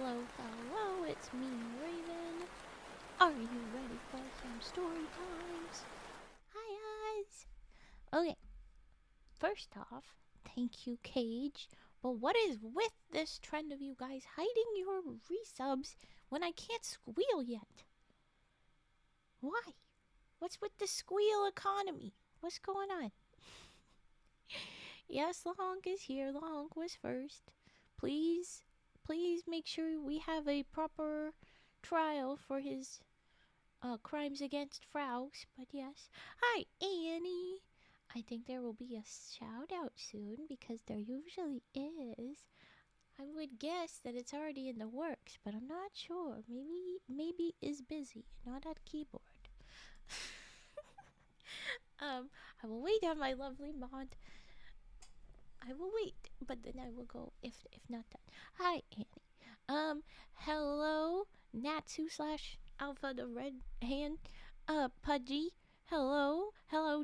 hello, it's me, Raven. Are you ready for some story times? Hi, guys. Okay, first off, thank you, Cage. But what is with this trend of you guys hiding your resubs when I can't squeal yet? Why? What's with the squeal economy? What's going on? Yes, Long is here. Long was first. Please, please make sure we have a proper trial for his crimes against frogs. But yes. Hi, Annie. I think there will be a shout out soon because there usually is. I would guess that it's already in the works, but I'm not sure. Maybe is busy, not at keyboard. I will wait on my lovely mod. I will wait, but then I will go if not done. Hi, Annie. Hello, Natsu slash Alpha the Red Hand. Pudgy. Hello,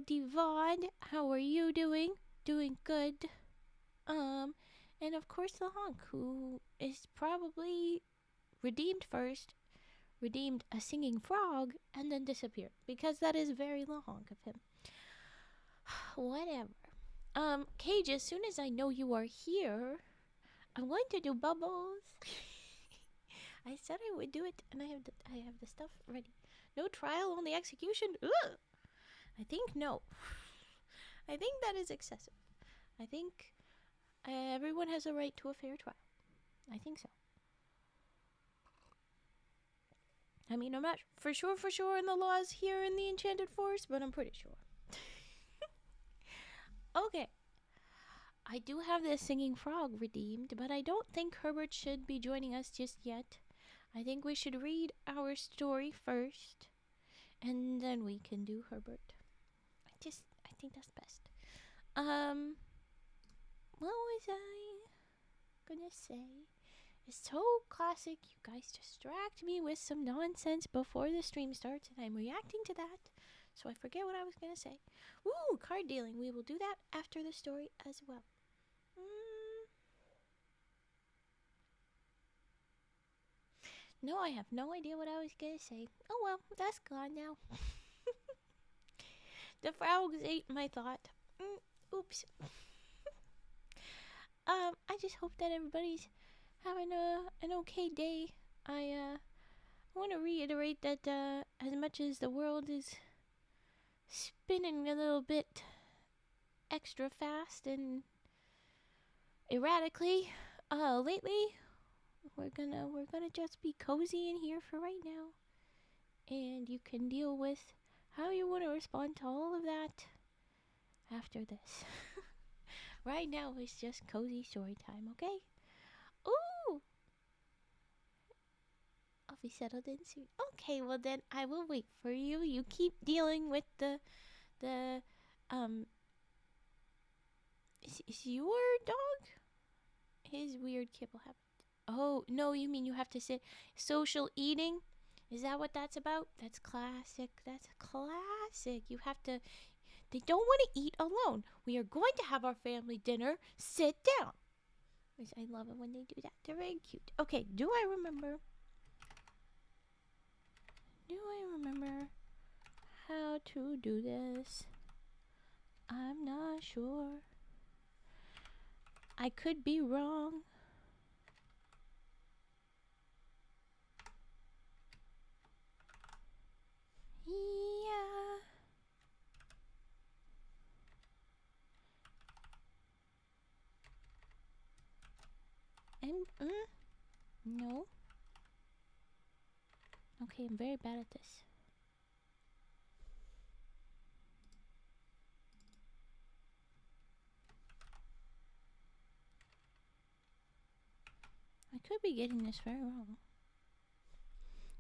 Devon. How are you doing? Doing good. And of course the Honk, who is probably redeemed first, redeemed a singing frog, and then disappeared because that is very long of him. Whatever. Cage, as soon as I know you are here, I'm going to do bubbles. I said I would do it, and I have the stuff ready. No trial, only execution. Ugh. I think no. I think that is excessive. I think everyone has a right to a fair trial. I think so. I mean, I'm not for sure in the laws here in the Enchanted Forest, but I'm pretty sure. Okay. I do have this singing frog redeemed, but I don't think Herbert should be joining us just yet. I think we should read our story first, and then we can do Herbert. I think that's best. What was I gonna say? It's so classic. You guys distract me with some nonsense before the stream starts, and I'm reacting to that. So I forget what I was gonna say. Ooh, card dealing. We will do that after the story as well. No, I have no idea what I was gonna say. Oh well, that's gone now. The frogs ate my thought. Oops. I just hope that everybody's having an okay day. I want to reiterate that as much as the world is spinning a little bit extra fast and erratically, lately we're gonna just be cozy in here for right now, and you can deal with how you want to respond to all of that after this. Right now it's just cozy story time, okay? Ooh! I'll be settled in soon. Okay, well then I will wait for you. You keep dealing with the is your dog? His weird kibble habit. Oh, no, you mean you have to sit social eating? Is that what that's about? That's classic. That's classic. You have to. They don't want to eat alone. We are going to have our family dinner. Sit down. I love it when they do that. They're very cute. Okay, do I remember how to do this? I'm not sure. I could be wrong. Yeah. No. Okay, I'm very bad at this. I could be getting this very wrong.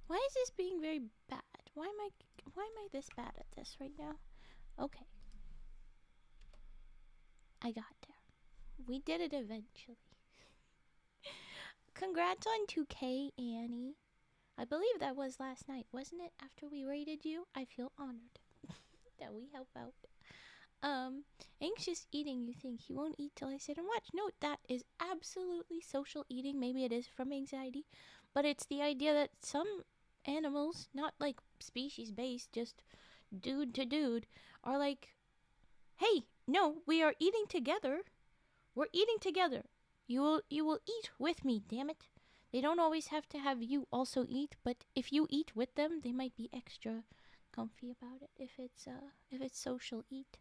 Why is this being very bad? Why am I this bad at this right now? Okay. I got there. We did it eventually. Congrats on 2K, Annie. I believe that was last night, wasn't it? After we raided you, I feel honored that we help out. Anxious eating, you think he won't eat till I sit and watch. No, that is absolutely social eating. Maybe it is from anxiety, but it's the idea that some animals, not like species based, just dude to dude, are like, hey, no, we are eating together. We're eating together. You will eat with me, damn it. They don't always have to have you also eat, but if you eat with them, they might be extra comfy about it if it's social eat.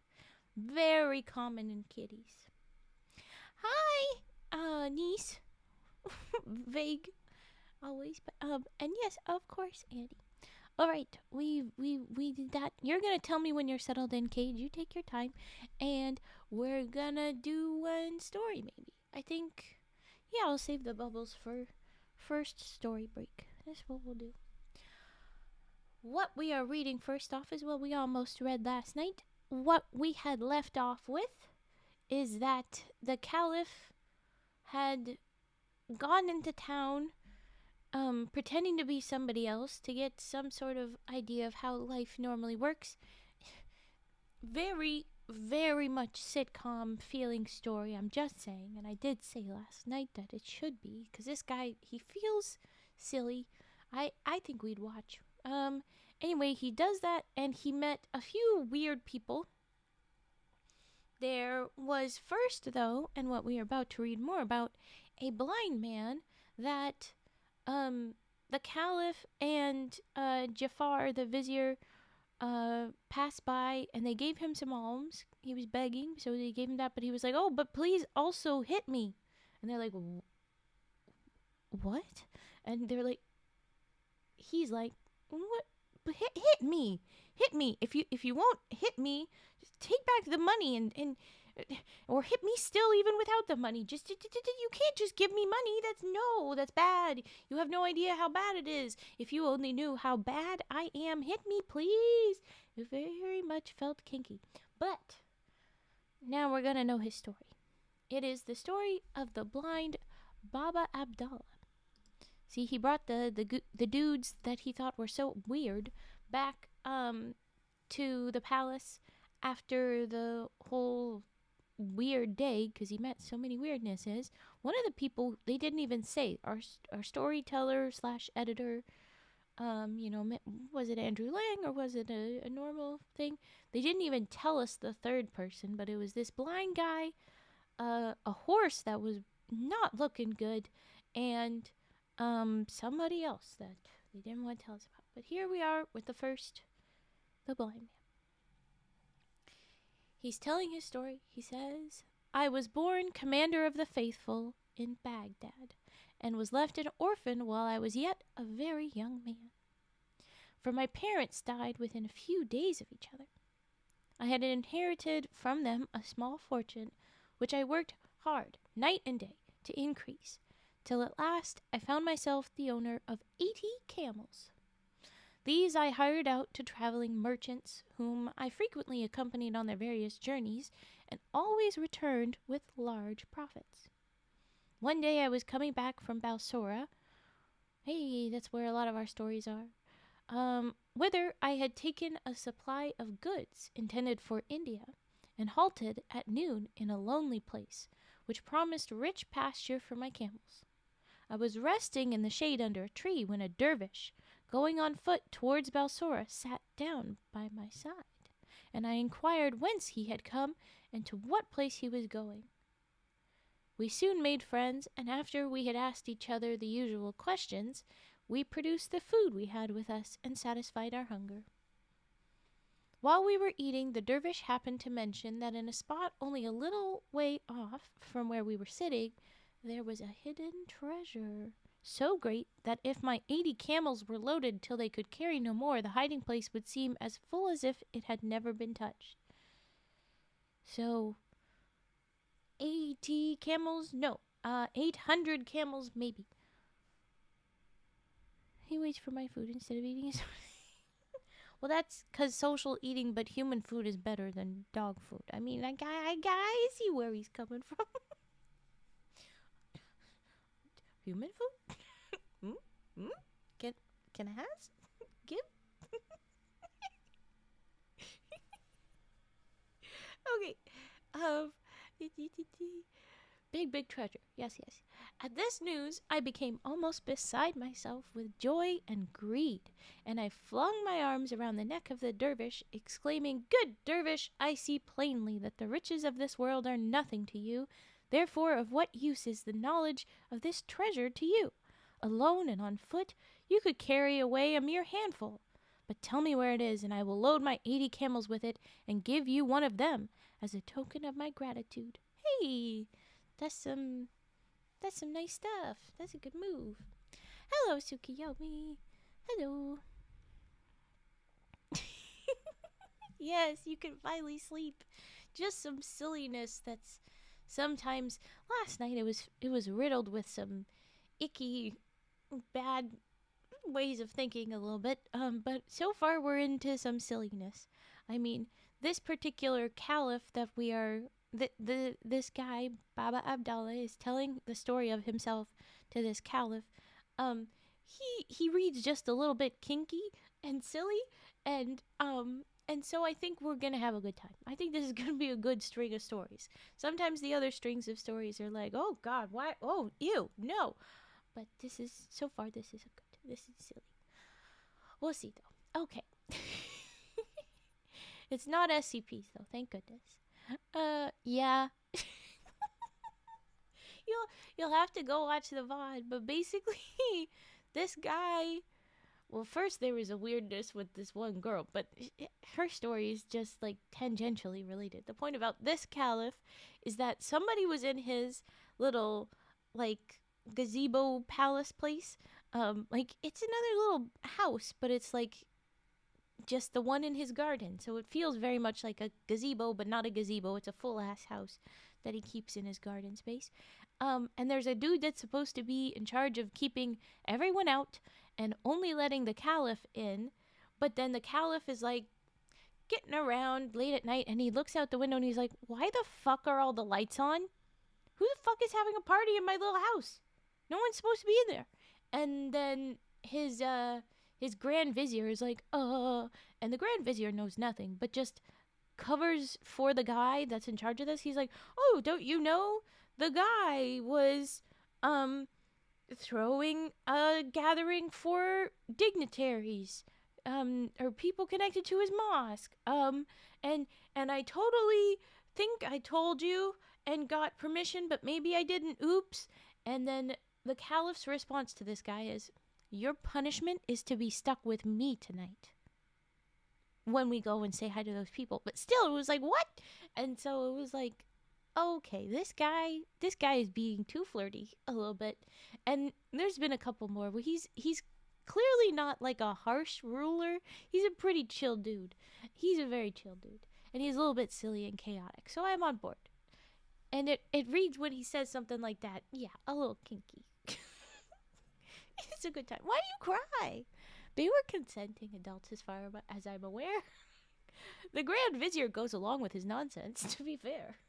Very common in kitties. Hi, niece. Vague always, but and yes, of course, Andy. All right, we did that. You're gonna tell me when you're settled in, Cage. You take your time, and we're gonna do one story maybe. I think, yeah, I'll save the bubbles for first story break. That's what we'll do. What we are reading first off is what we almost read last night. What we had left off with is that the Caliph had gone into town pretending to be somebody else to get some sort of idea of how life normally works. Very, very much sitcom feeling story, I'm just saying. And I did say last night that it should be, because this guy, he feels silly. I think we'd watch. Anyway, he does that, and he met a few weird people. There was first, though, and what we are about to read more about, a blind man that the Caliph and Jafar, the vizier, passed by, and they gave him some alms. He was begging, so they gave him that, but he was like, oh, but please also hit me. And they're like, what? And they're like, he's like, what? But hit me. Hit me. If you won't hit me, just take back the money and or hit me still even without the money. Just you can't just give me money. That's bad. You have no idea how bad it is. If you only knew how bad I am, hit me, please. It very much felt kinky. But now we're gonna know his story. It is the story of the blind Baba-Abdalla. See, he brought the dudes that he thought were so weird back to the palace after the whole weird day, because he met so many weirdnesses. One of the people, they didn't even say, our storyteller slash editor, was it Andrew Lang or was it a normal thing? They didn't even tell us the third person, but it was this blind guy, a horse that was not looking good, and somebody else that they didn't want to tell us about. But here we are with the blind man. He's telling his story. He says, I was born commander of the faithful in Baghdad, and was left an orphan while I was yet a very young man. For my parents died within a few days of each other. I had inherited from them a small fortune, which I worked hard, night and day, to increase, till at last I found myself the owner of 80 camels. These I hired out to traveling merchants, whom I frequently accompanied on their various journeys, and always returned with large profits. One day I was coming back from Balsora. Hey, that's where a lot of our stories are. Whither I had taken a supply of goods intended for India, and halted at noon in a lonely place, which promised rich pasture for my camels. I was resting in the shade under a tree when a dervish, going on foot towards Balsora, sat down by my side, and I inquired whence he had come and to what place he was going. We soon made friends, and after we had asked each other the usual questions, we produced the food we had with us and satisfied our hunger. While we were eating, the dervish happened to mention that in a spot only a little way off from where we were sitting, there was a hidden treasure, so great that if my 80 camels were loaded till they could carry no more, the hiding place would seem as full as if it had never been touched. So, 80 camels? No, 800 camels, maybe. He waits for my food instead of eating his Well, that's because social eating, but human food is better than dog food. I mean, I see where he's coming from. Human food? Can I ask? Give? Okay. Um, big treasure. Yes, yes. At this news, I became almost beside myself with joy and greed, and I flung my arms around the neck of the dervish, exclaiming, "Good dervish, I see plainly that the riches of this world are nothing to you. Therefore, of what use is the knowledge of this treasure to you? Alone and on foot, you could carry away a mere handful. But tell me where it is, and I will load my 80 camels with it and give you one of them as a token of my gratitude." Hey, that's some nice stuff. That's a good move. Hello, Tsukiyomi. Hello. Yes, you can finally sleep. Just some silliness that's sometimes last night it was riddled with some icky bad ways of thinking a little bit. But so far we're into some silliness. I mean, this particular caliph that we are this guy Baba-Abdalla is telling the story of himself to this caliph. He reads just a little bit kinky and silly, and so I think we're gonna have a good time. I think this is gonna be a good string of stories. Sometimes the other strings of stories are like, oh God, why? Oh, ew, no. But this is so far. This is a good. This is silly. We'll see though. Okay. It's not SCPs though. Thank goodness. Yeah. You'll have to go watch the VOD, but basically, this guy. Well, first there was a weirdness with this one girl, but her story is just like tangentially related. The point about this caliph is that somebody was in his little like gazebo palace place. Like it's another little house, but it's like just the one in his garden. So it feels very much like a gazebo, but not a gazebo. It's a full ass house that he keeps in his garden space. And there's a dude that's supposed to be in charge of keeping everyone out and only letting the caliph in. But then the caliph is like getting around late at night and he looks out the window and he's like, "Why the fuck are all the lights on? Who the fuck is having a party in my little house? No one's supposed to be in there." And then his grand vizier is like, and the grand vizier knows nothing, but just covers for the guy that's in charge of this. He's like, "Oh, don't you know? The guy was, throwing a gathering for dignitaries, or people connected to his mosque. And I totally think I told you and got permission, but maybe I didn't. Oops." And then the caliph's response to this guy is, "Your punishment is to be stuck with me tonight when we go and say hi to those people." But still, it was like, what? And so it was like, okay, this guy is being too flirty a little bit. And there's been a couple more where he's clearly not like a harsh ruler. He's a pretty chill dude. He's a very chill dude. And he's a little bit silly and chaotic. So I'm on board. And it reads when he says something like that, yeah, a little kinky. It's a good time. Why do you cry? They were consenting adults as far as I'm aware. The Grand Vizier goes along with his nonsense, to be fair.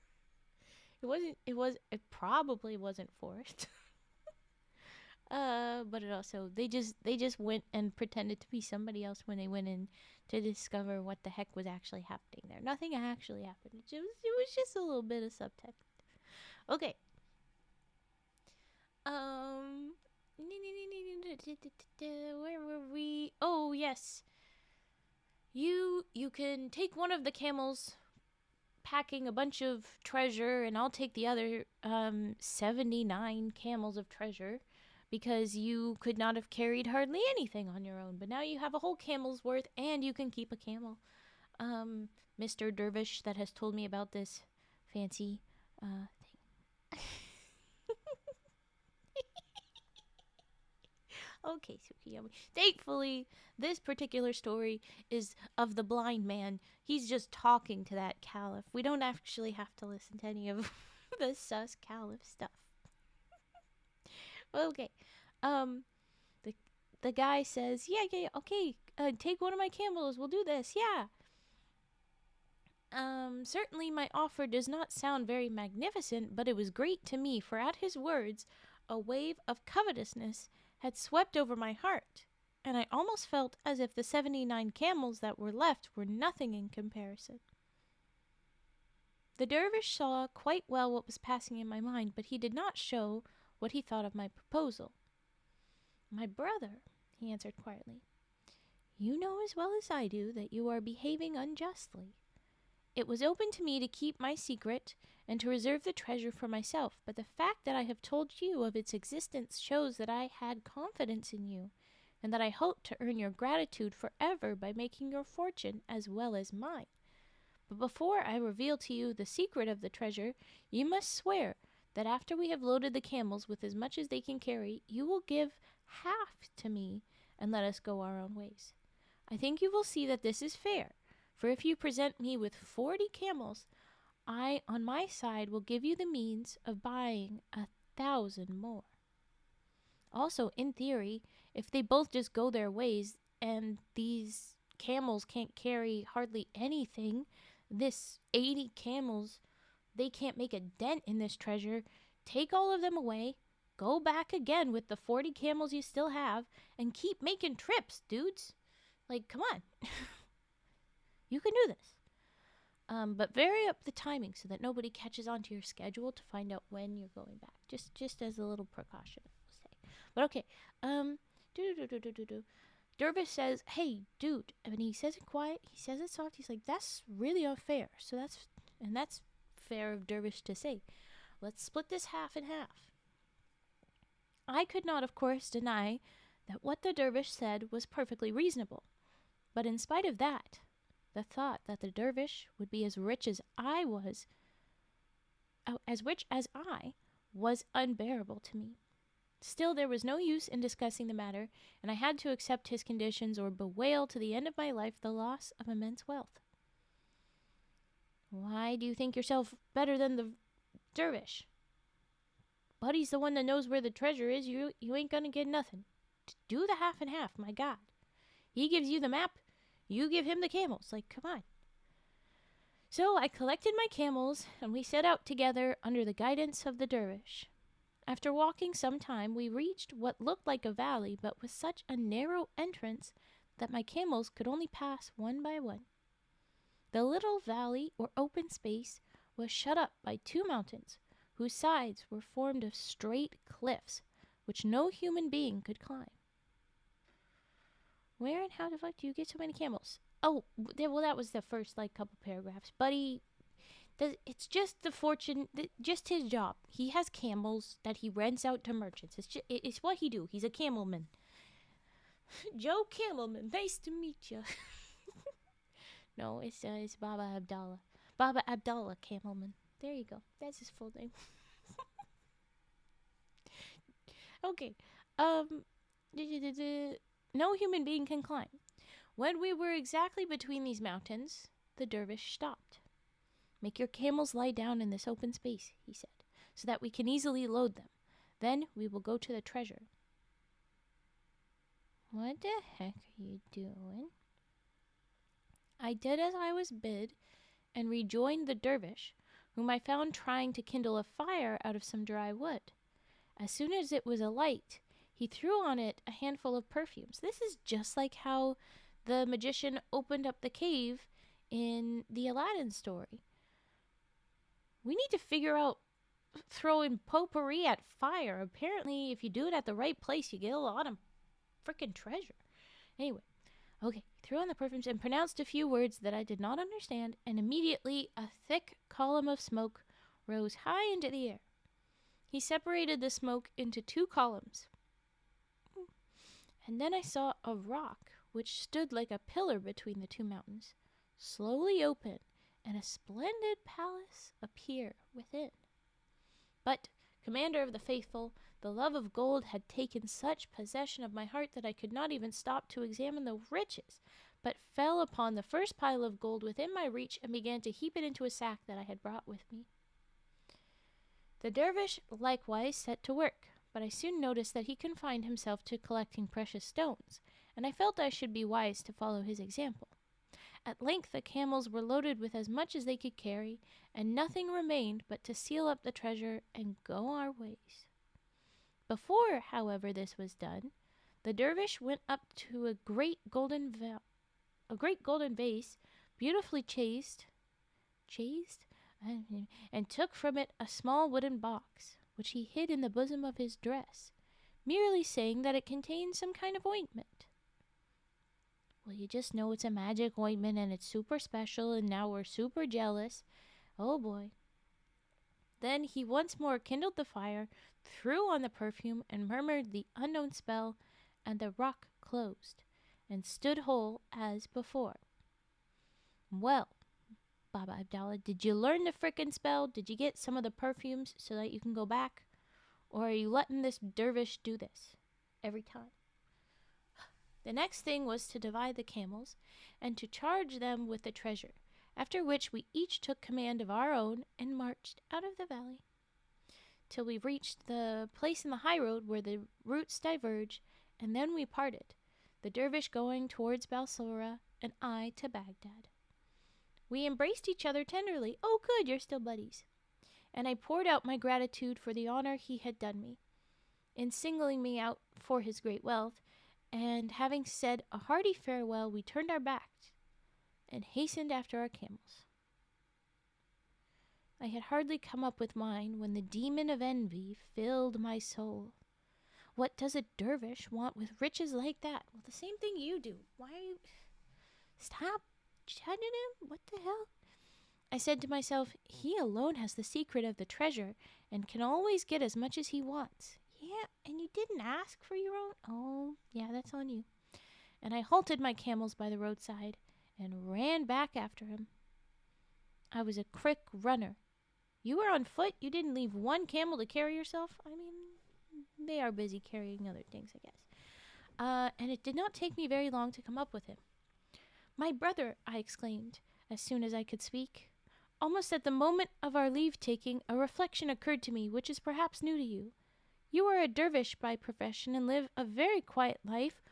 It probably wasn't forced. But it also, they just went and pretended to be somebody else when they went in to discover what the heck was actually happening there. Nothing actually happened. It was just a little bit of subtext. Okay. Where were we? Oh, yes. You can take one of the camels packing a bunch of treasure, and I'll take the other 79 camels of treasure, because you could not have carried hardly anything on your own. But now you have a whole camel's worth, and you can keep a camel. Mr. Dervish that has told me about this fancy thing. Okay, Tsukiyomi. Thankfully, this particular story is of the blind man. He's just talking to that caliph. We don't actually have to listen to any of the sus caliph stuff. Okay. The guy says, yeah, okay, take one of my camels. We'll do this. Yeah. Certainly my offer does not sound very magnificent, but it was great to me, for at his words, a wave of covetousness had swept over my heart, and I almost felt as if the 79 camels that were left were nothing in comparison. The dervish saw quite well what was passing in my mind, but he did not show what he thought of my proposal. "My brother," he answered quietly, "you know as well as I do that you are behaving unjustly. It was open to me to keep my secret and to reserve the treasure for myself, but the fact that I have told you of its existence shows that I had confidence in you, and that I hoped to earn your gratitude forever by making your fortune as well as mine. But before I reveal to you the secret of the treasure, you must swear that after we have loaded the camels with as much as they can carry, you will give half to me and let us go our own ways. I think you will see that this is fair, for if you present me with 40 camels, I, on my side, will give you the means of buying 1,000 more. Also, in theory, if they both just go their ways and these camels can't carry hardly anything, this 80 camels, they can't make a dent in this treasure, take all of them away, go back again with the 40 camels you still have, and keep making trips, dudes. Like, come on. You can do this. But vary up the timing so that nobody catches on to your schedule to find out when you're going back. Just as a little precaution, we'll say. But okay. Dervish says, "Hey, dude," and he says it quiet. He says it soft. He's like, "That's really unfair." That's fair of Dervish to say. "Let's split this half and half." I could not, of course, deny that what the dervish said was perfectly reasonable. But in spite of that, the thought that the dervish would be as rich as I was unbearable to me. Still, there was no use in discussing the matter, and I had to accept his conditions or bewail to the end of my life the loss of immense wealth. "Why do you think yourself better than the dervish? Buddy's the one that knows where the treasure is. You ain't gonna get nothing. Do the half and half, my God. He gives you the map, you give him the camels. Like, come on." So I collected my camels, and we set out together under the guidance of the dervish. After walking some time, we reached what looked like a valley, but with such a narrow entrance that my camels could only pass one by one. The little valley, or open space, was shut up by 2 mountains, whose sides were formed of straight cliffs, which no human being could climb. "Where and how the fuck do you get so many camels?" Oh, well, that was the first, couple paragraphs. Buddy, it's just the fortune, just his job. He has camels that he rents out to merchants. It's what he do. He's a camelman. Joe Camelman, nice to meet you. No, it's Baba-Abdalla. Baba-Abdalla Camelman. There you go. That's his full name. Okay. No human being can climb. When we were exactly between these mountains, the dervish stopped. "Make your camels lie down in this open space," he said, "so that we can easily load them. Then we will go to the treasure." "What the heck are you doing?" I did as I was bid and rejoined the dervish, whom I found trying to kindle a fire out of some dry wood. As soon as it was alight, he threw on it a handful of perfumes. This is just like how the magician opened up the cave in the Aladdin story. We need to figure out throwing potpourri at fire. Apparently, if you do it at the right place, you get a lot of freaking treasure. Anyway, okay, he threw on the perfumes and pronounced a few words that I did not understand, and immediately a thick column of smoke rose high into the air. He separated the smoke into 2 columns. And then I saw a rock which stood like a pillar between the 2 mountains, slowly open, and a splendid palace appear within. But, Commander of the Faithful, the love of gold had taken such possession of my heart that I could not even stop to examine the riches, but fell upon the first pile of gold within my reach and began to heap it into a sack that I had brought with me. The dervish likewise set to work, but I soon noticed that he confined himself to collecting precious stones, and I felt I should be wise to follow his example. At length the camels were loaded with as much as they could carry, and nothing remained but to seal up the treasure and go our ways. Before, however, this was done, the dervish went up to a great golden vase, beautifully chased, and took from it a small wooden box, which he hid in the bosom of his dress, merely saying that it contained some kind of ointment. Well, you just know it's a magic ointment and it's super special, and now we're super jealous. Oh boy. Then he once more kindled the fire, threw on the perfume, and murmured the unknown spell, and the rock closed, and stood whole as before. Well, Baba-Abdalla, did you learn the frickin' spell? Did you get some of the perfumes so that you can go back? Or are you letting this dervish do this every time? The next thing was to divide the camels and to charge them with the treasure, after which we each took command of our own and marched out of the valley till we reached the place in the high road where the routes diverge, and then we parted, the dervish going towards Balsora and I to Baghdad. We embraced each other tenderly. Oh, good, you're still buddies. And I poured out my gratitude for the honor he had done me in singling me out for his great wealth, and having said a hearty farewell, we turned our backs and hastened after our camels. I had hardly come up with mine when the demon of envy filled my soul. What does a dervish want with riches like that? Well, the same thing you do. Why? Stop judging him? What the hell? I said to myself, he alone has the secret of the treasure and can always get as much as he wants. Yeah, and you didn't ask for your own? Oh, yeah, that's on you. And I halted my camels by the roadside and ran back after him. I was a quick runner. You were on foot? You didn't leave one camel to carry yourself? I mean, they are busy carrying other things, I guess. And it did not take me very long to come up with him. My brother, I exclaimed, as soon as I could speak. Almost at the moment of our leave-taking, a reflection occurred to me which is perhaps new to you. You are a dervish by profession and live a very quiet life,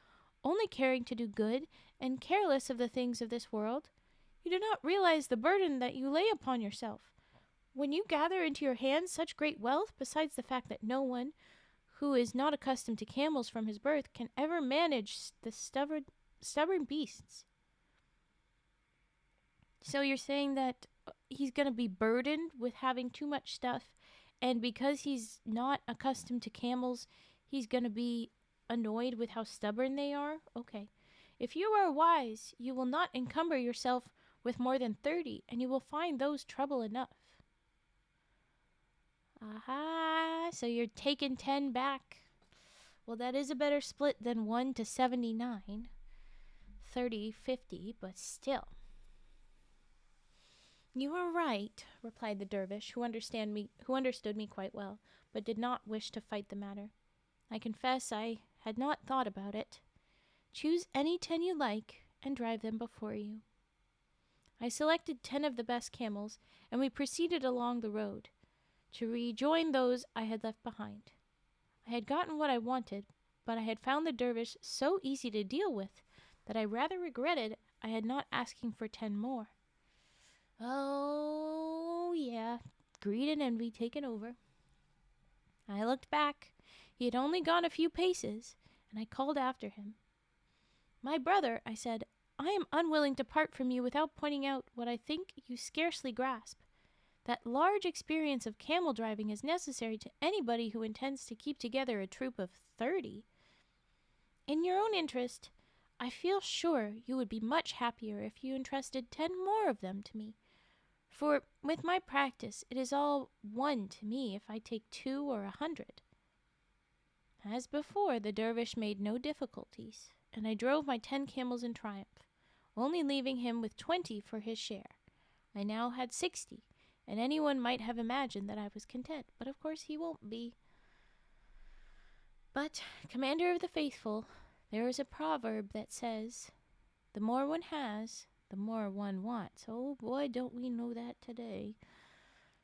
only caring to do good and careless of the things of this world. You do not realize the burden that you lay upon yourself. When you gather into your hands such great wealth, besides the fact that no one who is not accustomed to camels from his birth can ever manage the stubborn beasts. So you're saying that he's going to be burdened with having too much stuff, and because he's not accustomed to camels, he's going to be annoyed with how stubborn they are? Okay. If you are wise, you will not encumber yourself with more than 30, and you will find those trouble enough. Aha, so you're taking 10 back. Well, that is a better split than 1 to 79. 30, 50, but still. You are right, replied the dervish, who understood me quite well, but did not wish to fight the matter. I confess I had not thought about it. Choose any 10 you like, and drive them before you. I selected 10 of the best camels, and we proceeded along the road to rejoin those I had left behind. I had gotten what I wanted, but I had found the dervish so easy to deal with that I rather regretted I had not asking for 10 more. Oh, yeah, greed and envy taken over. I looked back. He had only gone a few paces, and I called after him. My brother, I said, I am unwilling to part from you without pointing out what I think you scarcely grasp. That large experience of camel driving is necessary to anybody who intends to keep together a troop of 30. In your own interest, I feel sure you would be much happier if you entrusted 10 more of them to me. For with my practice, it is all one to me if I take 2 or 100. As before, the dervish made no difficulties, and I drove my 10 camels in triumph, only leaving him with 20 for his share. I now had 60, and anyone might have imagined that I was content, but of course he won't be. But, Commander of the Faithful, there is a proverb that says, the more one has, the more one wants. Oh boy, don't we know that today.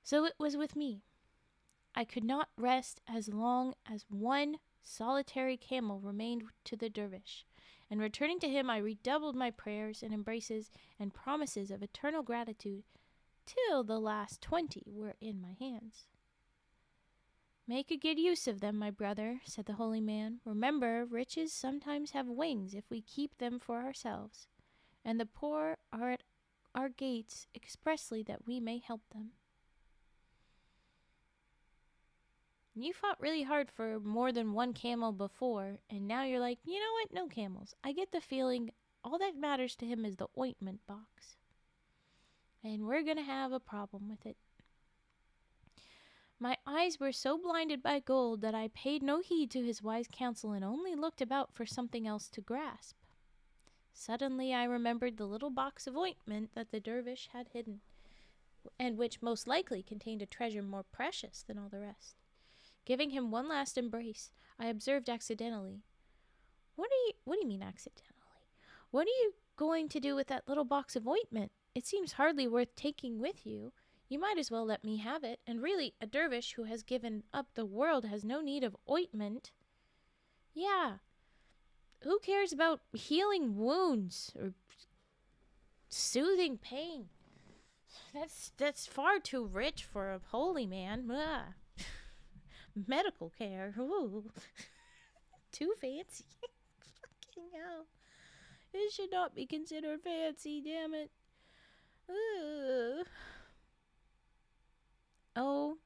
So it was with me. I could not rest as long as one solitary camel remained to the dervish, and returning to him I redoubled my prayers and embraces and promises of eternal gratitude till the last 20 were in my hands. Make a good use of them, my brother, said the holy man. Remember, riches sometimes have wings if we keep them for ourselves, and the poor are at our gates expressly that we may help them. You fought really hard for more than one camel before, and now you're like, you know what? No camels. I get the feeling all that matters to him is the ointment box. And we're gonna have a problem with it. My eyes were so blinded by gold that I paid no heed to his wise counsel and only looked about for something else to grasp. Suddenly I remembered the little box of ointment that the dervish had hidden, and which most likely contained a treasure more precious than all the rest. Giving him one last embrace, I observed accidentally. What do you mean accidentally? What are you going to do with that little box of ointment? It seems hardly worth taking with you. You might as well let me have it, and really, a dervish who has given up the world has no need of ointment. Yeah, who cares about healing wounds or soothing pain? That's far too rich for a holy man. Medical care. Ooh. Too fancy. Fucking hell. It should not be considered fancy, damn it. Oh,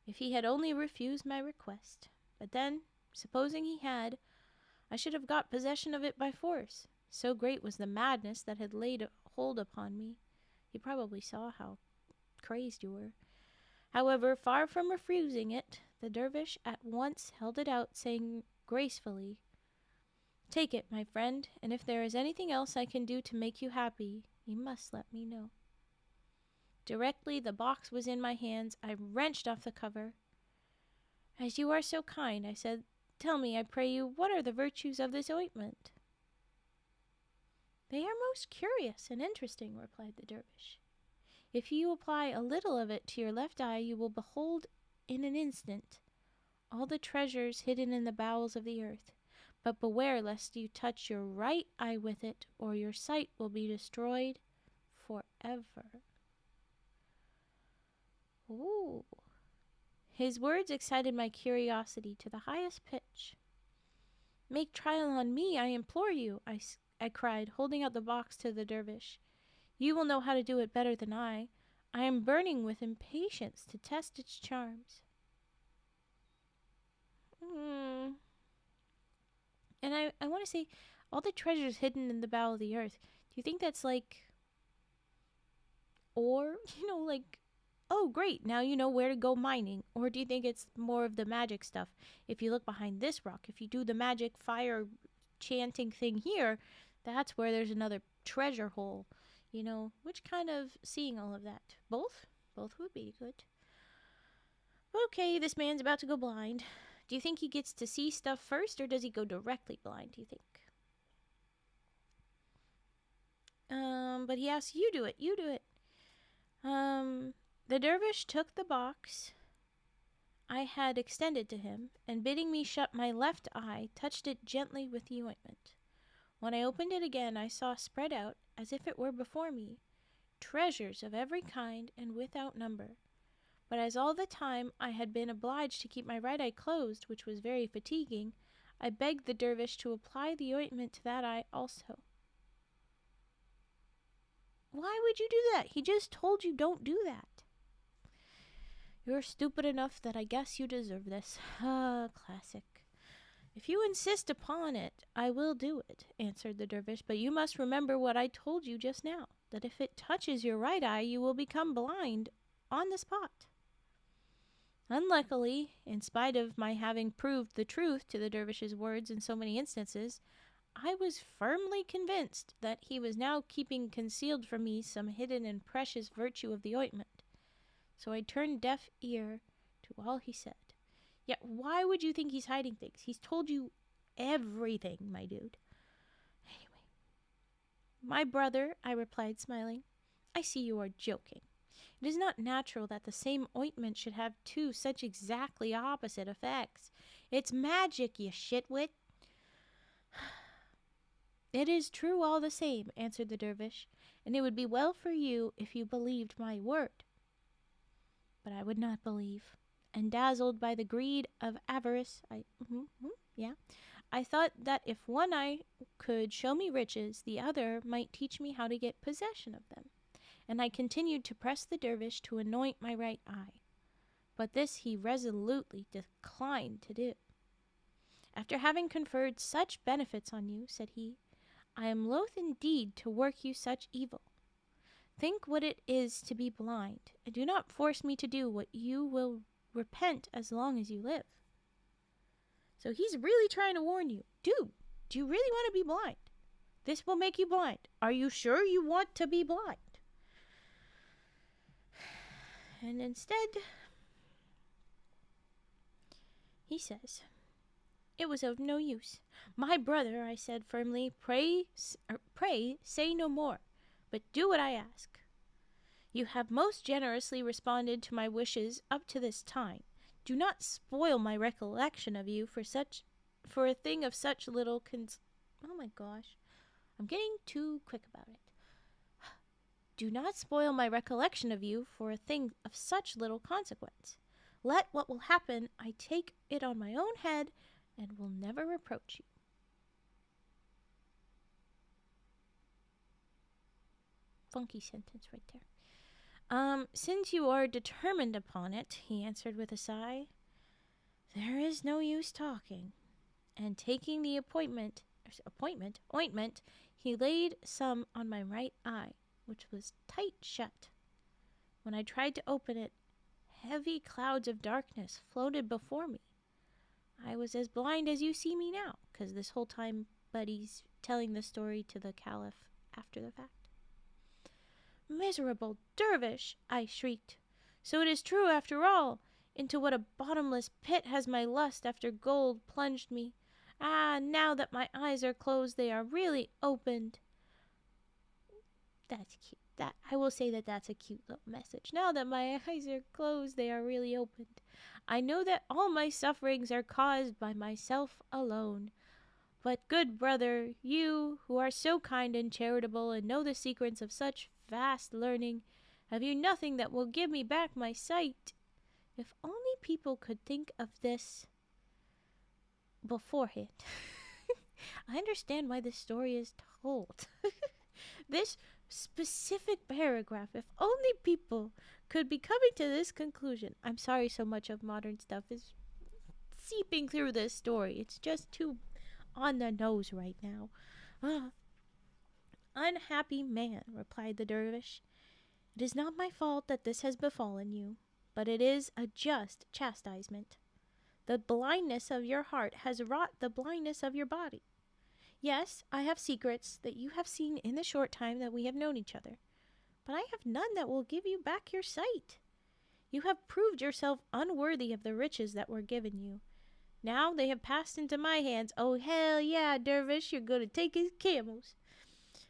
if he had only refused my request. But then, supposing he had, I should have got possession of it by force. So great was the madness that had laid hold upon me. You probably saw how crazed you were. However, far from refusing it, the dervish at once held it out, saying gracefully, "Take it, my friend, and if there is anything else I can do to make you happy, you must let me know." Directly the box was in my hands, I wrenched off the cover. "As you are so kind," I said, "tell me, I pray you, what are the virtues of this ointment?" "They are most curious and interesting," replied the dervish. "If you apply a little of it to your left eye, you will behold in an instant all the treasures hidden in the bowels of the earth. But beware lest you touch your right eye with it, or your sight will be destroyed forever." Ooh. His words excited my curiosity to the highest pitch. "Make trial on me, I implore you," I cried, holding out the box to the dervish. "You will know how to do it better than I. I am burning with impatience to test its charms." And I want to say, all the treasures hidden in the bowel of the earth, do you think that's like ore? Like, oh great, now you know where to go mining. Or do you think it's more of the magic stuff? If you look behind this rock, if you do the magic fire chanting thing here, that's where there's another treasure hole. Which kind of seeing all of that? Both would be good. Okay, this man's about to go blind. Do you think he gets to see stuff first, or does he go directly blind, do you think? But he asks, you do it. The dervish took the box I had extended to him, and bidding me shut my left eye, touched it gently with the ointment. When I opened it again, I saw spread out, as if it were before me, treasures of every kind and without number. But as all the time I had been obliged to keep my right eye closed, which was very fatiguing, I begged the dervish to apply the ointment to that eye also. "Why would you do that? He just told you don't do that." "You're stupid enough that I guess you deserve this." Classic. "If you insist upon it, I will do it," answered the dervish, "but you must remember what I told you just now, that if it touches your right eye, you will become blind on the spot." Unluckily, in spite of my having proved the truth to the dervish's words in so many instances, I was firmly convinced that he was now keeping concealed from me some hidden and precious virtue of the ointment. So I turned deaf ear to all he said. Yet why would you think he's hiding things? He's told you everything, my dude. Anyway, "My brother," I replied, smiling, "I see you are joking. It is not natural that the same ointment should have two such exactly opposite effects. It's magic, you shitwit." "It is true all the same," answered the dervish, "and it would be well for you if you believed my word." But I would not believe, and dazzled by the greed of avarice, I thought that if one eye could show me riches, the other might teach me how to get possession of them, and I continued to press the dervish to anoint my right eye. but this he resolutely declined to do. After having conferred such benefits on you, said he, I am loath indeed to work you such evil. Think what it is to be blind, and do not force me to do what you will repent as long as you live. So he's really trying to warn you. Dude, do you really want to be blind? This will make you blind. Are you sure you want to be blind? And instead, he says, it was of no use. My brother, I said firmly, pray say no more, but do what I ask. You have most generously responded to my wishes up to this time. Do not spoil my recollection of you for a thing of such little oh my gosh, I'm getting too quick about it. Do not spoil my recollection of you for a thing of such little consequence. Let what will happen, I take it on my own head, and will never reproach you. Funky sentence right there. Since you are determined upon it, he answered with a sigh, there is no use talking. And taking the ointment, he laid some on my right eye, which was tight shut. When I tried to open it, heavy clouds of darkness floated before me. I was as blind as you see me now, because this whole time Buddy's telling the story to the Caliph after the fact. Miserable dervish, I shrieked. So it is true after all. Into what a bottomless pit has my lust after gold plunged me. Ah, now that my eyes are closed, they are really opened. That's cute. I will say that that's a cute little message. Now that my eyes are closed, they are really opened. I know that all my sufferings are caused by myself alone. But, good brother, you, who are so kind and charitable and know the secrets of such vast learning, have you nothing that will give me back my sight? If only people could think of this beforehand. I understand why this story is told. This specific paragraph, if only people could be coming to this conclusion. I'm sorry so much of modern stuff is seeping through this story. It's just too on the nose right now. Unhappy man, replied the dervish. It is not my fault that this has befallen you, but it is a just chastisement. The blindness of your heart has wrought the blindness of your body. Yes, I have secrets that you have seen in the short time that we have known each other, but I have none that will give you back your sight. You have proved yourself unworthy of the riches that were given you. Now they have passed into my hands. Oh, hell yeah, dervish, you're going to take his camels.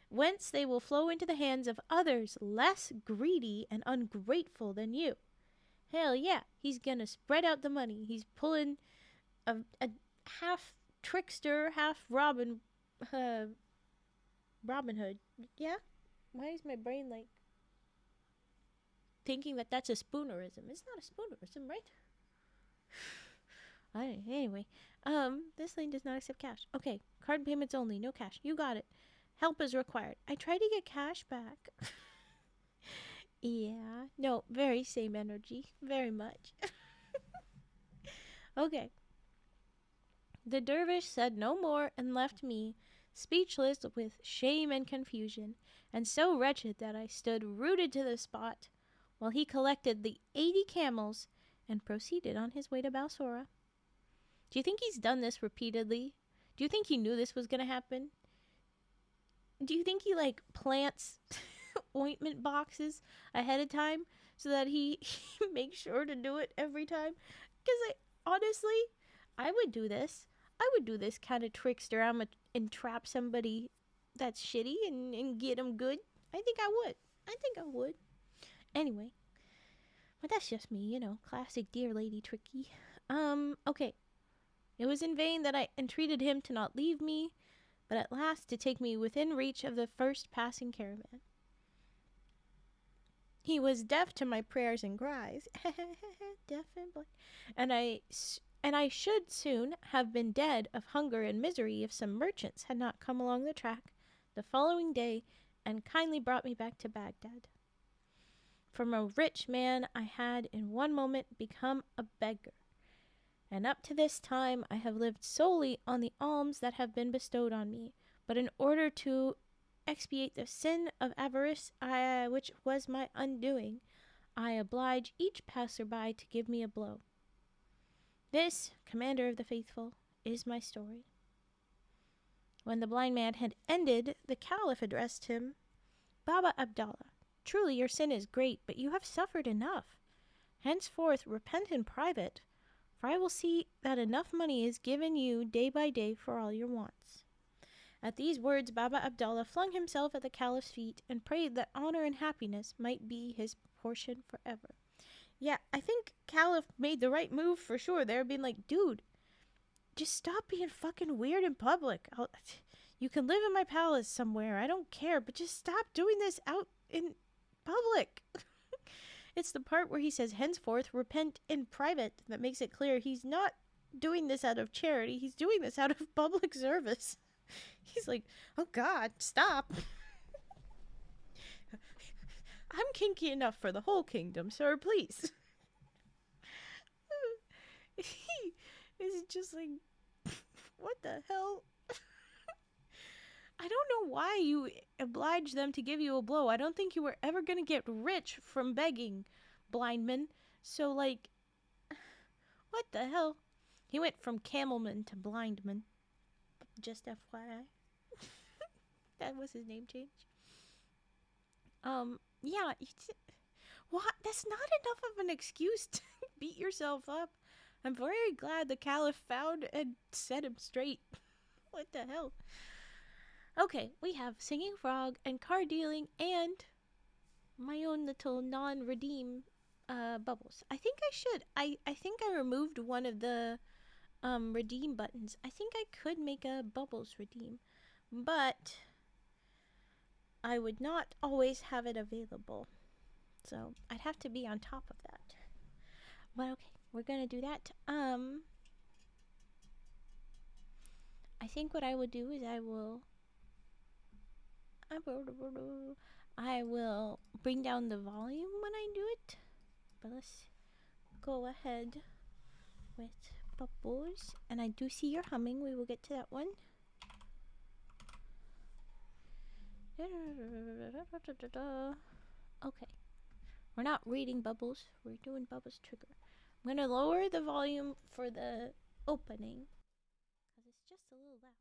Whence they will flow into the hands of others less greedy and ungrateful than you. Hell yeah, he's going to spread out the money. He's pulling a half trickster, half Robin Hood. Yeah? Why is my brain like thinking that that's a spoonerism? It's not a spoonerism, right? Anyway, this lane does not accept cash. Okay, card payments only, no cash. You got it. Help is required. I tried to get cash back. Yeah, no, very same energy. Very much. Okay. The dervish said no more and left me, speechless with shame and confusion, and so wretched that I stood rooted to the spot, while he collected the 80 camels and proceeded on his way to Balsora. Do you think he's done this repeatedly? Do you think he knew this was going to happen? Do you think he, plants ointment boxes ahead of time so that he makes sure to do it every time? Because, honestly, I would do this. I would do this kind of trickster. I'm going to entrap somebody that's shitty and get them good. I think I would. Anyway. But that's just me, classic dear lady tricky. Okay. It was in vain that I entreated him to not leave me, but at last to take me within reach of the first passing caravan. He was deaf to my prayers and cries, deaf and blind, and I should soon have been dead of hunger and misery if some merchants had not come along the track the following day and kindly brought me back to Baghdad. From a rich man I had in one moment become a beggar, and up to this time I have lived solely on the alms that have been bestowed on me. But in order to expiate the sin of avarice, which was my undoing, I oblige each passer-by to give me a blow. This, Commander of the Faithful, is my story. When the blind man had ended, the Caliph addressed him, Baba-Abdalla, truly your sin is great, but you have suffered enough. Henceforth repent in private, for I will see that enough money is given you day by day for all your wants. At these words, Baba-Abdalla flung himself at the Caliph's feet and prayed that honor and happiness might be his portion forever. Yeah, I think Caliph made the right move for sure there, being like, dude, just stop being fucking weird in public. You can live in my palace somewhere, I don't care, but just stop doing this out in public. It's the part where he says, henceforth, repent in private, that makes it clear he's not doing this out of charity. He's doing this out of public service. He's like, oh God, stop. I'm kinky enough for the whole kingdom, sir, please. He is just like, what the hell? I don't know why you oblige them to give you a blow. I don't think you were ever going to get rich from begging, blindman. So, like, what the hell? He went from camelman to blindman. Just FYI. That was his name change. Yeah. What? That's not enough of an excuse to beat yourself up. I'm very glad the Caliph found and set him straight. What the hell? Okay, we have singing frog and card dealing and my own little non-redeem bubbles. I think I should. I think I removed one of the redeem buttons. I think I could make a bubbles redeem, but I would not always have it available. So I'd have to be on top of that. But okay, we're gonna do that. I think what I will do is I will bring down the volume when I do it. But let's go ahead with bubbles. And I do see your humming. We will get to that one. Okay. We're not reading bubbles. We're doing bubbles trigger. I'm going to lower the volume for the opening, because it's just a little loud.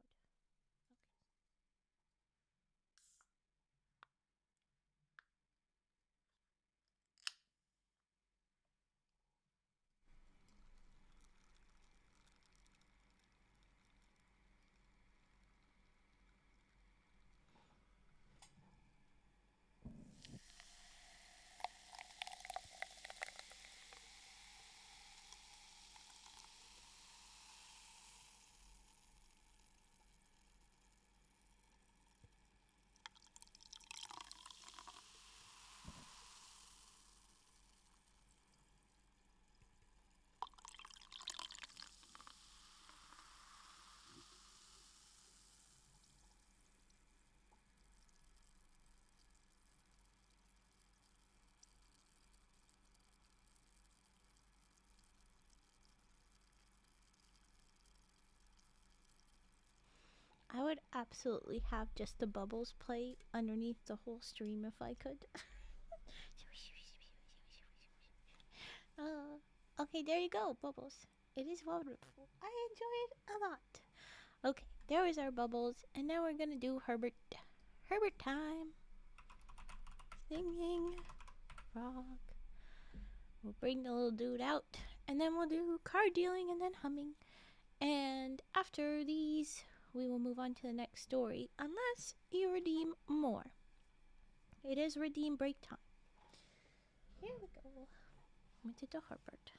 I would absolutely have just the bubbles play underneath the whole stream if I could. Okay, there you go, bubbles. It is wonderful. I enjoy it a lot. Okay, there is our bubbles, and now we're gonna do Herbert. Herbert time. Singing frog. We'll bring the little dude out, and then we'll do card dealing and then humming. And after these, we will move on to the next story, unless you redeem more. It is redeem break time. Here we go. Went to Herbert.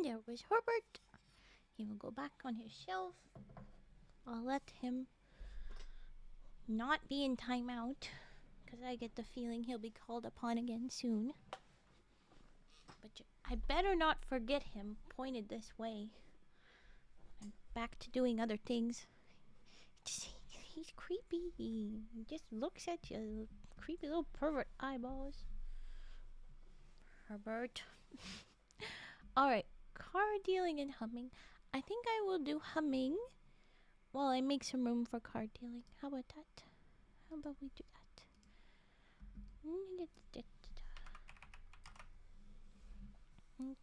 there was Herbert. He will go back on his shelf. I'll let him not be in timeout, because I get the feeling he'll be called upon again soon. But I better not forget him pointed this way. I'm back to doing other things. He's creepy. He just looks at you. Creepy little pervert eyeballs. Herbert. Alright, card dealing and humming. I think I will do humming while I make some room for card dealing. How about that? How about we do that? Okay.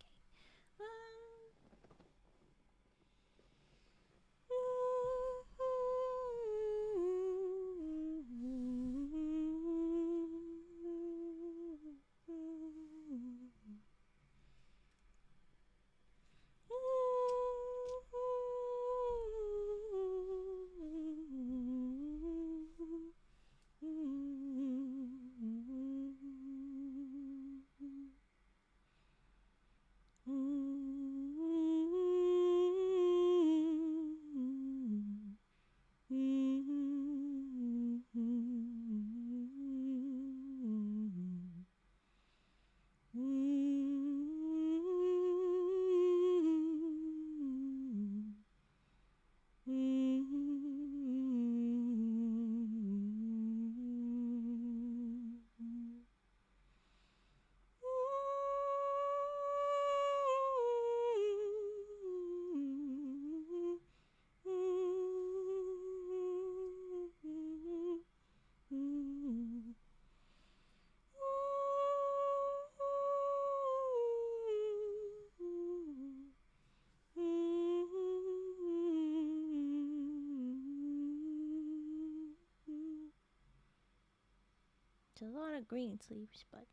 It's a lot of green sleeves, but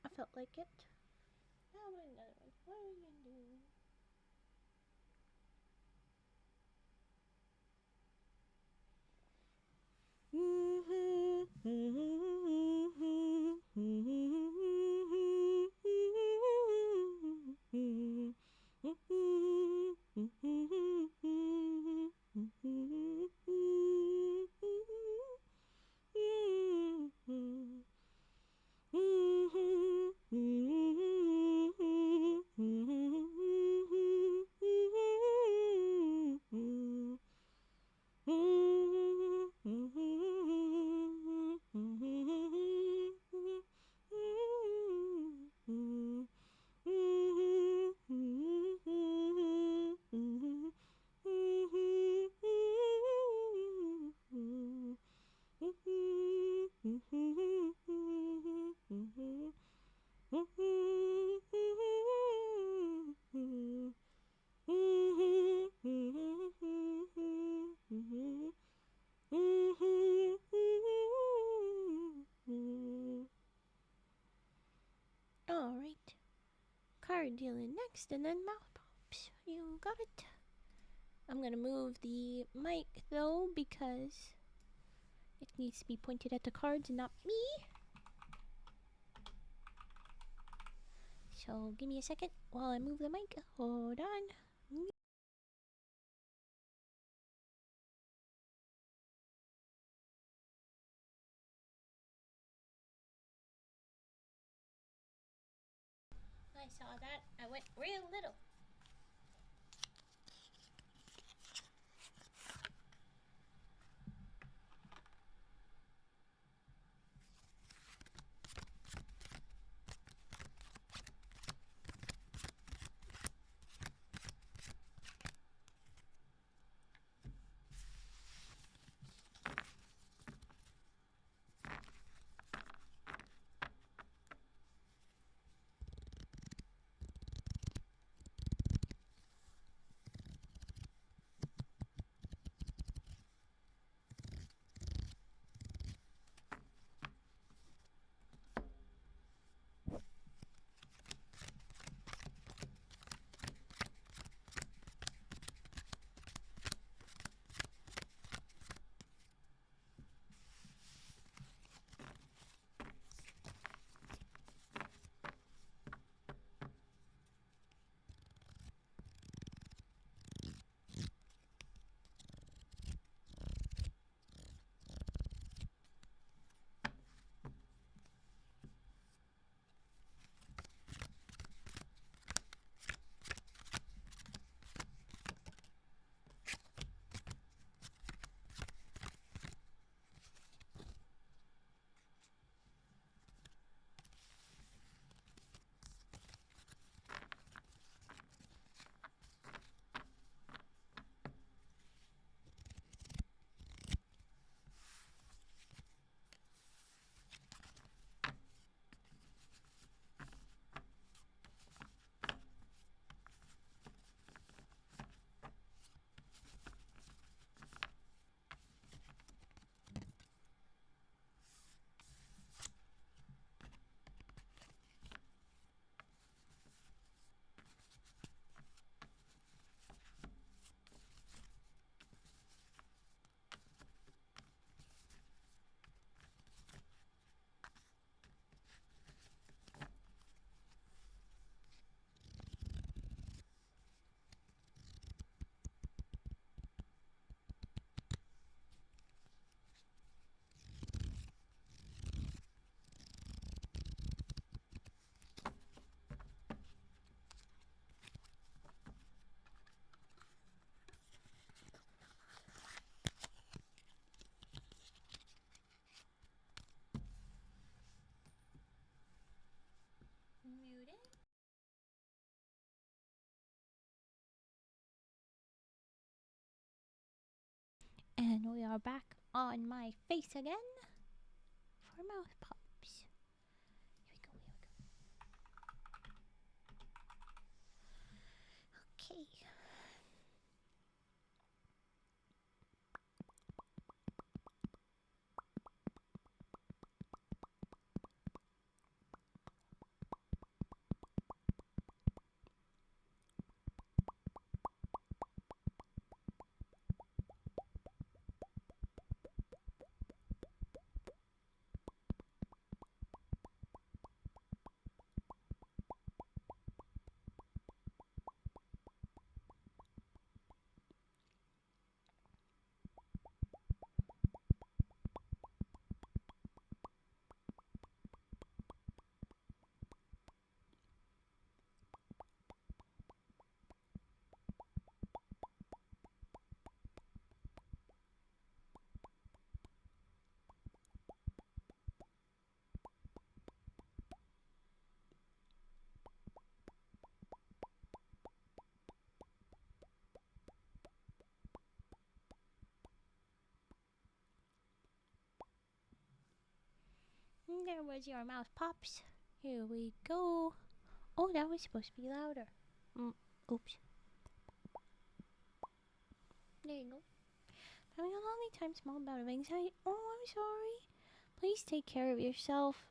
I felt like it. How about another one? What are we gonna do? Alright. Card dealing next, and then mouth pops. You got it. I'm gonna move the mic though, because it needs to be pointed at the cards and not me. So give me a second while I move the mic. Hold on. I saw that. I went real little. And we are back on my face again for mouth pops. Here we go. Okay. There was your mouth pops. Here we go. Oh, that was supposed to be louder. Oops. There you go. Having a lonely time, small bout of anxiety. Oh, I'm sorry. Please take care of yourself.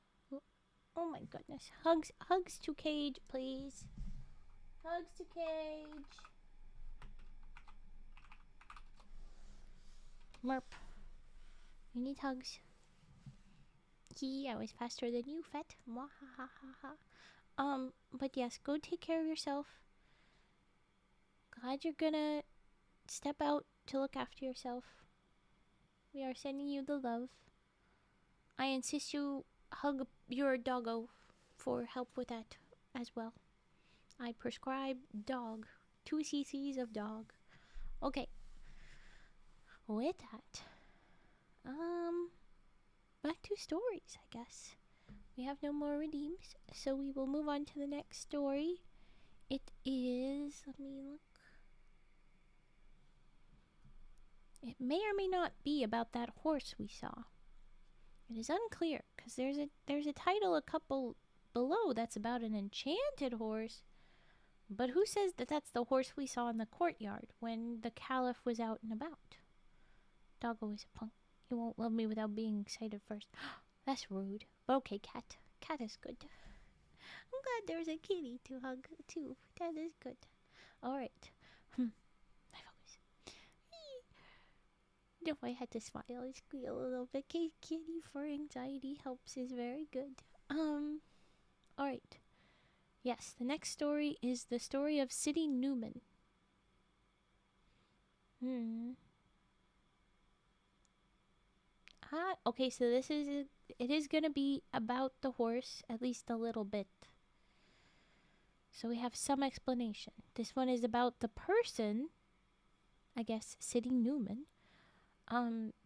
Oh my goodness. Hugs to Cage, please. Hugs to Cage. Merp. You need hugs. I was faster than you, Fet. But yes, go take care of yourself. Glad you're gonna step out to look after yourself. We are sending you the love. I insist you hug your doggo for help with that as well. I prescribe dog. 2 cc's of dog. Okay. With that, back to stories, I guess. We have no more redeems, so we will move on to the next story. It is, let me look. It may or may not be about that horse we saw. It is unclear, because there's a title a couple below that's about an enchanted horse, but who says that that's the horse we saw in the courtyard when the Caliph was out and about? Doggo is a punk. He won't love me without being excited first. That's rude. But okay, cat. Cat is good. I'm glad there's a kitty to hug, too. That is good. Alright. My focus. No, I had to smile and squeal a little bit. Kitty for anxiety helps is very good. Alright. Yes, the next story is the story of Sidi-Nouman. Okay, so it is going to be about the horse, at least a little bit. So we have some explanation. This one is about the person, I guess, Sidi-Nouman,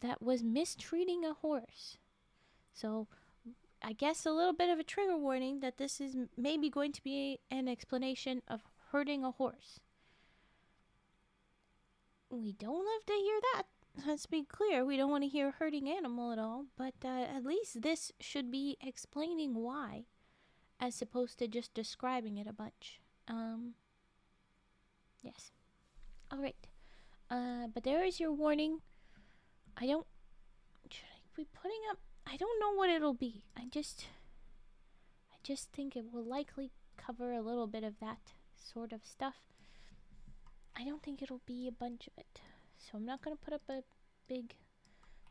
that was mistreating a horse. So I guess a little bit of a trigger warning that this is maybe going to be an explanation of hurting a horse. We don't love to hear that. Let's be clear, we don't want to hear hurting animal at all, but at least this should be explaining why, as opposed to just describing it a bunch. Yes. Alright. But there is your warning. Should I be putting up, I don't know what it'll be. I just think it will likely cover a little bit of that sort of stuff. I don't think it'll be a bunch of it. So I'm not going to put up a big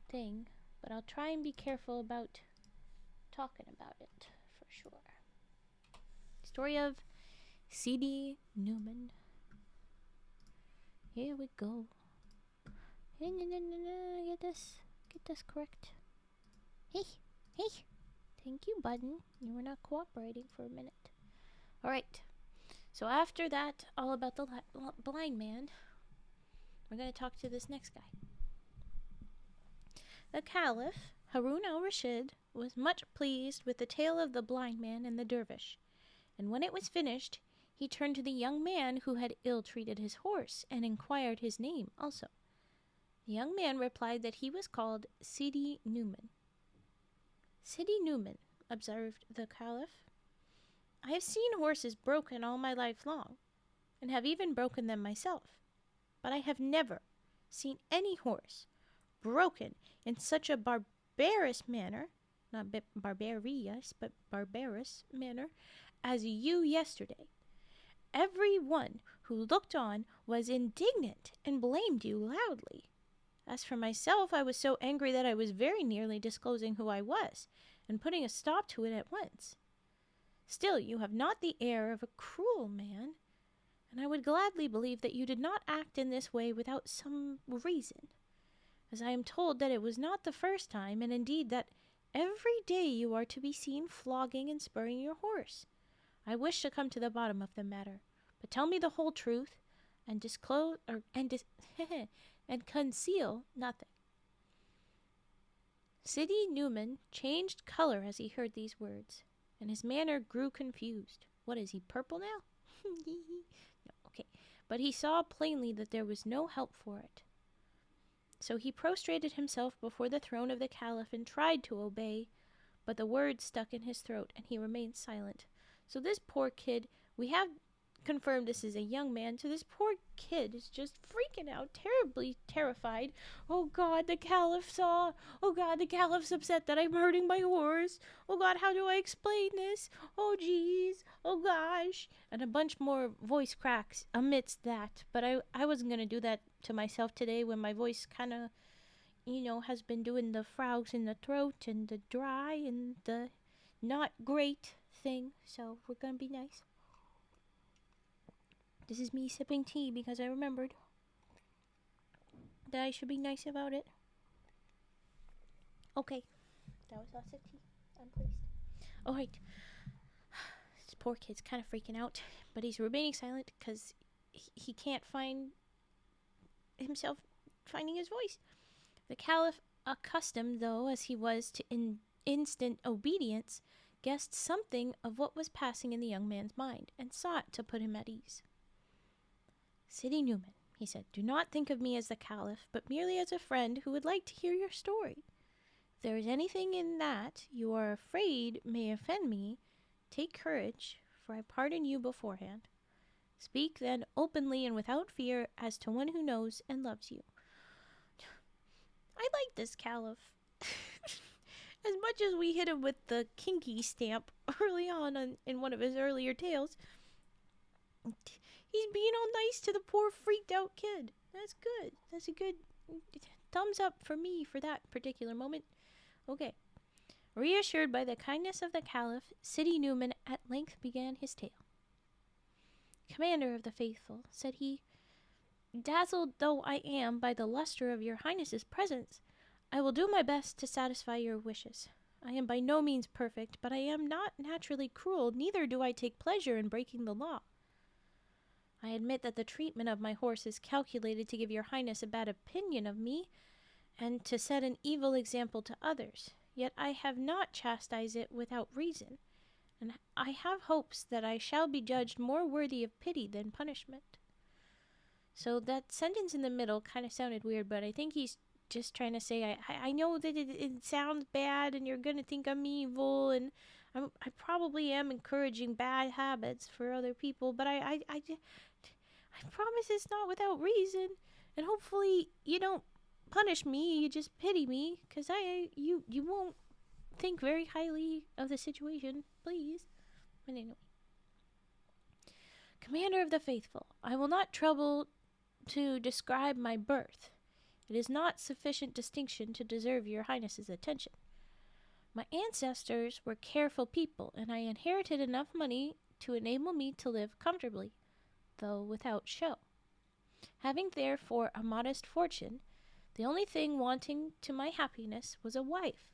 thing, but I'll try and be careful about talking about it for sure. Story of Sidi-Nouman. Here we go. Get this correct. Hey. Thank you, button. You were not cooperating for a minute. Alright. So after that, all about the blind man, we're going to talk to this next guy. The Caliph, Harun al-Rashid, was much pleased with the tale of the blind man and the dervish, and when it was finished, he turned to the young man who had ill-treated his horse and inquired his name also. The young man replied that he was called Sidi-Nouman. Sidi-Nouman, observed the Caliph, I have seen horses broken all my life long, and have even broken them myself, but I have never seen any horse broken in such a barbarous manner, not barbarous, but barbarous manner, as you yesterday. Every one who looked on was indignant and blamed you loudly. As for myself, I was so angry that I was very nearly disclosing who I was, and putting a stop to it at once. Still, you have not the air of a cruel man, and I would gladly believe that you did not act in this way without some reason, as I am told that it was not the first time, and indeed that every day you are to be seen flogging and spurring your horse. I wish to come to the bottom of the matter, but tell me the whole truth, and disclose and conceal nothing. Sidi-Nouman changed color as he heard these words, and his manner grew confused. What is he, purple now? No, okay. But he saw plainly that there was no help for it. So he prostrated himself before the throne of the Caliph and tried to obey, but the words stuck in his throat, and he remained silent. So this poor kid, we have confirmed this is a young man, so this poor kid is just freaking out, terribly terrified. Oh God, the Caliph saw. Oh God, the Caliph's upset that I'm hurting my horse. Oh God, how do I explain this? Oh geez, oh gosh. And a bunch more voice cracks amidst that. But I wasn't going to do that to myself today when my voice kind of, has been doing the frogs in the throat and the dry and the not great thing. So we're going to be nice. This is me sipping tea because I remembered that I should be nice about it. Okay. That was lots of tea. I'm pleased. Alright. This poor kid's kind of freaking out, but he's remaining silent because he can't find himself finding his voice. The Caliph, accustomed though as he was to instant obedience, guessed something of what was passing in the young man's mind and sought to put him at ease. Sidi-Nouman, he said, do not think of me as the Caliph, but merely as a friend who would like to hear your story. If there is anything in that you are afraid may offend me, take courage, for I pardon you beforehand. Speak then openly and without fear as to one who knows and loves you. I like this Caliph. As much as we hit him with the kinky stamp early on in one of his earlier tales, he's being all nice to the poor freaked out kid. That's good. That's a good thumbs up for me for that particular moment. Okay. Reassured by the kindness of the Caliph, Sidi-Nouman at length began his tale. Commander of the faithful, said he, dazzled though I am by the luster of your highness's presence, I will do my best to satisfy your wishes. I am by no means perfect, but I am not naturally cruel, neither do I take pleasure in breaking the law. I admit that the treatment of my horse is calculated to give your highness a bad opinion of me, and to set an evil example to others. Yet I have not chastised it without reason, and I have hopes that I shall be judged more worthy of pity than punishment. So that sentence in the middle kind of sounded weird, but I think he's just trying to say, I know that it sounds bad, and you're going to think I'm evil, and I probably am encouraging bad habits for other people, but I promise it's not without reason, and hopefully you don't punish me, you just pity me, because you won't think very highly of the situation, please. But anyway. Commander of the faithful, I will not trouble to describe my birth. It is not sufficient distinction to deserve your highness's attention. My ancestors were careful people, and I inherited enough money to enable me to live comfortably, though without show. Having therefore a modest fortune, the only thing wanting to my happiness was a wife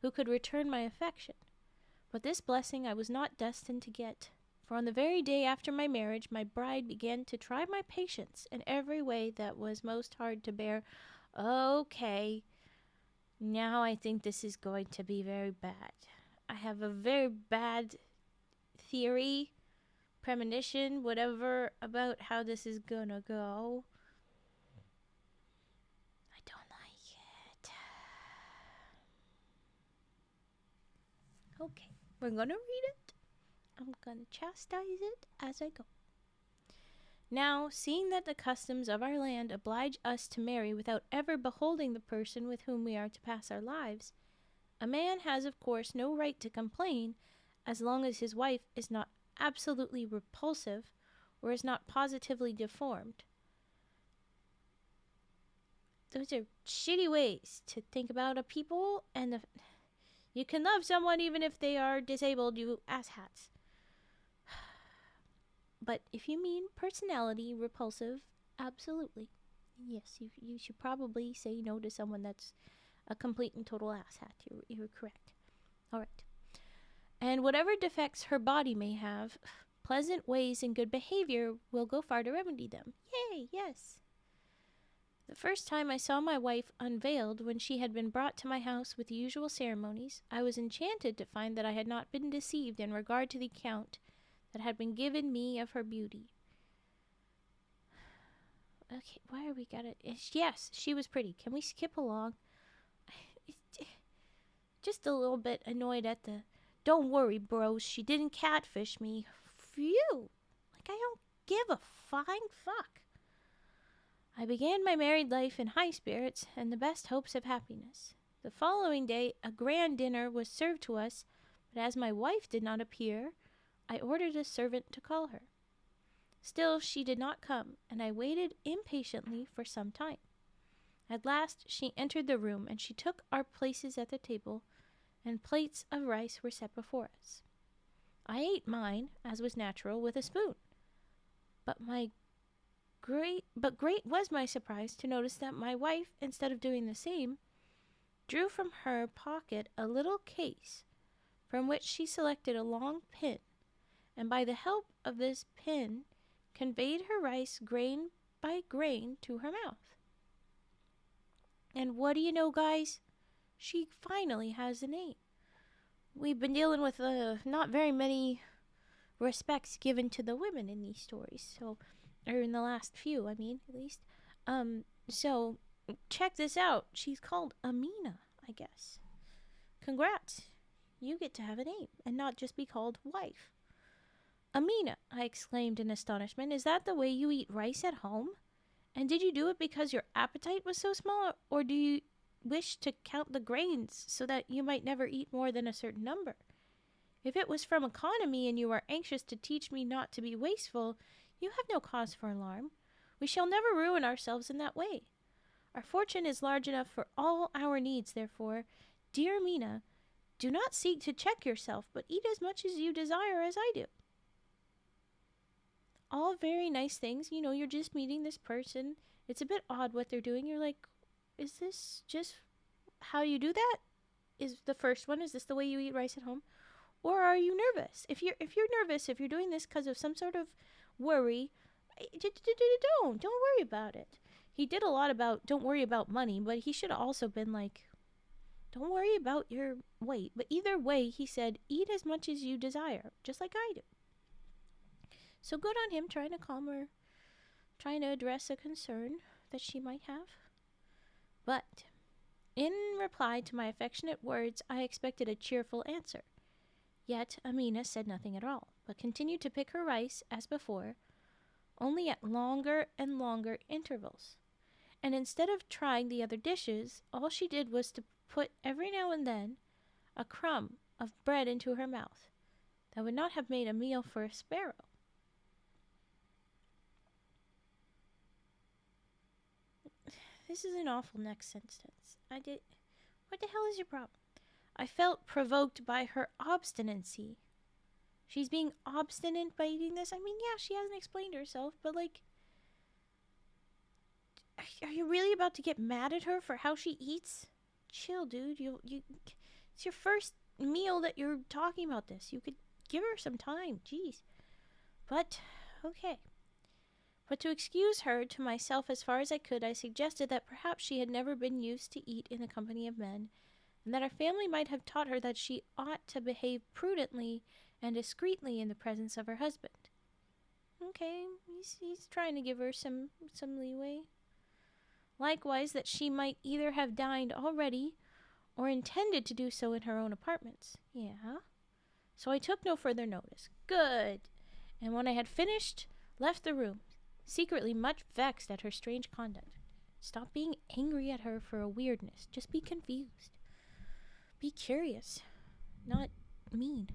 who could return my affection. But this blessing I was not destined to get, for on the very day after my marriage my bride began to try my patience in every way that was most hard to bear. Okay, now I think this is going to be very bad. I have a very bad theory, premonition, whatever, about how this is gonna go. I don't Okay, we're gonna read it. I'm gonna chastise it as I go. Now, seeing that the customs of our land oblige us to marry without ever beholding the person with whom we are to pass our lives, a man has, of course, no right to complain as long as his wife is not absolutely repulsive or is not positively deformed. Those are shitty ways to think about a people, and you can love someone even if they are disabled, you asshats. But if you mean personality repulsive, absolutely. Yes, you should probably say no to someone that's a complete and total asshat. You're correct. All right. And whatever defects her body may have, pleasant ways and good behavior will go far to remedy them. Yay, yes. The first time I saw my wife unveiled when she had been brought to my house with the usual ceremonies, I was enchanted to find that I had not been deceived in regard to the account that had been given me of her beauty. Okay, why are we gotta... Yes, she was pretty. Can we skip along? Just a little bit annoyed at the... Don't worry, bros, she didn't catfish me. Phew! Like I don't give a flying fuck. I began my married life in high spirits and the best hopes of happiness. The following day, a grand dinner was served to us, but as my wife did not appear, I ordered a servant to call her. Still, she did not come, and I waited impatiently for some time. At last, she entered the room, and she took our places at the table, and plates of rice were set before us. I ate mine, as was natural, with a spoon. But great was my surprise to notice that my wife, instead of doing the same, drew from her pocket a little case, from which she selected a long pin, and by the help of this pin conveyed her rice grain by grain to her mouth. And what do you know, guys? She finally has a name. We've been dealing with not very many respects given to the women in these stories, so, or in the last few, I mean, at least. So check this out. She's called Amina, I guess. Congrats. You get to have a name and not just be called wife. Amina, I exclaimed in astonishment, is that the way you eat rice at home? And did you do it because your appetite was so small, or do you wish to count the grains so that you might never eat more than a certain number? If it was from economy and you are anxious to teach me not to be wasteful, you have no cause for alarm. We shall never ruin ourselves in that way. Our fortune is large enough for all our needs, therefore, dear Amina, do not seek to check yourself, but eat as much as you desire as I do. All very nice things. You know, you're just meeting this person. It's a bit odd what they're doing. You're like, is this just how you do that? Is the first one, is this the way you eat rice at home? Or are you nervous? If you're nervous, if you're doing this because of some sort of worry, don't worry about it. He did a lot about don't worry about money, but he should have also been like, don't worry about your weight. But either way, he said, eat as much as you desire, just like I do. So good on him trying to calm her, trying to address a concern that she might have. But in reply to my affectionate words, I expected a cheerful answer. Yet Amina said nothing at all, but continued to pick her rice as before, only at longer and longer intervals. And instead of trying the other dishes, all she did was to put every now and then a crumb of bread into her mouth. That would not have made a meal for a sparrow. This is an awful next sentence. What the hell is your problem? I felt provoked by her obstinacy. She's being obstinate by eating this? I mean, yeah, she hasn't explained herself, but like, are you really about to get mad at her for how she eats? Chill, dude. It's your first meal that you're talking about this. You could give her some time. Jeez. But, okay. But to excuse her to myself as far as I could, I suggested that perhaps she had never been used to eat in the company of men, and that her family might have taught her that she ought to behave prudently and discreetly in the presence of her husband. Okay, he's trying to give her some leeway. Likewise, that she might either have dined already, or intended to do so in her own apartments. Yeah. So I took no further notice. Good. And when I had finished, left the room, secretly much vexed at her strange conduct. Stop being angry at her for a weirdness. Just be confused. Be curious. Not mean.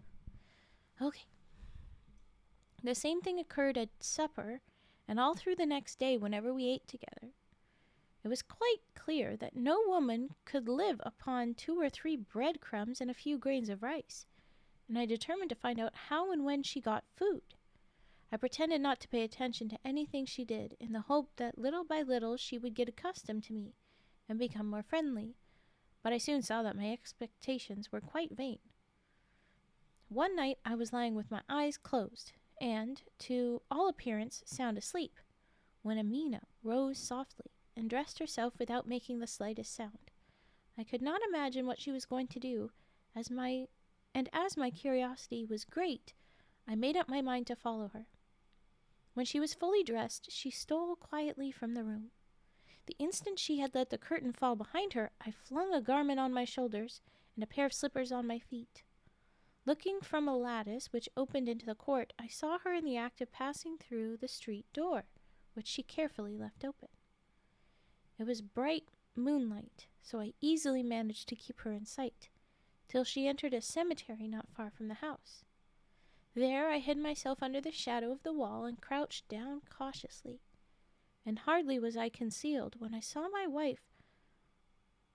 Okay. The same thing occurred at supper, and all through the next day whenever we ate together. It was quite clear that no woman could live upon 2 or 3 breadcrumbs and a few grains of rice, and I determined to find out how and when she got food. I pretended not to pay attention to anything she did, in the hope that little by little she would get accustomed to me and become more friendly, but I soon saw that my expectations were quite vain. One night I was lying with my eyes closed, and, to all appearance, sound asleep, when Amina rose softly and dressed herself without making the slightest sound. I could not imagine what she was going to do, as my curiosity was great, I made up my mind to follow her. When she was fully dressed, she stole quietly from the room. The instant she had let the curtain fall behind her, I flung a garment on my shoulders and a pair of slippers on my feet. Looking from a lattice which opened into the court, I saw her in the act of passing through the street door, which she carefully left open. It was bright moonlight, so I easily managed to keep her in sight, till she entered a cemetery not far from the house. There I hid myself under the shadow of the wall and crouched down cautiously, and hardly was I concealed when I saw my wife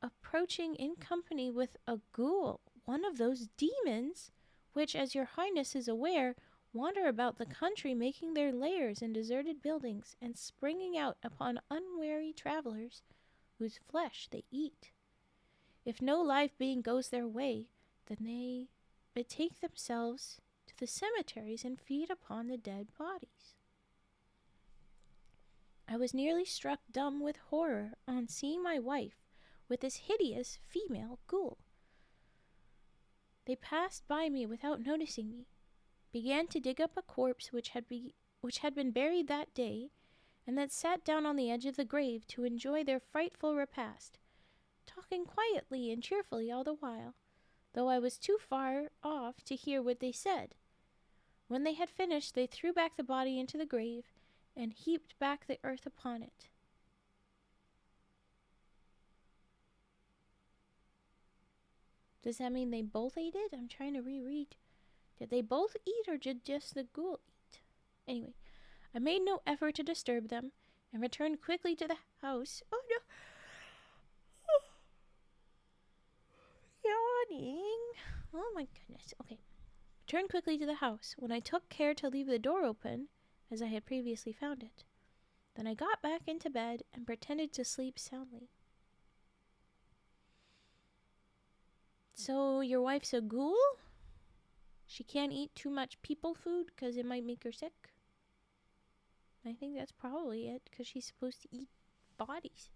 approaching in company with a ghoul, one of those demons which, as your highness is aware, wander about the country, making their lairs in deserted buildings and springing out upon unwary travelers whose flesh they eat. If no live being goes their way, then they betake themselves to the cemeteries and feed upon the dead bodies. I was nearly struck dumb with horror on seeing my wife with this hideous female ghoul. They passed by me without noticing me, began to dig up a corpse which had been buried that day, and then sat down on the edge of the grave to enjoy their frightful repast, talking quietly and cheerfully all the while, though I was too far off to hear what they said. When they had finished, they threw back the body into the grave and heaped back the earth upon it. Does that mean they both ate it? I'm trying to reread. Did they both eat, or did just the ghoul eat? Anyway, I made no effort to disturb them and returned quickly to the house. Oh no! Yawning. Oh my goodness. Okay. Returned quickly to the house, when I took care to leave the door open, as I had previously found it. Then I got back into bed and pretended to sleep soundly. So, your wife's a ghoul? She can't eat too much people food because it might make her sick? I think that's probably it, because she's supposed to eat bodies.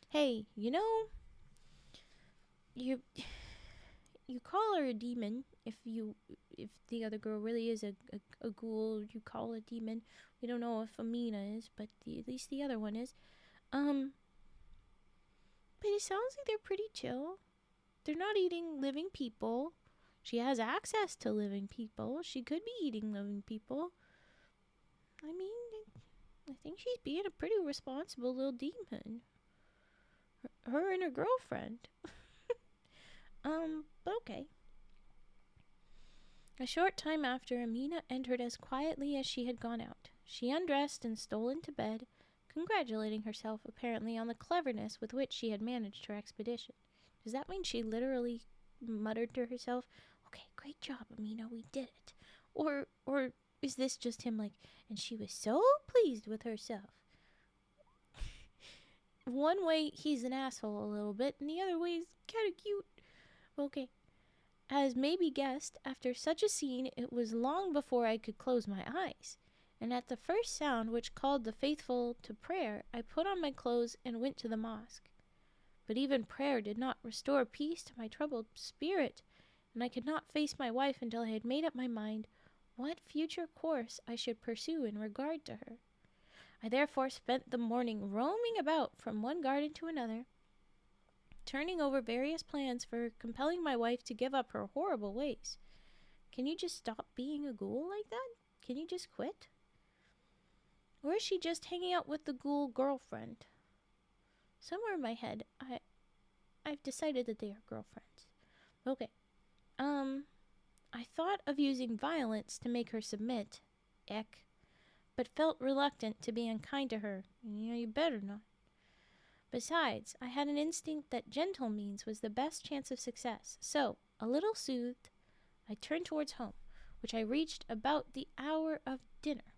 Hey, you call her a demon if the other girl really is a ghoul. You call a demon. We don't know if Amina is, but at least the other one is. But it sounds like they're pretty chill. They're not eating living people. She has access to living people. She could be eating living people. I mean, I think she's being a pretty responsible little demon. Her and her girlfriend. But okay. A short time after, Amina entered as quietly as she had gone out. She undressed and stole into bed, congratulating herself apparently on the cleverness with which she had managed her expedition. Does that mean she literally muttered to herself, "Okay, great job, Amina, we did it"? Or is this just him and she was so pleased with herself? One way he's an asshole a little bit, and the other way he's kind of cute. Okay. As may be guessed, after such a scene, it was long before I could close my eyes, and at the first sound which called the faithful to prayer, I put on my clothes and went to the mosque. But even prayer did not restore peace to my troubled spirit, and I could not face my wife until I had made up my mind what future course I should pursue in regard to her. I therefore spent the morning roaming about from one garden to another, turning over various plans for compelling my wife to give up her horrible ways. Can you just stop being a ghoul like that? Can you just quit? Or is she just hanging out with the ghoul girlfriend? Somewhere in my head, I've decided that they are girlfriends. Okay. I thought of using violence to make her submit. Eck. But felt reluctant to be unkind to her. Yeah, you better not. Besides, I had an instinct that gentle means was the best chance of success. So, a little soothed, I turned towards home, which I reached about the hour of dinner.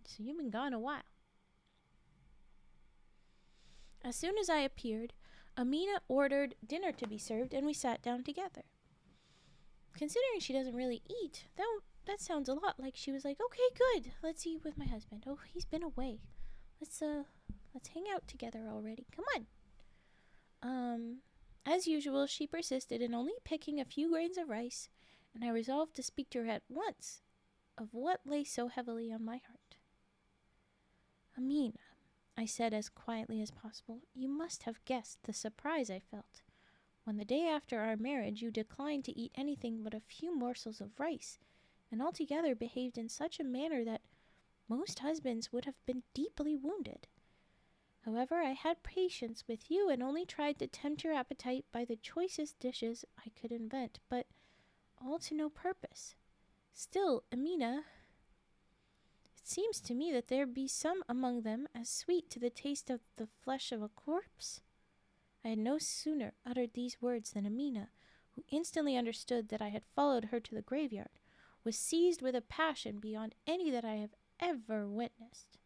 So you've been gone a while. As soon as I appeared, Amina ordered dinner to be served, and we sat down together. Considering she doesn't really eat, that sounds a lot like she was like, okay, good, let's eat with my husband. Oh, he's been away. Let's hang out together already. Come on. As usual, she persisted in only picking a few grains of rice, and I resolved to speak to her at once of what lay so heavily on my heart. Amina, I said as quietly as possible, you must have guessed the surprise I felt when the day after our marriage you declined to eat anything but a few morsels of rice, and altogether behaved in such a manner that most husbands would have been deeply wounded. However, I had patience with you and only tried to tempt your appetite by the choicest dishes I could invent, but all to no purpose. Still, Amina, it seems to me that there be some among them as sweet to the taste of the flesh of a corpse. I had no sooner uttered these words than Amina, who instantly understood that I had followed her to the graveyard, was seized with a passion beyond any that I have ever witnessed.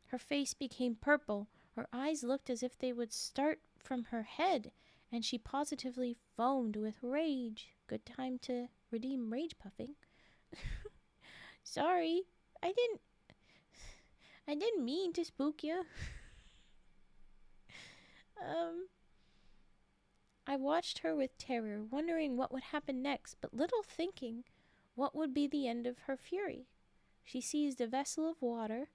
Her face became purple, her eyes looked as if they would start from her head, and she positively foamed with rage. Good time to redeem rage puffing. Sorry, I didn't mean to spook you. I watched her with terror, wondering what would happen next, but little thinking what would be the end of her fury. She seized a vessel of water.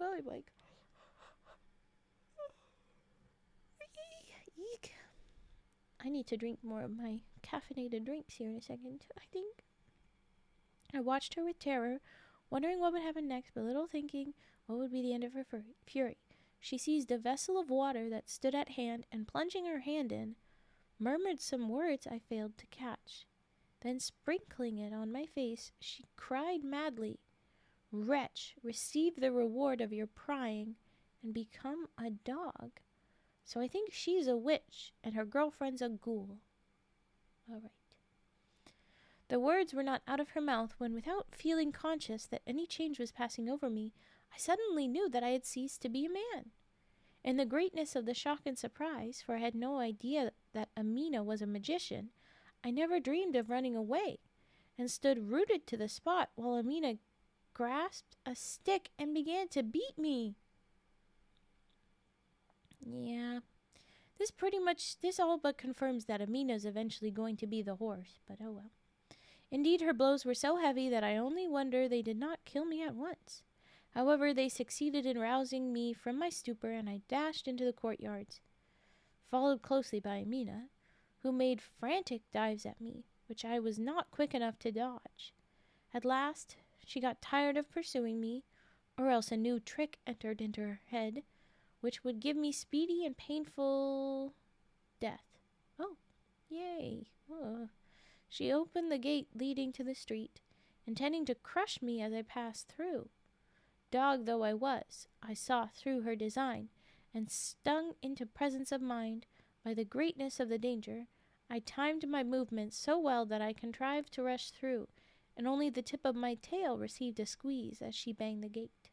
Oh, I'm like, eek. I need to drink more of my caffeinated drinks here in a second, I think. I watched her with terror, wondering what would happen next, but little thinking what would be the end of her fury. She seized a vessel of water that stood at hand, and plunging her hand in, murmured some words I failed to catch. Then, sprinkling it on my face, she cried madly, "Wretch, receive the reward of your prying, and become a dog. So I think she's a witch, and her girlfriend's a ghoul." All right. The words were not out of her mouth when, without feeling conscious that any change was passing over me, I suddenly knew that I had ceased to be a man. In the greatness of the shock and surprise, for I had no idea that Amina was a magician, I never dreamed of running away, and stood rooted to the spot while Amina grasped a stick and began to beat me. Yeah, this all but confirms that Amina's eventually going to be the horse, but oh well. Indeed, her blows were so heavy that I only wonder they did not kill me at once. However, they succeeded in rousing me from my stupor, and I dashed into the courtyards, followed closely by Amina, who made frantic dives at me, which I was not quick enough to dodge. At last, she got tired of pursuing me, or else a new trick entered into her head, which would give me speedy and painful death. Oh, yay. She opened the gate leading to the street, intending to crush me as I passed through. Dog though I was, I saw through her design, and stung into presence of mind by the greatness of the danger, I timed my movements so well that I contrived to rush through, and only the tip of my tail received a squeeze as she banged the gate.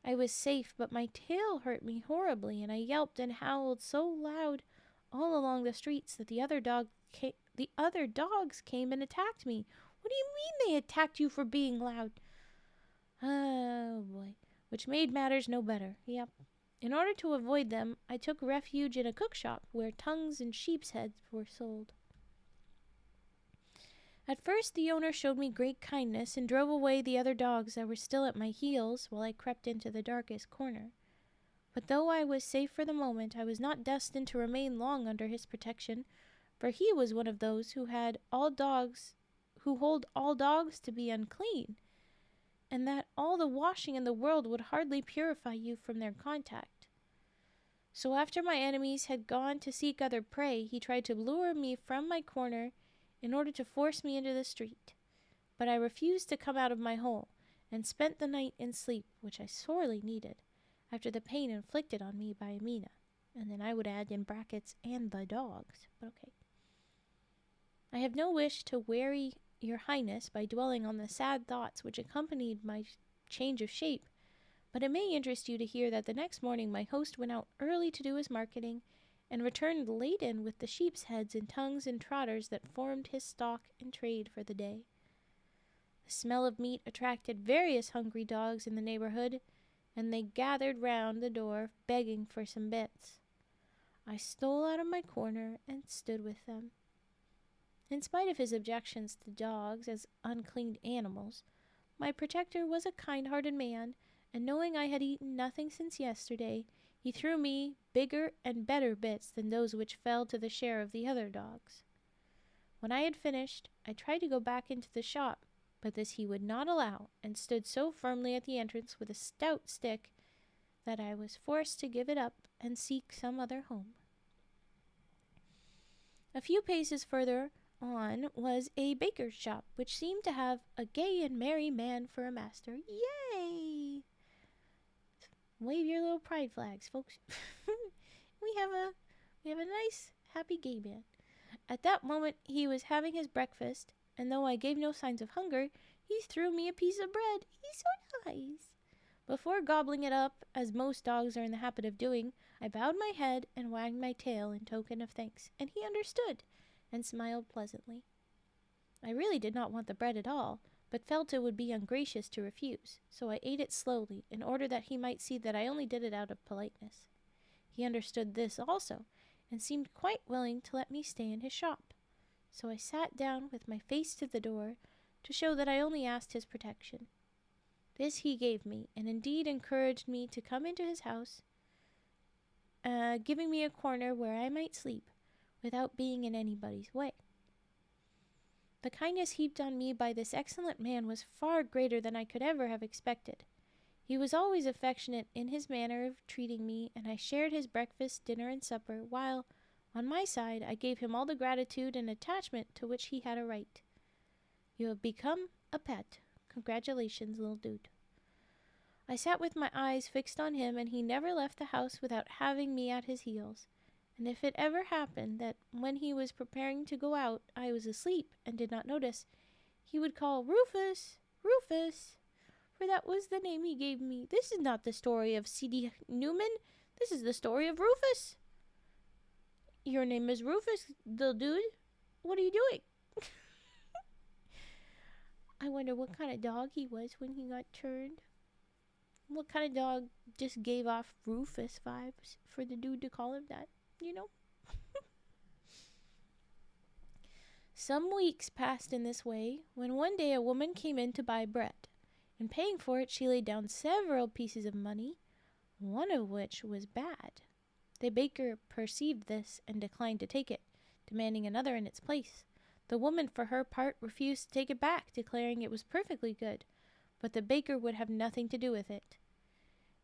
I was safe, but my tail hurt me horribly, and I yelped and howled so loud all along the streets that the other dogs came and attacked me. What do you mean they attacked you for being loud? Oh boy. Which made matters no better. Yep. In order to avoid them, I took refuge in a cook shop where tongues and sheep's heads were sold. At first the owner showed me great kindness and drove away the other dogs that were still at my heels while I crept into the darkest corner. But though I was safe for the moment, I was not destined to remain long under his protection, for he was one of those who hold all dogs to be unclean, and that all the washing in the world would hardly purify you from their contact. So after my enemies had gone to seek other prey, he tried to lure me from my corner in order to force me into the street. But I refused to come out of my hole, and spent the night in sleep, which I sorely needed, after the pain inflicted on me by Amina. And then I would add in brackets, and the dogs, but okay. I have no wish to weary your Highness by dwelling on the sad thoughts which accompanied my change of shape, but it may interest you to hear that the next morning my host went out early to do his marketing, and returned laden with the sheep's heads and tongues and trotters that formed his stock in trade for the day. The smell of meat attracted various hungry dogs in the neighborhood, and they gathered round the door begging for some bits. I stole out of my corner and stood with them. In spite of his objections to dogs as unclean animals, my protector was a kind-hearted man, and knowing I had eaten nothing since yesterday, he threw me bigger and better bits than those which fell to the share of the other dogs. When I had finished, I tried to go back into the shop, but this he would not allow, and stood so firmly at the entrance with a stout stick that I was forced to give it up and seek some other home. A few paces further on was a baker's shop, which seemed to have a gay and merry man for a master. Yay! Wave your little pride flags, folks. we have a nice, happy gay man. At that moment he was having his breakfast, and though I gave no signs of hunger, he threw me a piece of bread. He's so nice. Before gobbling it up, as most dogs are in the habit of doing, I bowed my head and wagged my tail in token of thanks, and he understood, and smiled pleasantly. I really did not want the bread at all, but felt it would be ungracious to refuse, so I ate it slowly, in order that he might see that I only did it out of politeness. He understood this also, and seemed quite willing to let me stay in his shop. So I sat down with my face to the door, to show that I only asked his protection. This he gave me, and indeed encouraged me to come into his house, giving me a corner where I might sleep, without being in anybody's way. The kindness heaped on me by this excellent man was far greater than I could ever have expected. He was always affectionate in his manner of treating me, and I shared his breakfast, dinner, and supper, while, on my side, I gave him all the gratitude and attachment to which he had a right. You have become a pet. Congratulations, little dude. I sat with my eyes fixed on him, and he never left the house without having me at his heels. And if it ever happened that when he was preparing to go out I was asleep and did not notice, he would call, "Rufus, Rufus," for that was the name he gave me. This is not the story of Sidi-Nouman. This is the story of Rufus. Your name is Rufus, little dude. What are you doing? I wonder what kind of dog he was when he got turned. What kind of dog just gave off Rufus vibes for the dude to call him that, you know? Some weeks passed in this way, when one day a woman came in to buy bread. In paying for it, she laid down several pieces of money, one of which was bad. The baker perceived this and declined to take it, demanding another in its place. The woman, for her part, refused to take it back, declaring it was perfectly good, but the baker would have nothing to do with it.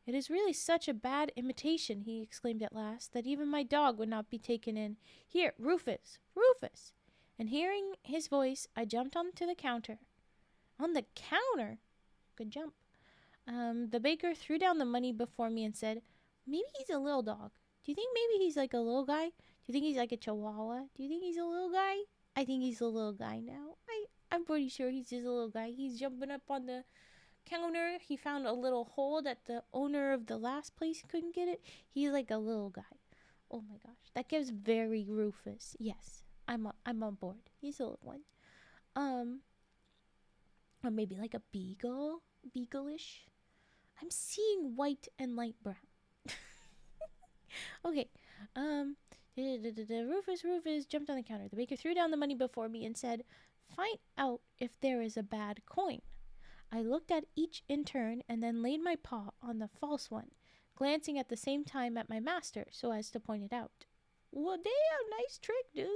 "It is really such a bad imitation," he exclaimed at last, "that even my dog would not be taken in. Here, Rufus, Rufus!" And hearing his voice, I jumped onto the counter. On the counter? Good jump. The baker threw down the money before me and said, "Maybe he's a little dog. Do you think maybe he's like a little guy? Do you think he's like a chihuahua? Do you think he's a little guy?" I think he's a little guy now. I'm pretty sure he's just a little guy. He's jumping up on the counter. He found a little hole that the owner of the last place couldn't get it. He's like a little guy. Oh my gosh, that gives very Rufus. Yes, I'm on board. He's a little one. Or maybe like a beagle, beagle-ish. I'm seeing white and light brown. Okay. Rufus jumped on the counter. The baker threw down the money before me and said, "Find out if there is a bad coin." I looked at each in turn and then laid my paw on the false one, glancing at the same time at my master so as to point it out. Well, damn, nice trick, dude.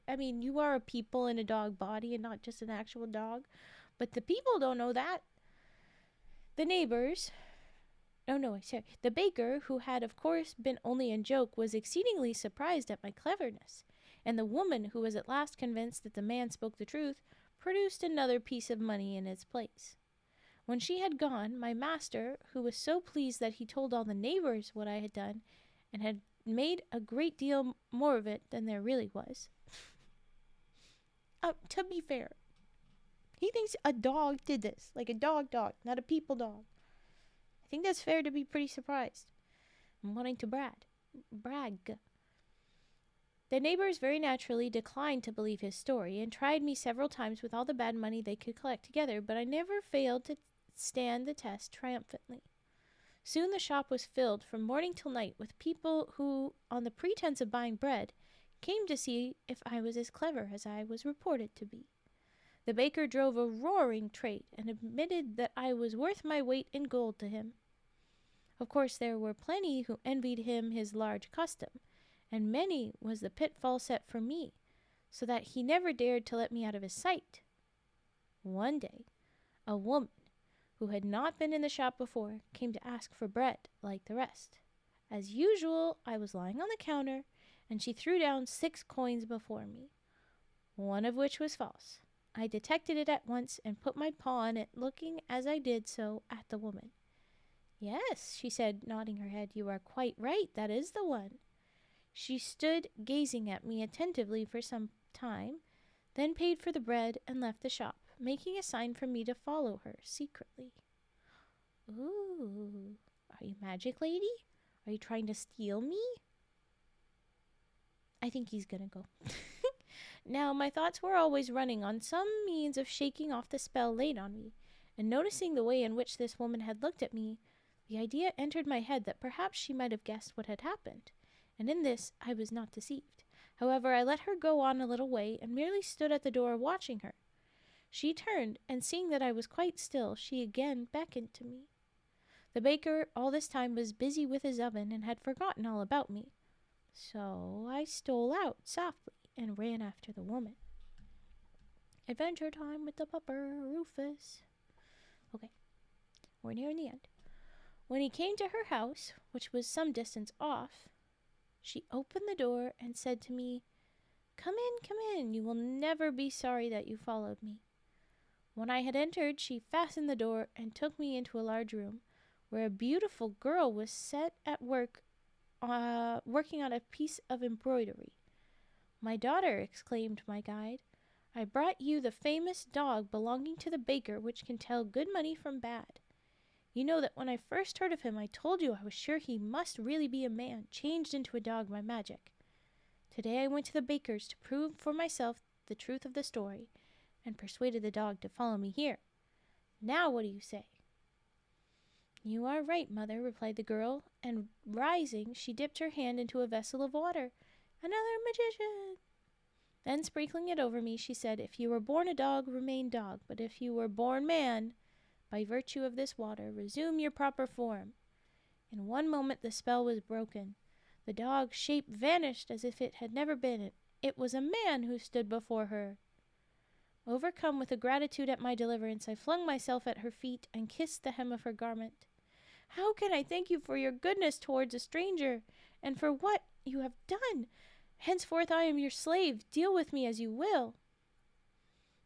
I mean, you are a people in a dog body and not just an actual dog, but the people don't know that. The neighbors, oh no, sorry, the baker, who had of course been only in joke, was exceedingly surprised at my cleverness, and the woman, who was at last convinced that the man spoke the truth, produced another piece of money in its place. When she had gone, my master, who was so pleased that he told all the neighbors what I had done, and had made a great deal more of it than there really was. To be fair, he thinks a dog did this, like a dog, not a people dog. I think that's fair to be pretty surprised. I'm wanting to brag. The neighbors very naturally declined to believe his story, and tried me several times with all the bad money they could collect together, but I never failed to stand the test triumphantly. Soon the shop was filled from morning till night with people who, on the pretense of buying bread, came to see if I was as clever as I was reported to be. The baker drove a roaring trade, and admitted that I was worth my weight in gold to him. Of course there were plenty who envied him his large custom, and many was the pitfall set for me, so that he never dared to let me out of his sight. One day, a woman, who had not been in the shop before, came to ask for bread like the rest. As usual, I was lying on the counter, and she threw down 6 coins before me, one of which was false. I detected it at once, and put my paw on it, looking as I did so at the woman. Yes, she said, nodding her head, you are quite right, that is the one. She stood gazing at me attentively for some time, then paid for the bread and left the shop, making a sign for me to follow her secretly. Ooh, are you magic, lady? Are you trying to steal me? I think he's gonna go. Now, my thoughts were always running on some means of shaking off the spell laid on me, and noticing the way in which this woman had looked at me, the idea entered my head that perhaps she might have guessed what had happened, and in this I was not deceived. However, I let her go on a little way, and merely stood at the door watching her. She turned, and seeing that I was quite still, she again beckoned to me. The baker all this time was busy with his oven, and had forgotten all about me. So I stole out softly, and ran after the woman. Adventure time with the pupper, Rufus. Okay, we're nearing the end. When he came to her house, which was some distance off, she opened the door and said to me, come in, you will never be sorry that you followed me. When I had entered, she fastened the door and took me into a large room, where a beautiful girl was set at work, working on a piece of embroidery. My daughter, exclaimed my guide, I brought you the famous dog belonging to the baker, which can tell good money from bad. You know that when I first heard of him, I told you I was sure he must really be a man, changed into a dog by magic. Today I went to the baker's to prove for myself the truth of the story, and persuaded the dog to follow me here. Now what do you say? You are right, mother, replied the girl, and rising, she dipped her hand into a vessel of water. Another magician! Then sprinkling it over me, she said, if you were born a dog, remain dog, but if you were born man, by virtue of this water, resume your proper form. In one moment the spell was broken. The dog's shape vanished as if it had never been. It was a man who stood before her. Overcome with the gratitude at my deliverance, I flung myself at her feet and kissed the hem of her garment. How can I thank you for your goodness towards a stranger, and for what you have done? Henceforth I am your slave. Deal with me as you will.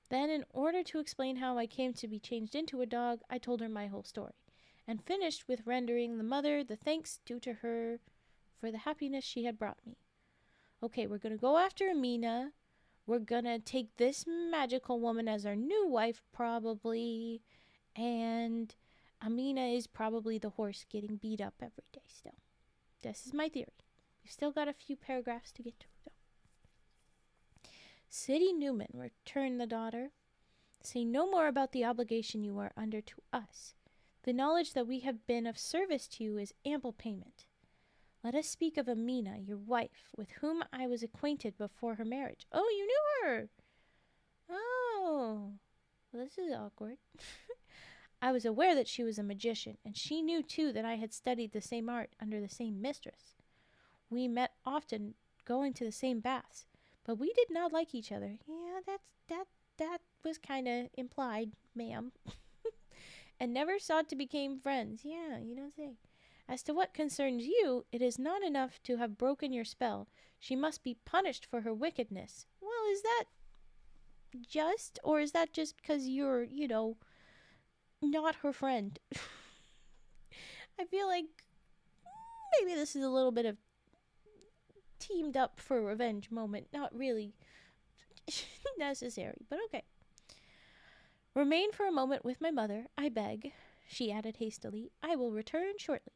Then, in order to explain how I came to be changed into a dog, I told her my whole story, and finished with rendering the mother the thanks due to her for the happiness she had brought me. Okay, we're going to go after Amina. We're going to take this magical woman as our new wife, probably, and Amina is probably the horse getting beat up every day still. This is my theory. We've still got a few paragraphs to get to, though. Sidi-Nouman, returned the daughter, say no more about the obligation you are under to us. The knowledge that we have been of service to you is ample payment. Let us speak of Amina, your wife, with whom I was acquainted before her marriage. Oh, you knew her! Oh, well, this is awkward. I was aware that she was a magician, and she knew too that I had studied the same art under the same mistress. We met often, going to the same baths, but we did not like each other. Yeah, that was kind of implied, ma'am. And never sought to become friends. Yeah, you don't say. As to what concerns you, it is not enough to have broken your spell. She must be punished for her wickedness. Well, is that just, or is that just because you're, not her friend? I feel like maybe this is a little bit of teamed up for revenge moment. Not really necessary, but okay. Remain for a moment with my mother, I beg, she added hastily. I will return shortly.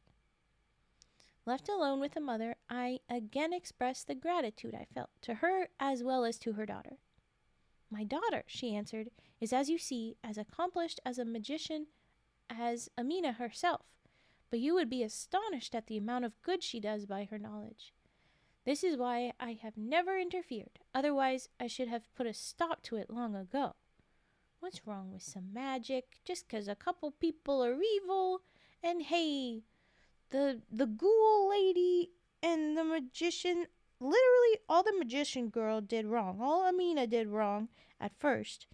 Left alone with the mother, I again expressed the gratitude I felt to her as well as to her daughter. My daughter, she answered, is, as you see, as accomplished as a magician as Amina herself, but you would be astonished at the amount of good she does by her knowledge. This is why I have never interfered, otherwise I should have put a stop to it long ago. What's wrong with some magic, just 'cause a couple people are evil, and hey, the ghoul lady and the magician, literally all the magician girl did wrong, all Amina did wrong at first,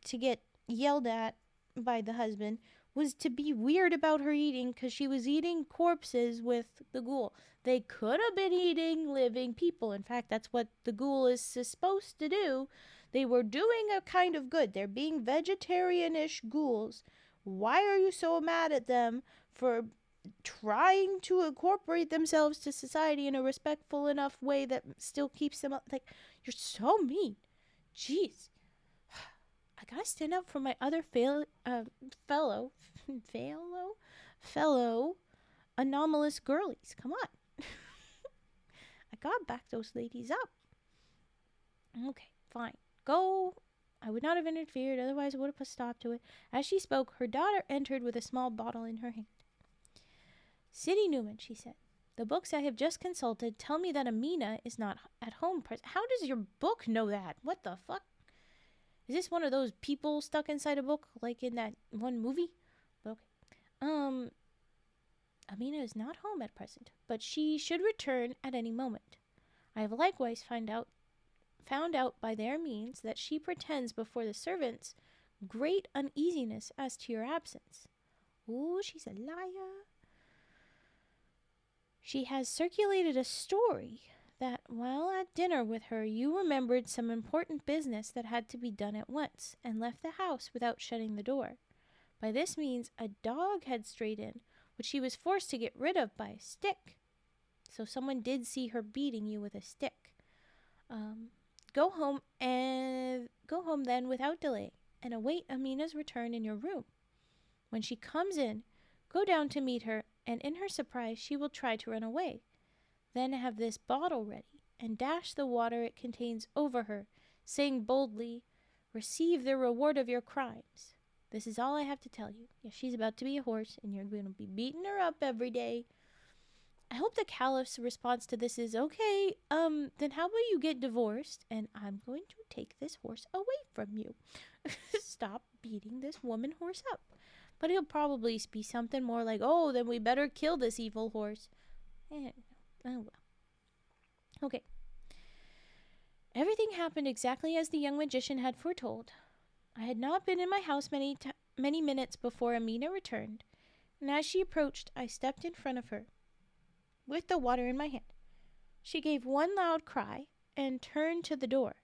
to get yelled at by the husband, was to be weird about her eating, because she was eating corpses with the ghoul. They could have been eating living people. In fact, that's what the ghoul is supposed to do. They were doing a kind of good. They're being vegetarian-ish ghouls. Why are you so mad at them for trying to incorporate themselves to society in a respectful enough way that still keeps them up? Like, you're so mean. Jeez. I gotta stand up for my other fellow anomalous girlies. Come on. I gotta back those ladies up. Okay, fine. Go. I would not have interfered, otherwise I would have put a stop to it. As she spoke, her daughter entered with a small bottle in her hand. Sidi-Nouman, she said, the books I have just consulted tell me that Amina is not at home. How does your book know that? What the fuck? Is this one of those people stuck inside a book, like in that one movie? Okay. Amina is not home at present, but she should return at any moment. I have likewise found out by their means that she pretends before the servants great uneasiness as to your absence. Ooh, she's a liar. She has circulated a story that while at dinner with her you remembered some important business that had to be done at once, and left the house without shutting the door. By this means a dog had strayed in, which she was forced to get rid of by a stick. So someone did see her beating you with a stick. Go home then without delay, and await Amina's return in your room. When she comes in, go down to meet her, and in her surprise she will try to run away. Then have this bottle ready, and dash the water it contains over her, saying boldly, receive the reward of your crimes. This is all I have to tell you. Yes, she's about to be a horse, and you're going to be beating her up every day. I hope the caliph's response to this is, okay, then how about you get divorced, and I'm going to take this horse away from you. Stop beating this woman horse up. But it'll probably be something more like, oh, then we better kill this evil horse. Oh, well. Okay. Everything happened exactly as the young magician had foretold. I had not been in my house many minutes before Amina returned, and as she approached, I stepped in front of her, with the water in my hand. She gave one loud cry and turned to the door,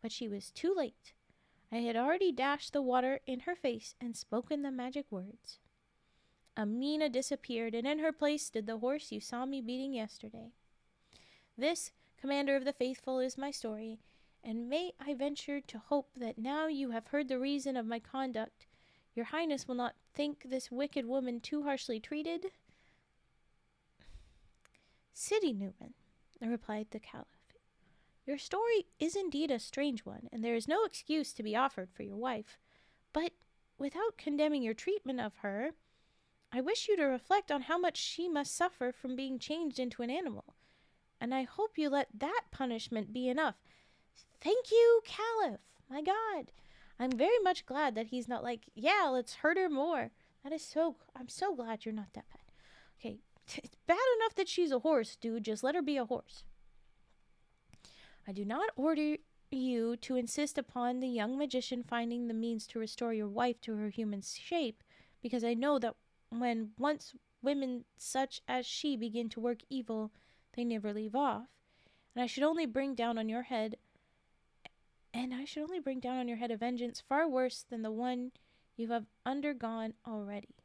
but she was too late. I had already dashed the water in her face and spoken the magic words. Amina disappeared, and in her place stood the horse you saw me beating yesterday. This, Commander of the Faithful, is my story, and may I venture to hope that now you have heard the reason of my conduct, your highness will not think this wicked woman too harshly treated? Sidi-Nouman, replied the caliph, your story is indeed a strange one, and there is no excuse to be offered for your wife. But without condemning your treatment of her, I wish you to reflect on how much she must suffer from being changed into an animal, and I hope you let that punishment be enough. Thank you, Caliph. My God. I'm very much glad that he's not like, yeah, let's hurt her more. I'm so glad you're not that bad. Okay, it's bad enough that she's a horse, dude. Just let her be a horse. I do not order you to insist upon the young magician finding the means to restore your wife to her human shape, because I know that when once women such as she begin to work evil, they never leave off. And I should only bring down on your head a vengeance far worse than the one you have undergone already.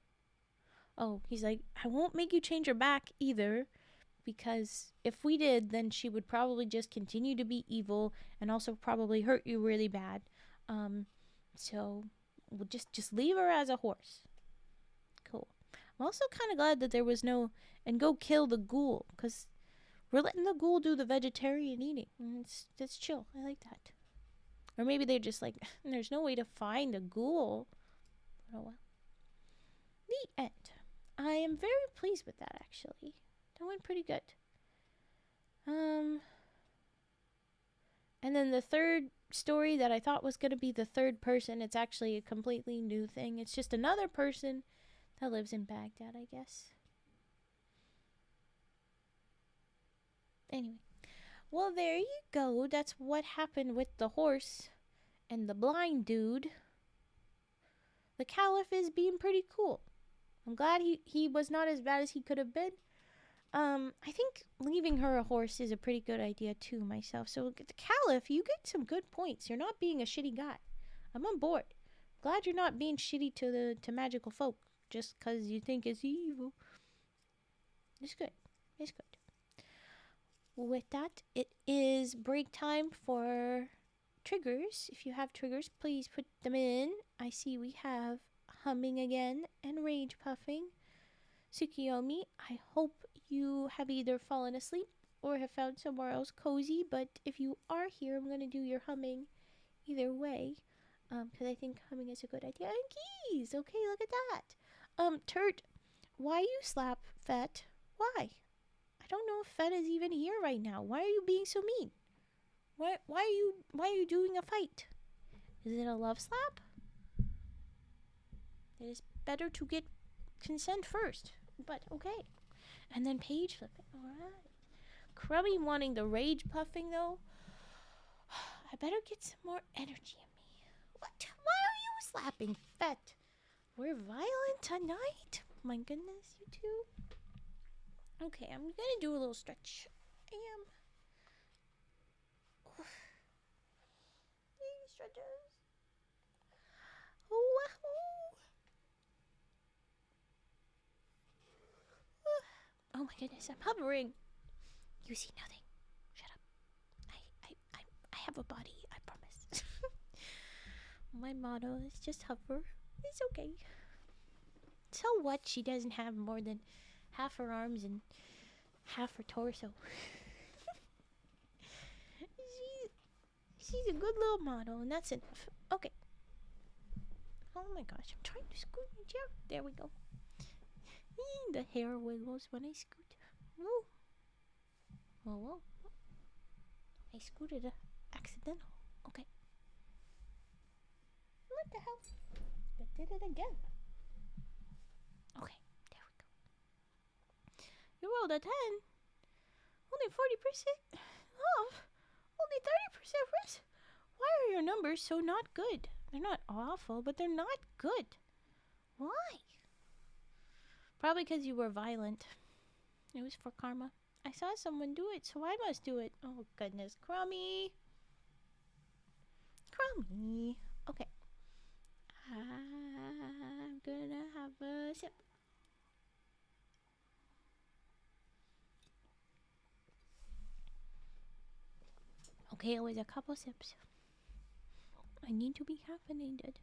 Oh, he's like, I won't make you change her back either, because if we did, then she would probably just continue to be evil and also probably hurt you really bad. So we'll just leave her as a horse. Cool. I'm also kind of glad that there was no and go kill the ghoul, because we're letting the ghoul do the vegetarian eating. It's chill. I like that. Or maybe they're just like, there's no way to find a ghoul. Oh well. The end. I am very pleased with that, actually. That went pretty good. And then the third story that I thought was going to be the third person, it's actually a completely new thing. It's just another person that lives in Baghdad, I guess. Anyway. Well, there you go. That's what happened with the horse and the blind dude. The Caliph is being pretty cool. I'm glad he was not as bad as he could have been. I think leaving her a horse is a pretty good idea too, myself. So the Caliph, you get some good points. You're not being a shitty guy. I'm on board. Glad you're not being shitty to magical folk just because you think it's evil. It's good. It's good. With that, it is break time for triggers. If you have triggers, please put them in. I see we have humming again and rage puffing. Tsukiyomi, I hope you have either fallen asleep or have found somewhere else cozy, but if you are here, I'm going to do your humming either way, because I think humming is a good idea. And keys! Okay, look at that. Turt, why you slap Fet? Why? I don't know if Fet is even here right now. Why are you being so mean? Why are you doing a fight? Is it a love slap? It is better to get consent first, but okay. And then page flipping. Alright. Crummy wanting the rage puffing though. I better get some more energy in me. What? Why are you slapping Fet? We're violent tonight? My goodness, you two. Okay, I'm gonna do a little stretch. I am. Stretches. Oh my goodness, I'm hovering. You see nothing. Shut up. I have a body, I promise. My motto is just hover. It's okay. So what? She doesn't have more than half her arms and half her torso. She's a good little model, and that's enough. Okay. Oh my gosh, I'm trying to scoot my chair. There we go. The hair wiggles when I scoot. Whoa. Whoa, whoa. I scooted accidental. Okay. What the hell? I did it again. Okay, there we go. You rolled a 10. Only 40% off. Only 30% risk. Why are your numbers so not good? They're not awful, but they're not good. Why? Probably because you were violent. It was for karma. I saw someone do it, so I must do it. Oh, goodness. Crummy. Crummy. Okay. I'm gonna have a sip. Okay, always a couple sips. I need to be caffeinated.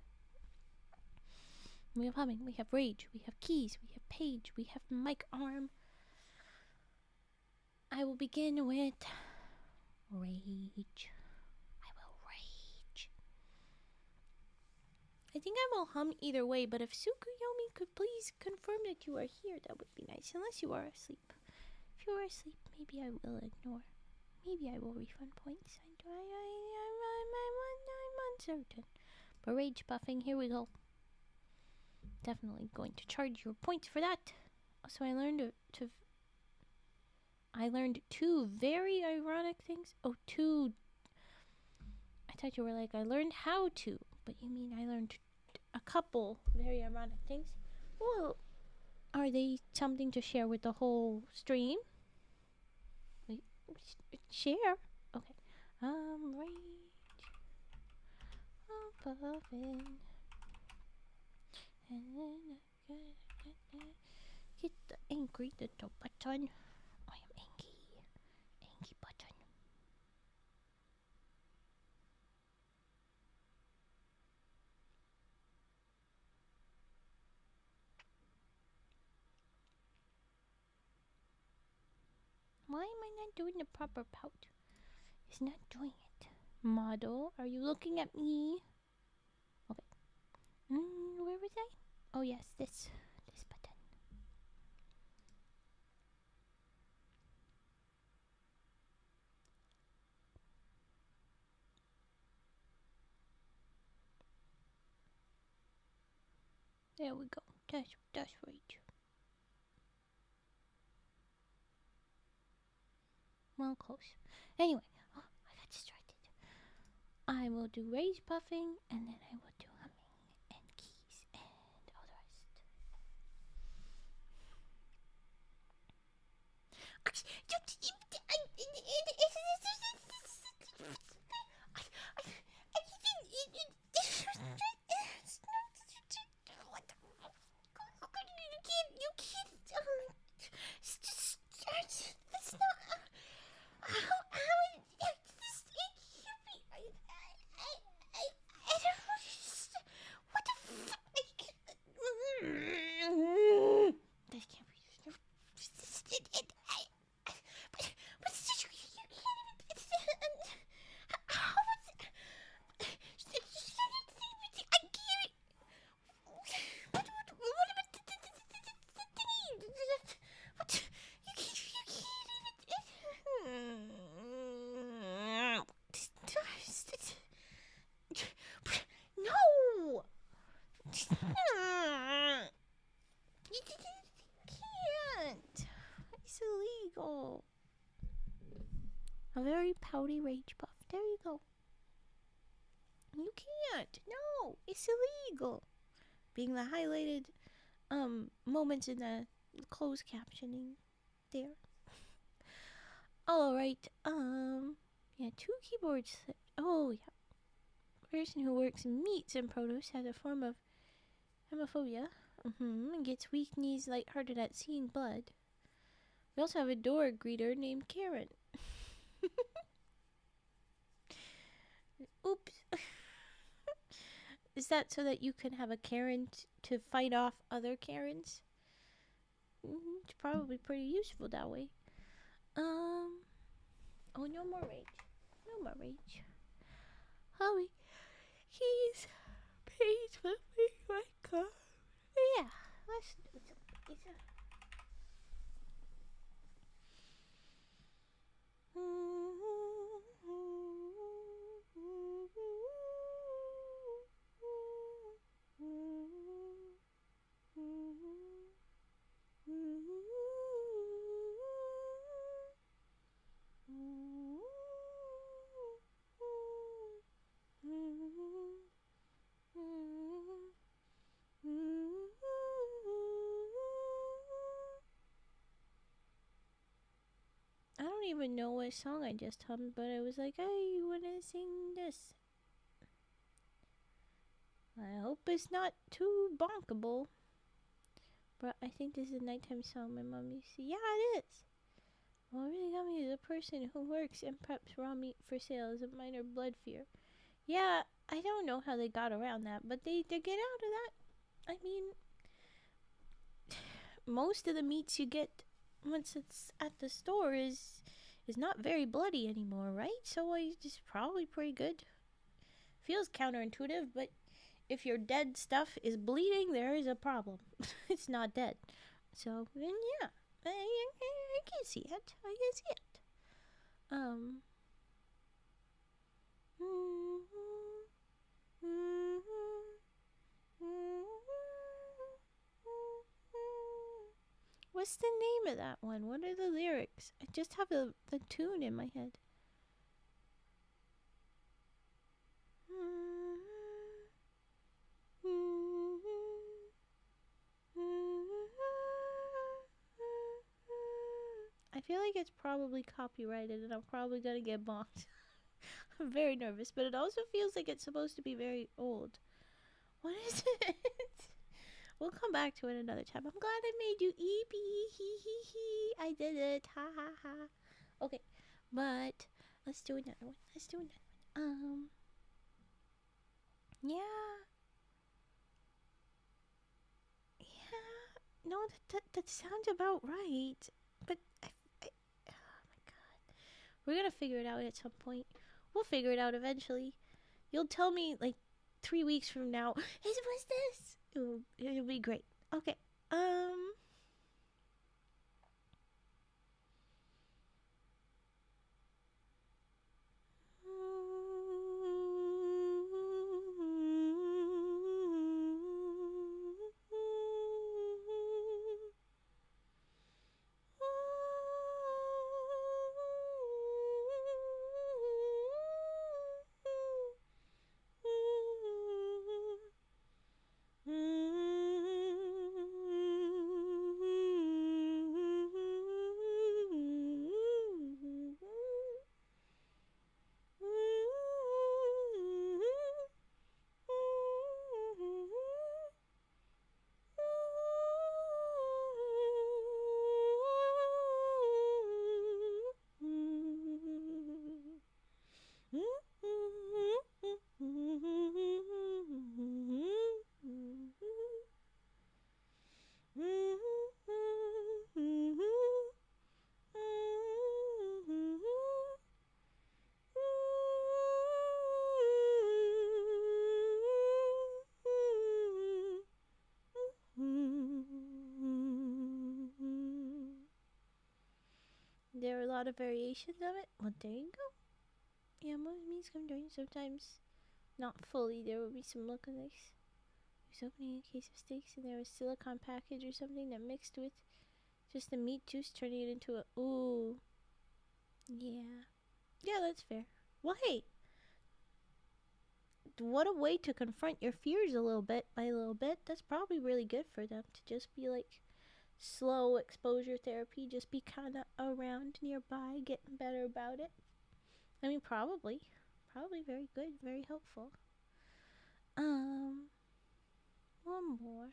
We have humming, we have rage, we have keys, we have page, we have mic arm. I will begin with rage. I will rage. I think I will hum either way, but if Tsukuyomi could please confirm that you are here, that would be nice. Unless you are asleep. If you are asleep, maybe I will ignore. Maybe I will refund points. I'm uncertain. But rage puffing, here we go. definitely going to charge your points for that. So I learned I learned two very ironic things. Oh, two. I thought you were like, I learned how to, but you mean I learned a couple very ironic things. Well, are they something to share with the whole stream? Wait, share. Okay. Rage above it. And then hit the angry little button. I am angry. Angry button. Why am I not doing the proper pout? It's not doing it. Model, are you looking at me? Okay. Where was I? Oh yes, this button. There we go. That's right. Well, close. Anyway, I got distracted. I will do rage puffing, and then I will do humming and keys and all the rest. You can't. That's not. How this? It can't be. I don't know. What the fuck? This can't be. But you can't even. How was it? I can't. What about the thingy? What? You can't even. No! You can't. It's illegal. A very pouty rage puff. There you go. You can't. No, it's illegal. Being the highlighted moments in the closed captioning there. All right. Yeah, two keyboards. Oh yeah. Person who works meats and produce has a form of hemophobia. And gets weak knees, lighthearted at seeing blood. We also have a door greeter named Karen. Oops. Is that so that you can have a Karen to fight off other Karens? It's probably pretty useful that way. Oh, no more rage. No more rage. Holly, keys, please with me, my car. Yeah, let's do it. I don't even know what song I just hummed, but I was like, I want to sing this. I hope it's not too bonkable. But I think this is a nighttime song my mom used to. Yeah, it is. What really got me is a person who works and preps raw meat for sale is a minor blood fear. Yeah, I don't know how they got around that, but they get out of that. I mean, most of the meats you get once it's at the store is not very bloody anymore, right? So it's probably pretty good. Feels counterintuitive, but if your dead stuff is bleeding, there is a problem. It's not dead. So then, yeah, I can see it. I can see it. What's the name of that one? What are the lyrics? I just have the tune in my head. I feel like it's probably copyrighted and I'm probably gonna get bonked. I'm very nervous, but it also feels like it's supposed to be very old. What is it? We'll come back to it another time. I'm glad I made you eepy. Hee hee hee. I did it. Ha ha ha. Okay, but let's do another one. Yeah. Yeah. No, that sounds about right. But oh my god. We're gonna figure it out at some point. We'll figure it out eventually. You'll tell me like 3 weeks from now. Hey, what's this? It'll be great. Okay. Um. There are a lot of variations of it. Well, there you go. Yeah, most means come during sometimes not fully. There will be some lookalikes. He was opening a case of steaks and there was silicone package or something that mixed with just the meat juice, turning it into a ooh. Yeah. Yeah, that's fair. Well, hey, what a way to confront your fears a little bit by a little bit. That's probably really good for them to just be like slow exposure therapy, just be kind of around nearby, getting better about it. I mean, probably very good, very helpful. One more.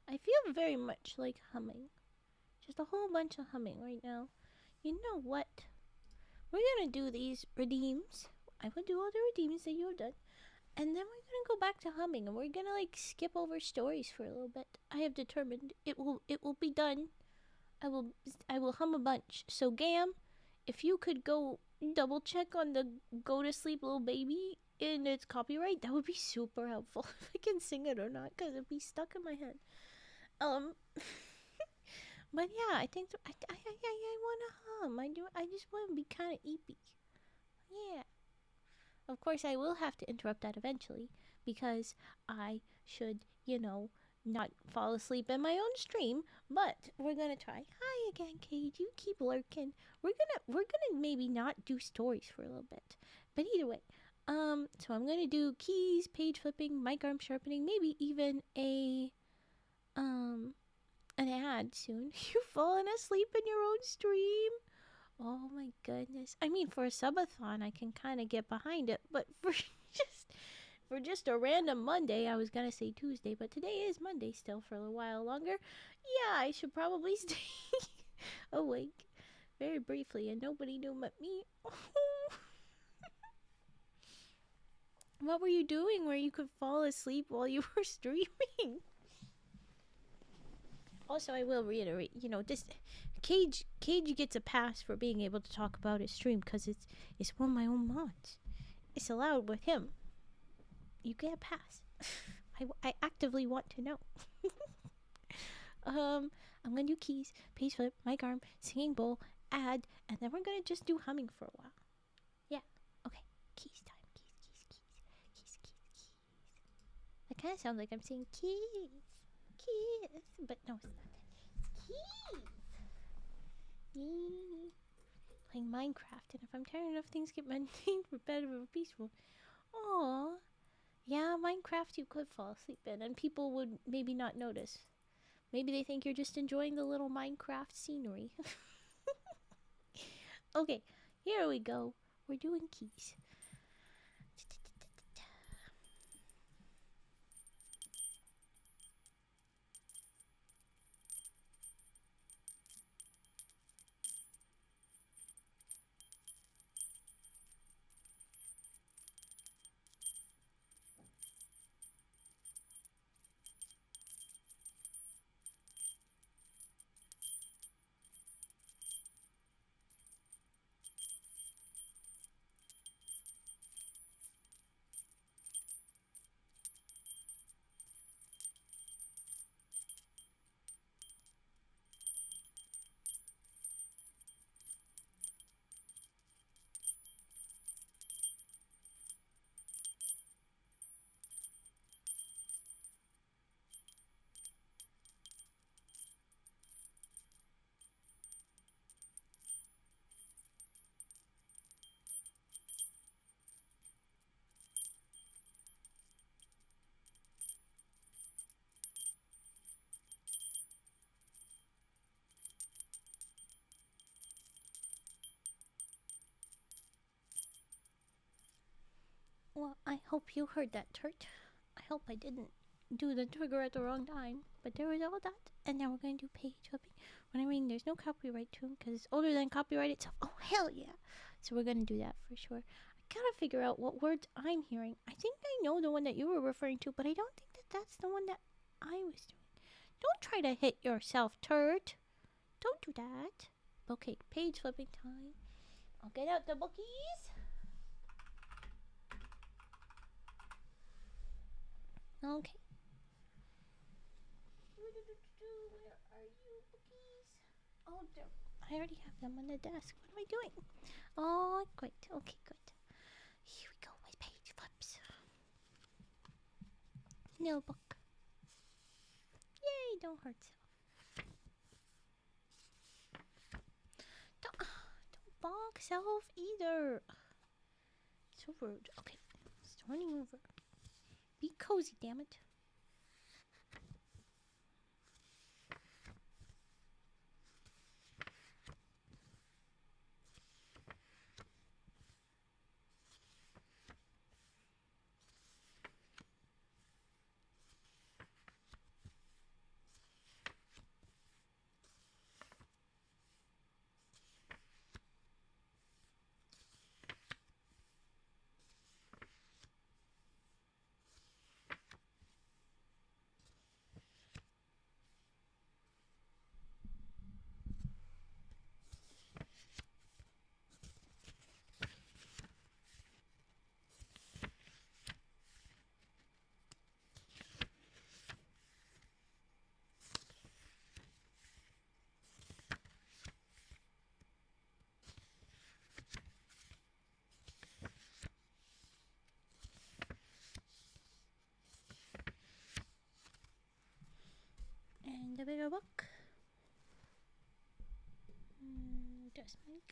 I feel very much like humming. Just a whole bunch of humming right now. You know what? We're gonna do these redeems. I will do all the redeems that you have done. And then we're gonna go back to humming and we're gonna like skip over stories for a little bit. I have determined it will be done. I will hum a bunch. So Gam, if you could go double check on the go to sleep little baby and its copyright, that would be super helpful if I can sing it or not, because it'd be stuck in my head. But yeah, I think I wanna hum. I just want to be kind of eepy. Yeah. Of course, I will have to interrupt that eventually because I should, not fall asleep in my own stream, but we're gonna try. Hi again, Cage. You keep lurking. We're gonna maybe not do stories for a little bit, but either way. So I'm gonna do keys, page flipping, mic arm sharpening, maybe even a um an ad soon. You've fallen asleep in your own stream. Oh my goodness. I mean, for a subathon, I can kind of get behind it, but just a random Monday, I was gonna say Tuesday, but today is Monday still for a while longer. Yeah, I should probably stay awake very briefly, and nobody knew but me. What were you doing where you could fall asleep while you were streaming? Also, I will reiterate, this Cage gets a pass for being able to talk about his stream because it's one of my own mods. It's allowed with him. You get a pass. I actively want to know. I'm gonna do keys, page flip, mic arm, singing bowl, ad, and then we're gonna just do humming for a while. Yeah. Okay. Keys time. Keys. That kind of sounds like I'm saying keys, but no, it's not. Keys. Yee. Playing Minecraft, and if I'm tired enough, things get mundane, repetitive, or peaceful. Aww. Yeah, Minecraft you could fall asleep in, and people would maybe not notice. Maybe they think you're just enjoying the little Minecraft scenery. Okay, here we go. We're doing keys. Well, I hope you heard that, Turt. I hope I didn't do the trigger at the wrong time. But there was all that, and now we're going to do page flipping. When I mean, there's no copyright to him because it's older than copyright itself. Oh, hell yeah. So we're going to do that for sure. I gotta figure out what words I'm hearing. I think I know the one that you were referring to, but I don't think that that's the one that I was doing. Don't try to hit yourself, Turt. Don't do that. Okay, page flipping time. I'll get out the bookies. Okay. Where are you, bookies? Oh, there. I already have them on the desk. What am I doing? Oh, great. Okay, good. Here we go with page flips. No book. Yay, don't hurt self. Don't bonk self either. So rude. Okay, starting over. Be cozy, damn it. a bigger book. Just make.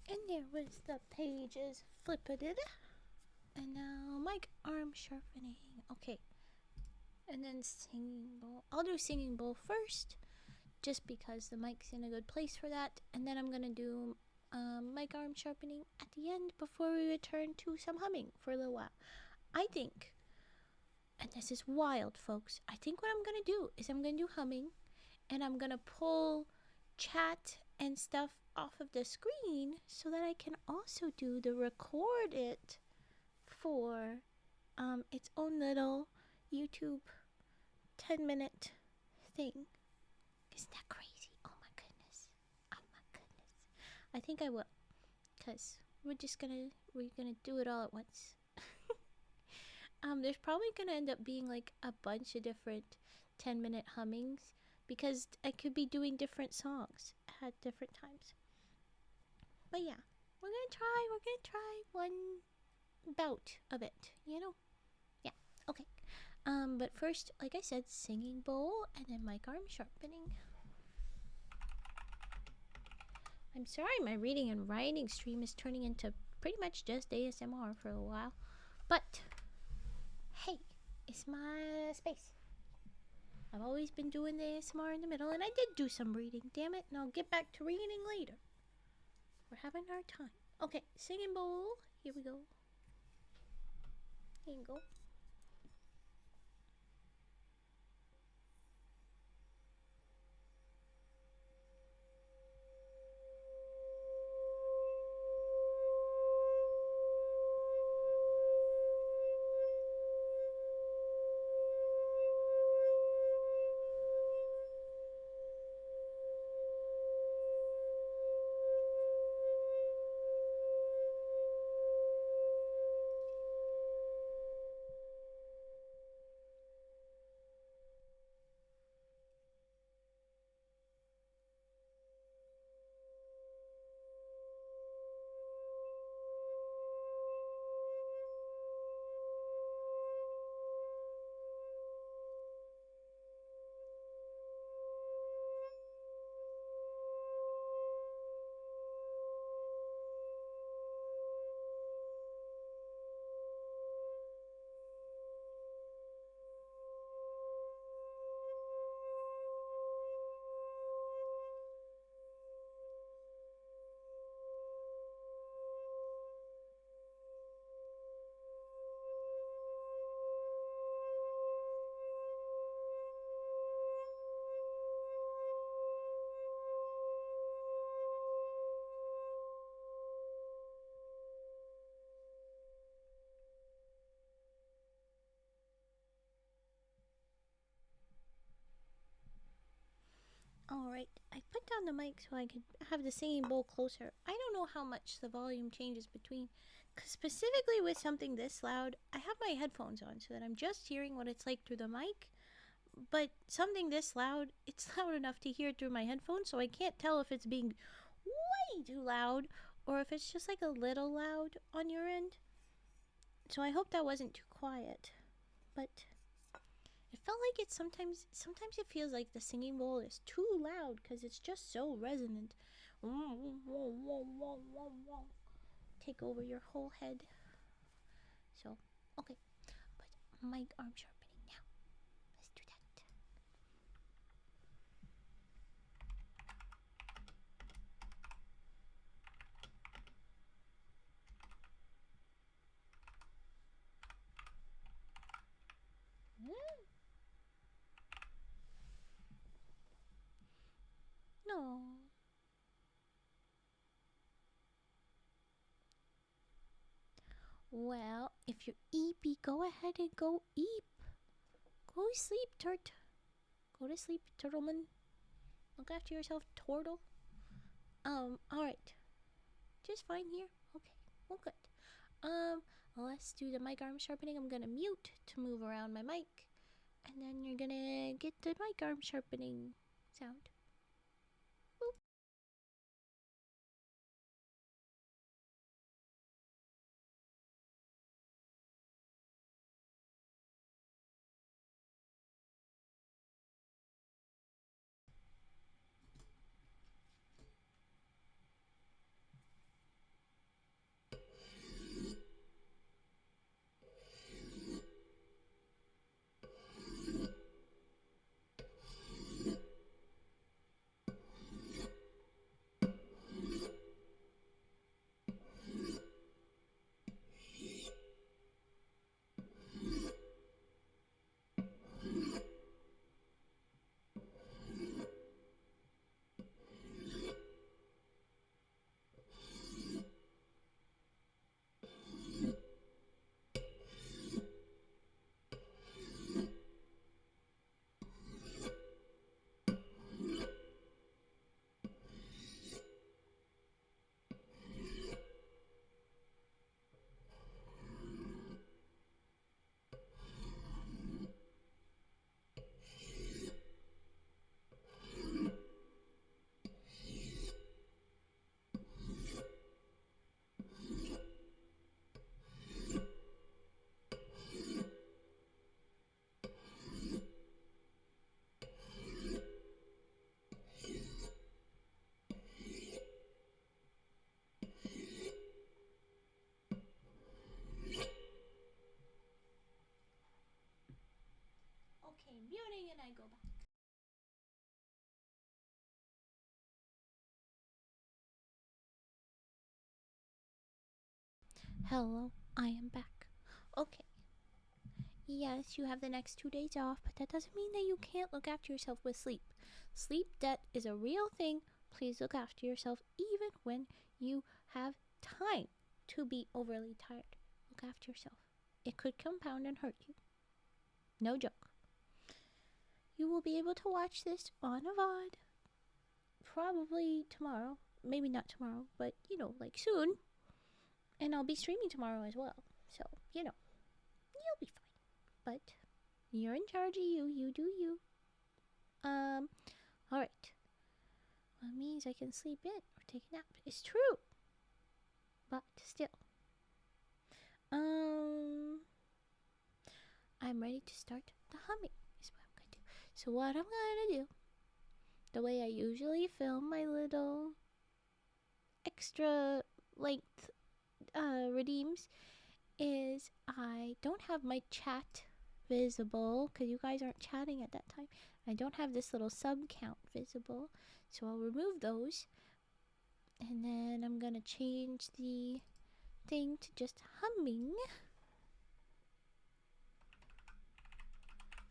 And there was the pages flippeted. And now mic arm sharpening. Okay. And then singing bowl. I'll do singing bowl first, just because the mic's in a good place for that. And then I'm gonna do mic arm sharpening at the end before we return to some humming for a little while. I think, and this is wild, folks, I think what I'm gonna do is I'm gonna do humming, and I'm gonna pull chat and stuff off of the screen so that I can also do the record it for its own little YouTube 10-minute thing. Isn't that crazy? Oh my goodness. Oh my goodness. I think I will, because we're gonna do it all at once. There's probably gonna end up being like a bunch of different 10-minute hummings, because I could be doing different songs at different times. But yeah, we're gonna try one bout of it, you know? Yeah, okay. But first, like I said, singing bowl and then mic arm sharpening. I'm sorry my reading and writing stream is turning into pretty much just ASMR for a while. But, hey, it's my space. I've always been doing the ASMR in the middle, and I did do some reading, damn it, and I'll get back to reading later. We're having our time. Okay, singing bowl, here we go. Here you go. Alright, I put down the mic so I could have the singing bowl closer. I don't know how much the volume changes between, because specifically with something this loud, I have my headphones on so that I'm just hearing what it's like through the mic. But something this loud, it's loud enough to hear through my headphones, so I can't tell if it's being way too loud or if it's just like a little loud on your end. So I hope that wasn't too quiet. But it felt like it sometimes it feels like the singing bowl is too loud because it's just so resonant. Take over your whole head. So, okay. mic arm sharpening now. Let's do that. No. Well, if you're eepy, go ahead and go eep. Go sleep, Turt. Go to sleep, Turtleman. Look after yourself, Turtle. Alright. Just fine here. Okay, well, good. Let's do the mic arm sharpening. I'm gonna mute to move around my mic. And then you're gonna get the mic arm sharpening sound. Boop. Okay, muting and I go back. Hello, I am back. Okay. Yes, you have the next 2 days off, but that doesn't mean that you can't look after yourself with sleep. Sleep debt is a real thing. Please look after yourself even when you have time to be overly tired. Look after yourself. It could compound and hurt you. No joke. You will be able to watch this on a VOD probably tomorrow. Maybe not tomorrow, but like soon. And I'll be streaming tomorrow as well. So, you'll be fine. But you're in charge of you. You do you. Alright. Well, it means I can sleep in or take a nap. It's true. But still. I'm ready to start the humming is what I'm going to do. So what I'm going to do, the way I usually film my little extra length redeems, is I don't have my chat visible because you guys aren't chatting at that time. I don't have this little sub count visible, so I'll remove those, and then I'm gonna change the thing to just humming.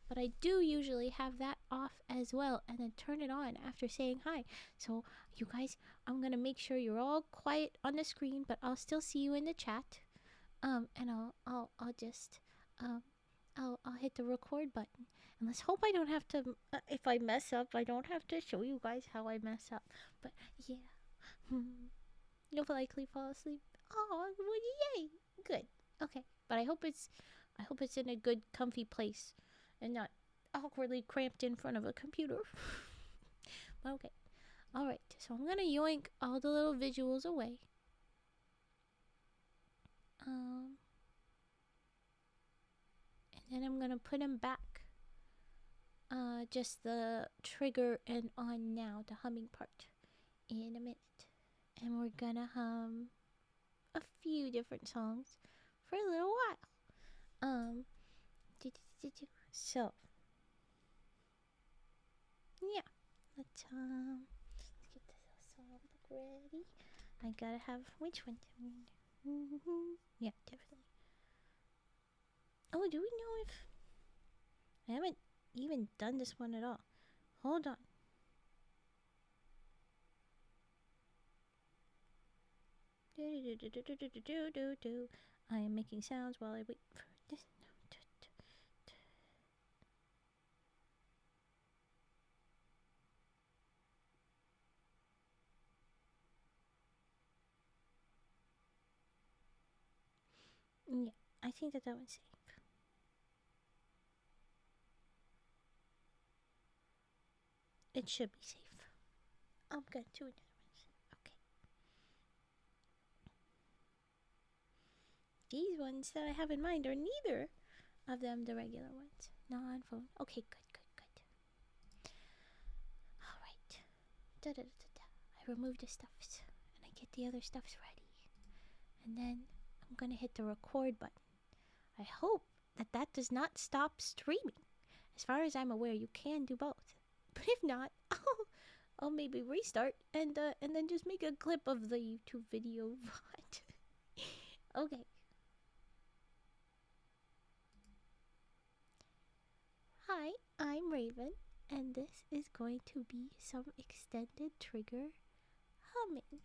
But I do usually have that off as well, and then turn it on after saying hi. So you guys, I'm gonna make sure you're all quiet on the screen, but I'll still see you in the chat. And I'll just I'll hit the record button, and let's hope I don't have to. If I mess up, I don't have to show you guys how I mess up. But yeah, you'll likely fall asleep. Oh, yay! Good. Okay, but I hope it's in a good, comfy place, and not awkwardly cramped in front of a computer. Okay. All right. So I'm gonna yoink all the little visuals away. And then I'm gonna put them back. Just the trigger and on now, the humming part, in a minute. And we're gonna hum a few different songs for a little while. So, yeah. Let's get this all ready. I gotta have which one? Yeah, definitely. Oh, do we know if I haven't even done this one at all? Hold on. I am making sounds while I wait for this. Yeah, I think that one's safe. It should be safe. I'm gonna do another one. Okay. These ones that I have in mind are neither of them the regular ones. Non-phone. Okay, good. Alright. I remove the stuffs and I get the other stuffs ready. And then I'm gonna hit the record button. I hope that that does not stop streaming. As far as I'm aware, you can do both. But if not, I'll maybe restart and then just make a clip of the YouTube video. Okay. Hi, I'm Raven, and this is going to be some extended trigger humming.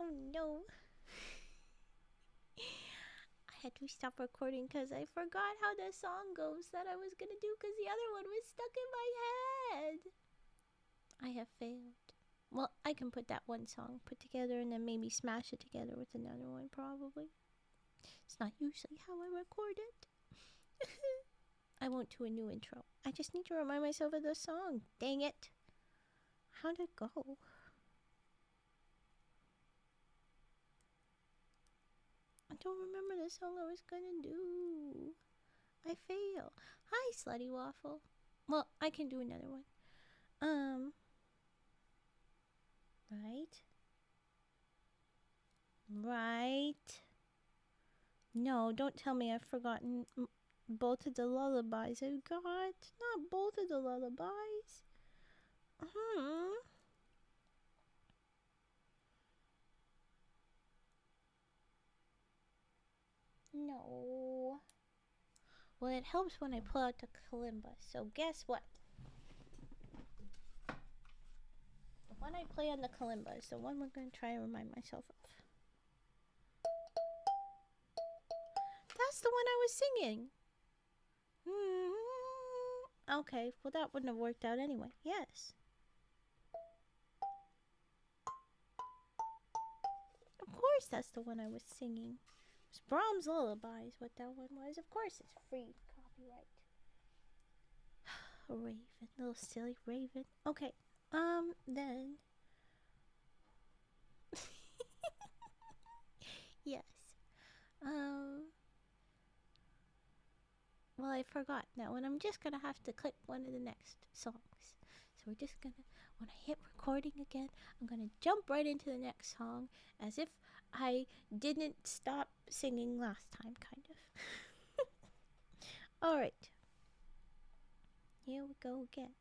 Oh no. I had to stop recording because I forgot how the song goes that I was gonna do because the other one was stuck in my head. I have failed. Well, I can put that one song put together and then maybe smash it together with another one, probably. It's not usually how I record it. I won't do a new intro. I just need to remind myself of the song. Dang it. How'd it go? I don't remember the song I was gonna do. I fail. Hi, Slutty Waffle. Well, I can do another one. Right? Right? No, don't tell me I've forgotten both of the lullabies I've got. Not both of the lullabies. No. Well, it helps when I pull out the kalimba. So guess what? The one I play on the kalimba is the one we're going to try and remind myself of. That's the one I was singing. Okay, well that wouldn't have worked out anyway. Yes. Of course that's the one I was singing. It was Brahms' Lullaby is what that one was. Of course it's free copyright. A raven, little silly raven. Okay, then. Yes. Well, I forgot that one. I'm just gonna have to click one of the next songs. So we're just gonna, when I hit recording again, I'm gonna jump right into the next song as if I didn't stop singing last time, kind of. Alright. Here we go again.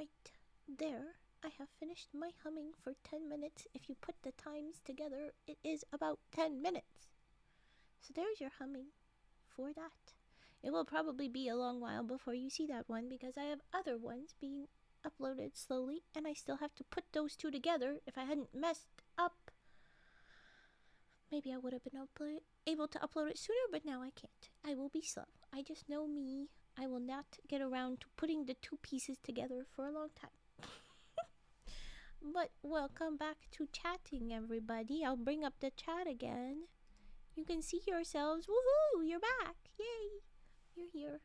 right there. I have finished my humming for 10 minutes. If you put the times together, it is about 10 minutes. So there's your humming for that. It will probably be a long while before you see that one because I have other ones being uploaded slowly and I still have to put those two together. If I hadn't messed up, maybe I would have been able to upload it sooner, but now I can't. I will be slow. I just know me. I will not get around to putting the two pieces together for a long time. But welcome back to chatting, everybody. I'll bring up the chat again. You can see yourselves. Woohoo! You're back. Yay! You're here.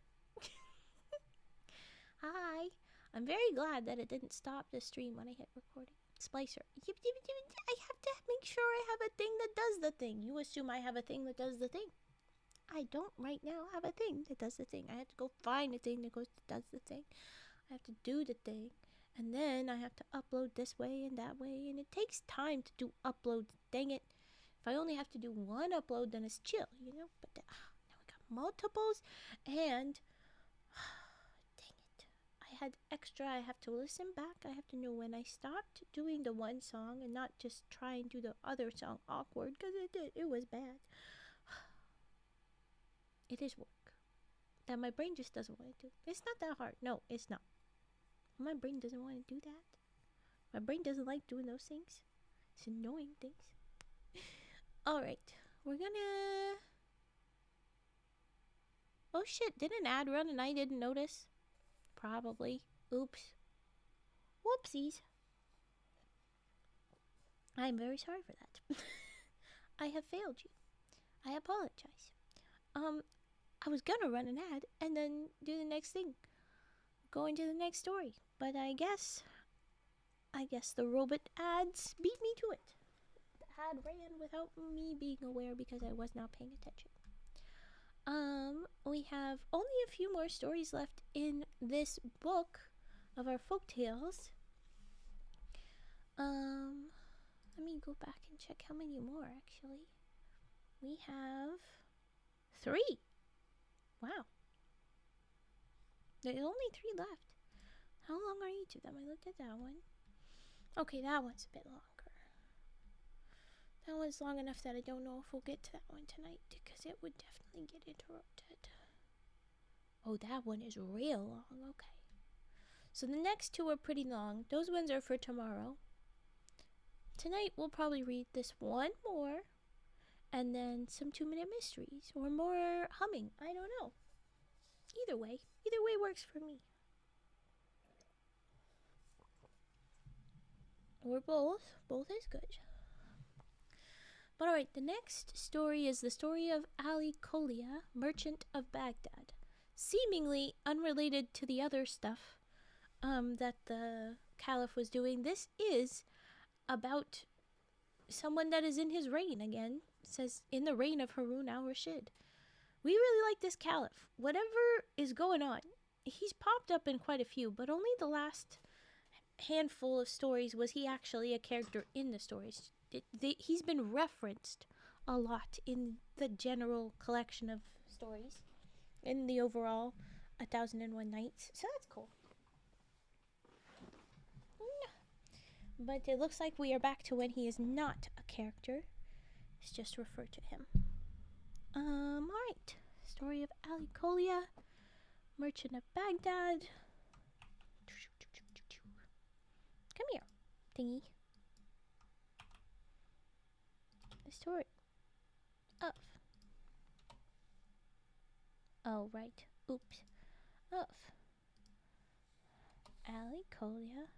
Hi. I'm very glad that it didn't stop the stream when I hit recording. Splicer. I have to make sure I have a thing that does the thing. You assume I have a thing that does the thing. I don't right now have a thing that does the thing. I have to go find a thing that does the thing. I have to do the thing. And then I have to upload this way and that way. And it takes time to do uploads. Dang it. If I only have to do one upload, then it's chill, you know? But now we got multiples. And dang it. I had extra. I have to listen back. I have to know when I stopped doing the one song and not just try and do the other song awkward. Because it was bad. It is work that my brain just doesn't want to do. It's not that hard. No, it's not. My brain doesn't want to do that. My brain doesn't like doing those things. It's annoying things. Alright, we're gonna... Oh shit, did an ad run and I didn't notice? Probably. Oops. Whoopsies. I'm very sorry for that. I have failed you. I apologize. I was gonna run an ad and then do the next thing. Go into the next story. But I guess the robot ads beat me to it. The ad ran without me being aware because I was not paying attention. We have only a few more stories left in this book of our folk tales. Let me go back and check how many more actually. We have 3. Wow. There's only 3 left. How long are each of them? I looked at that one. Okay, that one's a bit longer. That one's long enough that I don't know if we'll get to that one tonight because it would definitely get interrupted. Oh, that one is real long. Okay. So the next 2 are pretty long. Those ones are for tomorrow. Tonight we'll probably read this one more and then some 2-minute mysteries or more humming. I don't know. Either way works for me. Or both is good. But alright, the next story is the story of Ali Kolia, merchant of Baghdad. Seemingly unrelated to the other stuff that the Caliph was doing. This is about someone that is in his reign again. It says, in the reign of Harun al-Rashid. We really like this Caliph. Whatever is going on, he's popped up in quite a few, but only the last handful of stories was he actually a character in the stories. He's been referenced a lot in the general collection of stories, in the overall 1001 Nights, so that's cool. But it looks like we are back to when he is not a character. It's just referred to him. Alright. Story of Ali Kolia, merchant of Baghdad. Come here, thingy. The story of... Oh, right. Oops. Of Ali Kolia.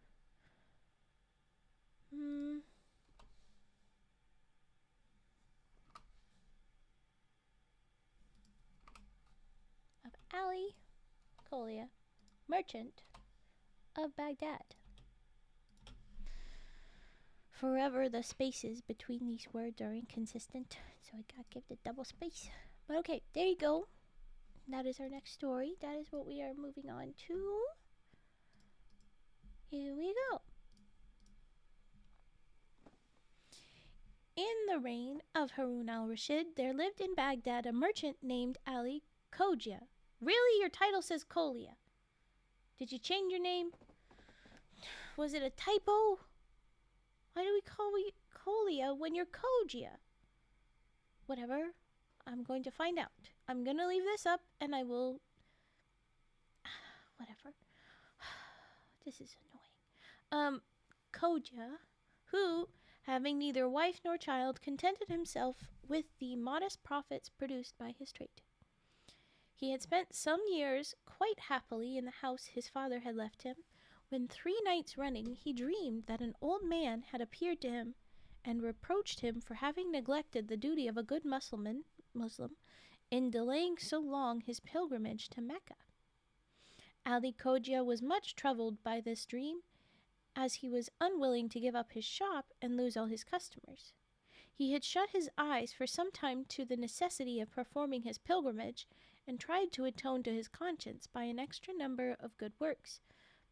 Of Ali Kolia, merchant of Baghdad. Forever the spaces between these words are inconsistent, so I gotta give the double space. But okay, there you go. That is our next story. That is what we are moving on to. Here we go. In the reign of Harun al-Rashid, there lived in Baghdad a merchant named Ali Kolia. Really? Your title says Kolia. Did you change your name? Was it a typo? Why do we call you Colia when you're Kojia? Whatever. I'm going to find out. I'm going to leave this up and I will. Whatever. This is annoying. Kojia, who, having neither wife nor child, contented himself with the modest profits produced by his trade. He had spent some years quite happily in the house his father had left him, when 3 nights running he dreamed that an old man had appeared to him and reproached him for having neglected the duty of a good Muslim in delaying so long his pilgrimage to Mecca. Ali Cogia was much troubled by this dream, as he was unwilling to give up his shop and lose all his customers. He had shut his eyes for some time to the necessity of performing his pilgrimage, and tried to atone to his conscience by an extra number of good works,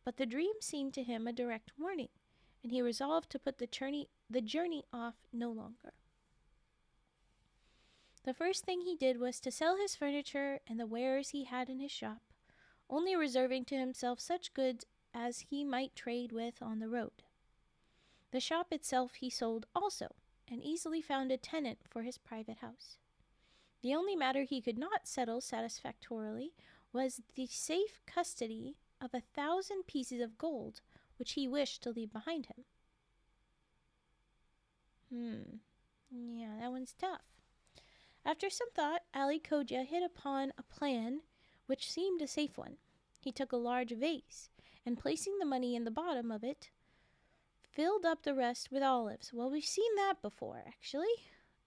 but the dream seemed to him a direct warning, and he resolved to put the journey off no longer. The first thing he did was to sell his furniture and the wares he had in his shop, only reserving to himself such goods as he might trade with on the road. The shop itself he sold also, and easily found a tenant for his private house. The only matter he could not settle satisfactorily was the safe custody of 1,000 pieces of gold, which he wished to leave behind him. Yeah, that one's tough. After some thought, Ali Cogia hit upon a plan which seemed a safe one. He took a large vase, and placing the money in the bottom of it, filled up the rest with olives. Well, we've seen that before, actually.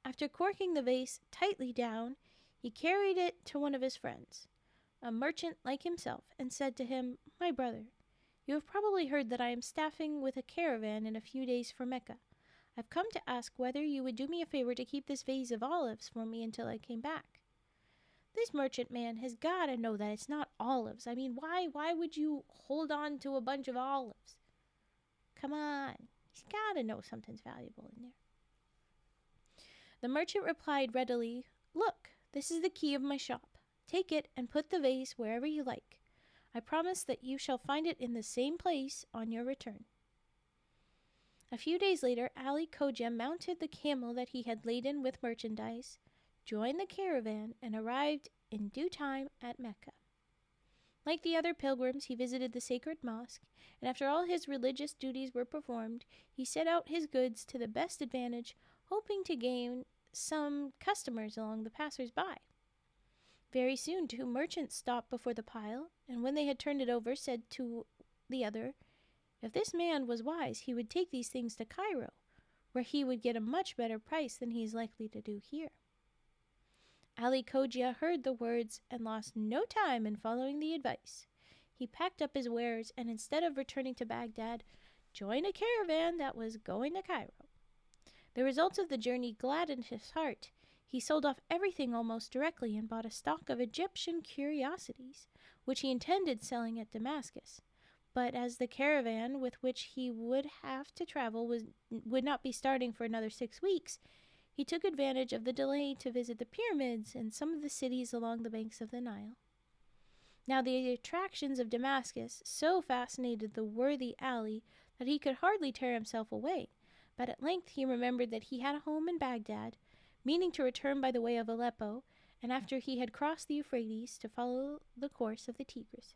After corking the vase tightly down, he carried it to one of his friends, a merchant like himself, and said to him, "My brother, you have probably heard that I am staffing with a caravan in a few days for Mecca. I've come to ask whether you would do me a favor to keep this vase of olives for me until I came back." This merchant man has got to know that it's not olives. I mean, why would you hold on to a bunch of olives? Come on. He's got to know something's valuable in there. The merchant replied readily, "Look, this is the key of my shop. Take it and put the vase wherever you like. I promise that you shall find it in the same place on your return." A few days later, Ali Cogia mounted the camel that he had laden with merchandise, joined the caravan, and arrived in due time at Mecca. Like the other pilgrims, he visited the sacred mosque, and after all his religious duties were performed, he set out his goods to the best advantage, hoping to gain some customers along the passers-by. Very soon 2 merchants stopped before the pile, and when they had turned it over, said to the other, if this man was wise, he would take these things to Cairo, where he would get a much better price than he is likely to do here. Ali Cogia heard the words and lost no time in following the advice. He packed up his wares, and instead of returning to Baghdad, joined a caravan that was going to Cairo. The results of the journey gladdened his heart. He sold off everything almost directly and bought a stock of Egyptian curiosities, which he intended selling at Damascus. But as the caravan with which he would have to travel would not be starting for another 6 weeks, he took advantage of the delay to visit the pyramids and some of the cities along the banks of the Nile. Now the attractions of Damascus so fascinated the worthy Ali that he could hardly tear himself away, but at length he remembered that he had a home in Baghdad, meaning to return by the way of Aleppo, and after he had crossed the Euphrates, to follow the course of the Tigris.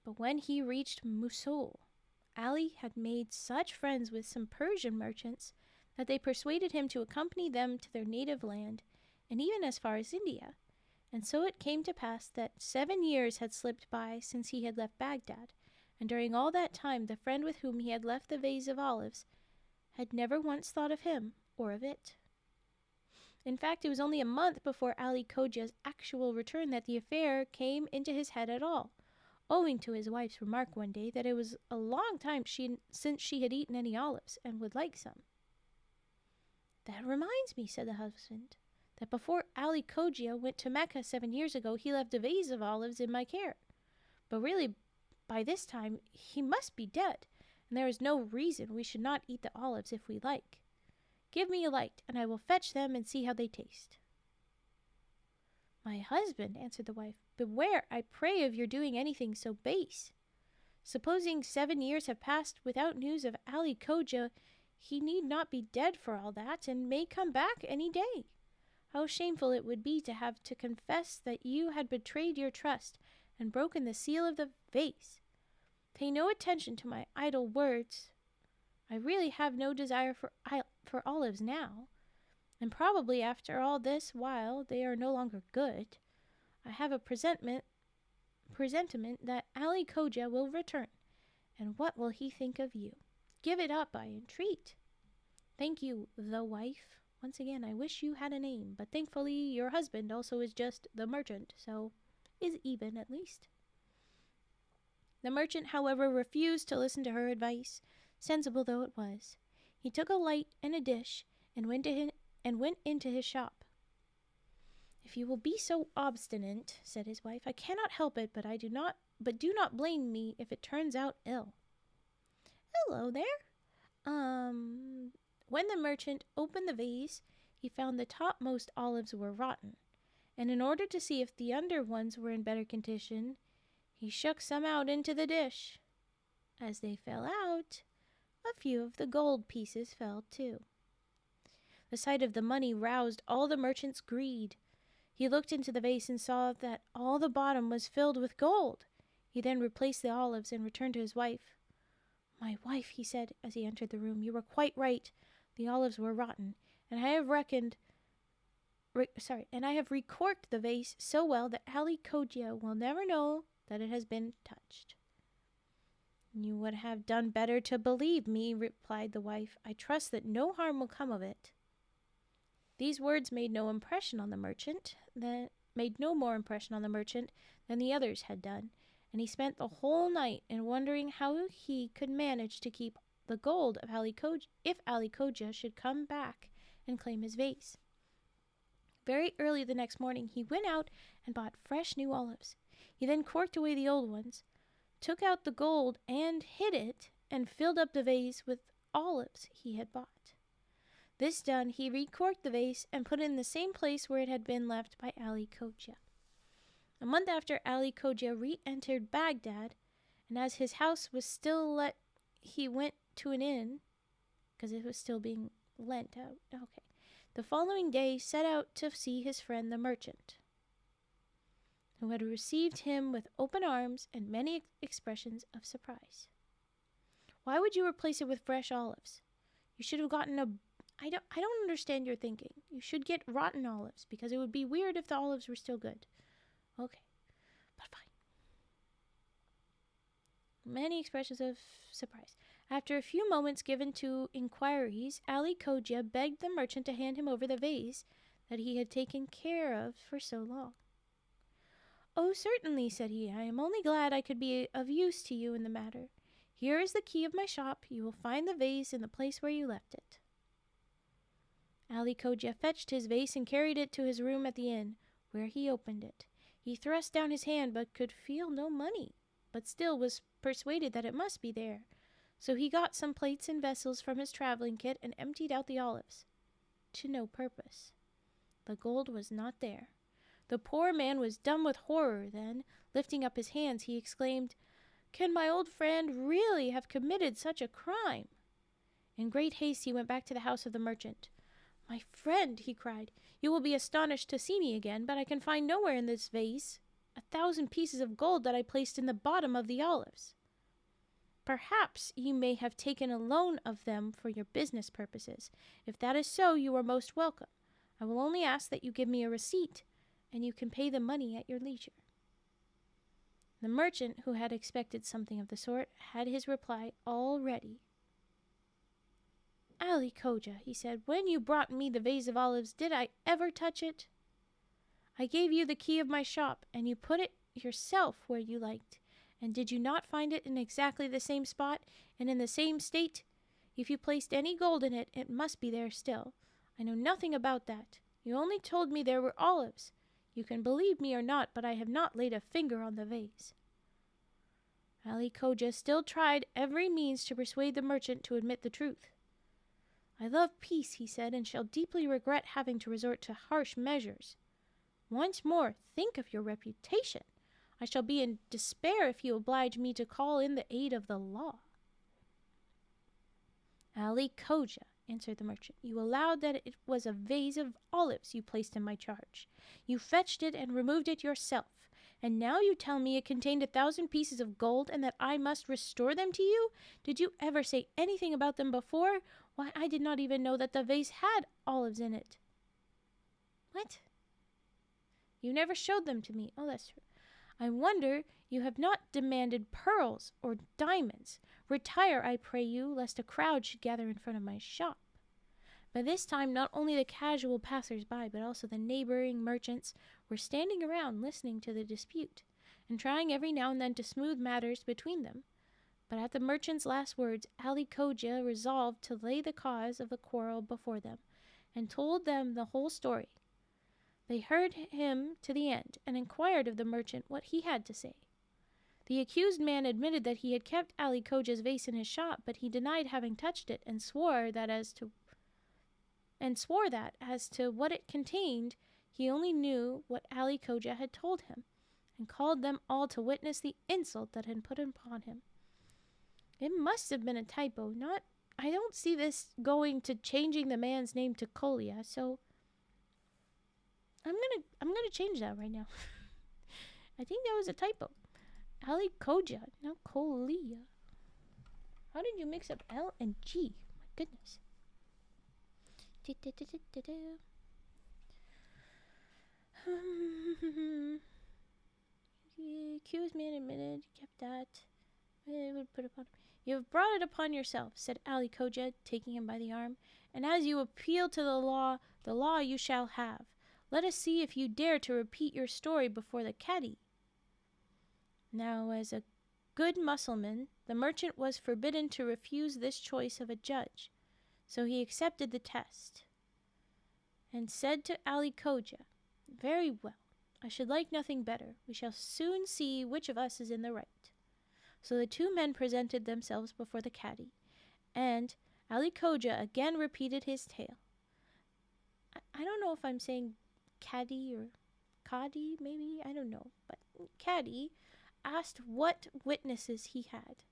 But when he reached Mosul, Ali had made such friends with some Persian merchants that they persuaded him to accompany them to their native land, and even as far as India. And so it came to pass that 7 years had slipped by since he had left Baghdad, and during all that time the friend with whom he had left the vase of olives had never once thought of him or of it. In fact, it was only a month before Ali Cogia's actual return that the affair came into his head at all, owing to his wife's remark one day that it was a long time since she had eaten any olives and would like some. "That reminds me," said the husband, "that before Ali Cogia went to Mecca 7 years ago, he left a vase of olives in my care. But really, by this time, he must be dead, and there is no reason we should not eat the olives if we like. Give me a light, and I will fetch them and see how they taste." "My husband," answered the wife, "beware, I pray, of your doing anything so base." Supposing 7 years have passed without news of Ali Cogia, he need not be dead for all that, and may come back any day. How shameful it would be to have to confess that you had betrayed your trust and broken the seal of the vase. Pay no attention to my idle words. I really have no desire for olives now, and probably after all this while they are no longer good. I have a presentiment that Ali Cogia will return, and what will he think of you? Give it up, I entreat. Thank you, the wife. Once again, I wish you had a name, but thankfully your husband also is just the merchant, so is even at least. The merchant, however, refused to listen to her advice, sensible though it was. He took a light and a dish and went into his shop. If you will be so obstinate, said his wife, I cannot help it, but do not blame me if it turns out ill. Hello there. When the merchant opened the vase, he found the topmost olives were rotten, and in order to see if the under ones were in better condition, he shook some out into the dish. As they fell out, a few of the gold pieces fell too. The sight of the money roused all the merchant's greed. He looked into the vase and saw that all the bottom was filled with gold. He then replaced the olives and returned to his wife. My wife, he said as he entered the room, you were quite right. The olives were rotten, and I have recorked the vase so well that Ali Cogia will never know that it has been touched. You would have done better to believe me, replied the wife. I trust that no harm will come of it. These words made no more impression on the merchant than the others had done, and he spent the whole night in wondering how he could manage to keep the gold of if Ali Cogia should come back and claim his vase. Very early the next morning he went out and bought fresh new olives. He then corked away the old ones, took out the gold and hid it, and filled up the vase with olives he had bought. This done, he recorked the vase and put it in the same place where it had been left by Ali Cogia. A month after Ali Cogia re-entered Baghdad, and as his house was still let, he went to an inn, because it was still being lent out. Okay. The following day set out to see his friend the merchant, who had received him with open arms and many expressions of surprise. Why would you replace it with fresh olives? You should have gotten I don't understand your thinking. You should get rotten olives, because it would be weird if the olives were still good. Okay, but fine. Many expressions of surprise. After a few moments given to inquiries, Ali Cogia begged the merchant to hand him over the vase that he had taken care of for so long. Oh, certainly, said he. I am only glad I could be of use to you in the matter. Here is the key of my shop. You will find the vase in the place where you left it. Ali Cogia fetched his vase and carried it to his room at the inn, where he opened it. He thrust down his hand, but could feel no money, but still was persuaded that it must be there. So he got some plates and vessels from his traveling kit and emptied out the olives. To no purpose. The gold was not there. The poor man was dumb with horror. Then, lifting up his hands, he exclaimed, Can my old friend really have committed such a crime? In great haste he went back to the house of the merchant. My friend, he cried, you will be astonished to see me again, but I can find nowhere in this vase 1,000 pieces of gold that I placed in the bottom of the olives. Perhaps you may have taken a loan of them for your business purposes. If that is so, you are most welcome. I will only ask that you give me a receipt, and you can pay the money at your leisure. The merchant, who had expected something of the sort, had his reply all ready. Ali Cogia, he said, when you brought me the vase of olives, did I ever touch it? I gave you the key of my shop, and you put it yourself where you liked. And did you not find it in exactly the same spot, and in the same state? If you placed any gold in it, it must be there still. I know nothing about that. You only told me there were olives. You can believe me or not, but I have not laid a finger on the vase. Ali Cogia still tried every means to persuade the merchant to admit the truth. I love peace, he said, and shall deeply regret having to resort to harsh measures. Once more, think of your reputation. I shall be in despair if you oblige me to call in the aid of the law." "Ali Cogia," answered the merchant, "you allowed that it was a vase of olives you placed in my charge. You fetched it and removed it yourself, and now you tell me it contained 1,000 pieces of gold and that I must restore them to you? Did you ever say anything about them before? Why, I did not even know that the vase had olives in it." "What?" "You never showed them to me." "Oh, that's true." "I wonder you have not demanded pearls or diamonds. Retire, I pray you, lest a crowd should gather in front of my shop." By this time, not only the casual passers-by, but also the neighboring merchants were standing around listening to the dispute, and trying every now and then to smooth matters between them. But at the merchant's last words, Ali Cogia resolved to lay the cause of the quarrel before them, and told them the whole story. They heard him to the end, and inquired of the merchant what he had to say. The accused man admitted that he had kept Ali Cogia's vase in his shop, but he denied having touched it, and swore that as to what it contained, he only knew what Ali Cogia had told him, and called them all to witness the insult that had put upon him. It must have been a typo. I don't see this going to changing the man's name to Colia, so I'm gonna change that right now. I think that was a typo. Ali Cogia, not Colia. How did you mix up L and G? My goodness. The accused man admitted he kept that. "You have brought it upon yourself," said Ali Cogia, taking him by the arm, "and as you appeal to the law you shall have. Let us see if you dare to repeat your story before the Cadi." Now, as a good Mussulman, the merchant was forbidden to refuse this choice of a judge, so he accepted the test, and said to Ali Cogia, "Very well, I should like nothing better. We shall soon see which of us is in the right." So the two men presented themselves before the Cadi, and Ali Cogia again repeated his tale. I don't know if I'm saying Cadi or Cadi, maybe, I don't know, but Cadi asked what witnesses he had.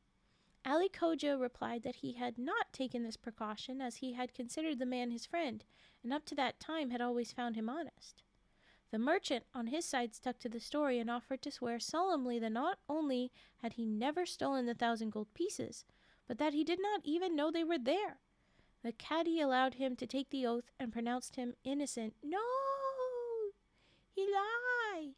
Ali Cogia replied that he had not taken this precaution, as he had considered the man his friend, and up to that time had always found him honest. The merchant, on his side, stuck to the story and offered to swear solemnly that not only had he never stolen the 1,000 gold pieces, but that he did not even know they were there. The Cadi allowed him to take the oath and pronounced him innocent. "No, he lied."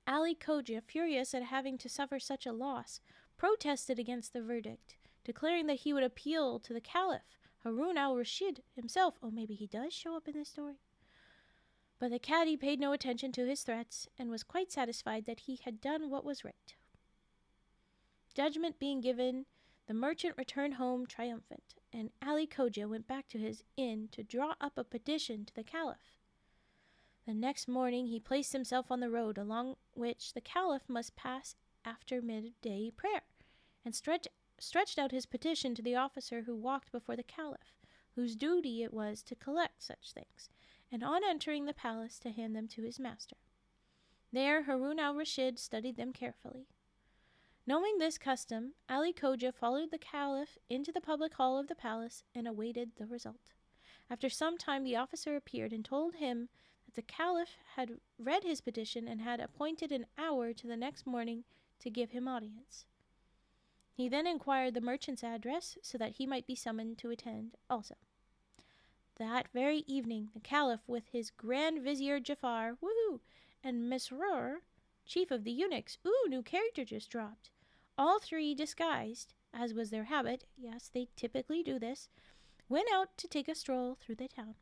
Ali Cogia, furious at having to suffer such a loss, protested against the verdict, declaring that he would appeal to the Caliph, Harun al-Rashid himself. Oh, maybe he does show up in this story. But the Cadi paid no attention to his threats, and was quite satisfied that he had done what was right. Judgment being given, the merchant returned home triumphant, and Ali Cogia went back to his inn to draw up a petition to the Caliph. The next morning he placed himself on the road along which the Caliph must pass after midday prayer, and stretched out his petition to the officer who walked before the Caliph, whose duty it was to collect such things, and on entering the palace to hand them to his master. There Harun al-Rashid studied them carefully. Knowing this custom, Ali Cogia followed the Caliph into the public hall of the palace and awaited the result. After some time the officer appeared and told him that the Caliph had read his petition and had appointed an hour to the next morning to give him audience. He then inquired the merchant's address so that he might be summoned to attend also. That very evening the Caliph, with his Grand Vizier Jafar, and Mesrour, chief of the eunuchs, new character just dropped, all three disguised, as was their habit, yes, they typically do this, went out to take a stroll through the town.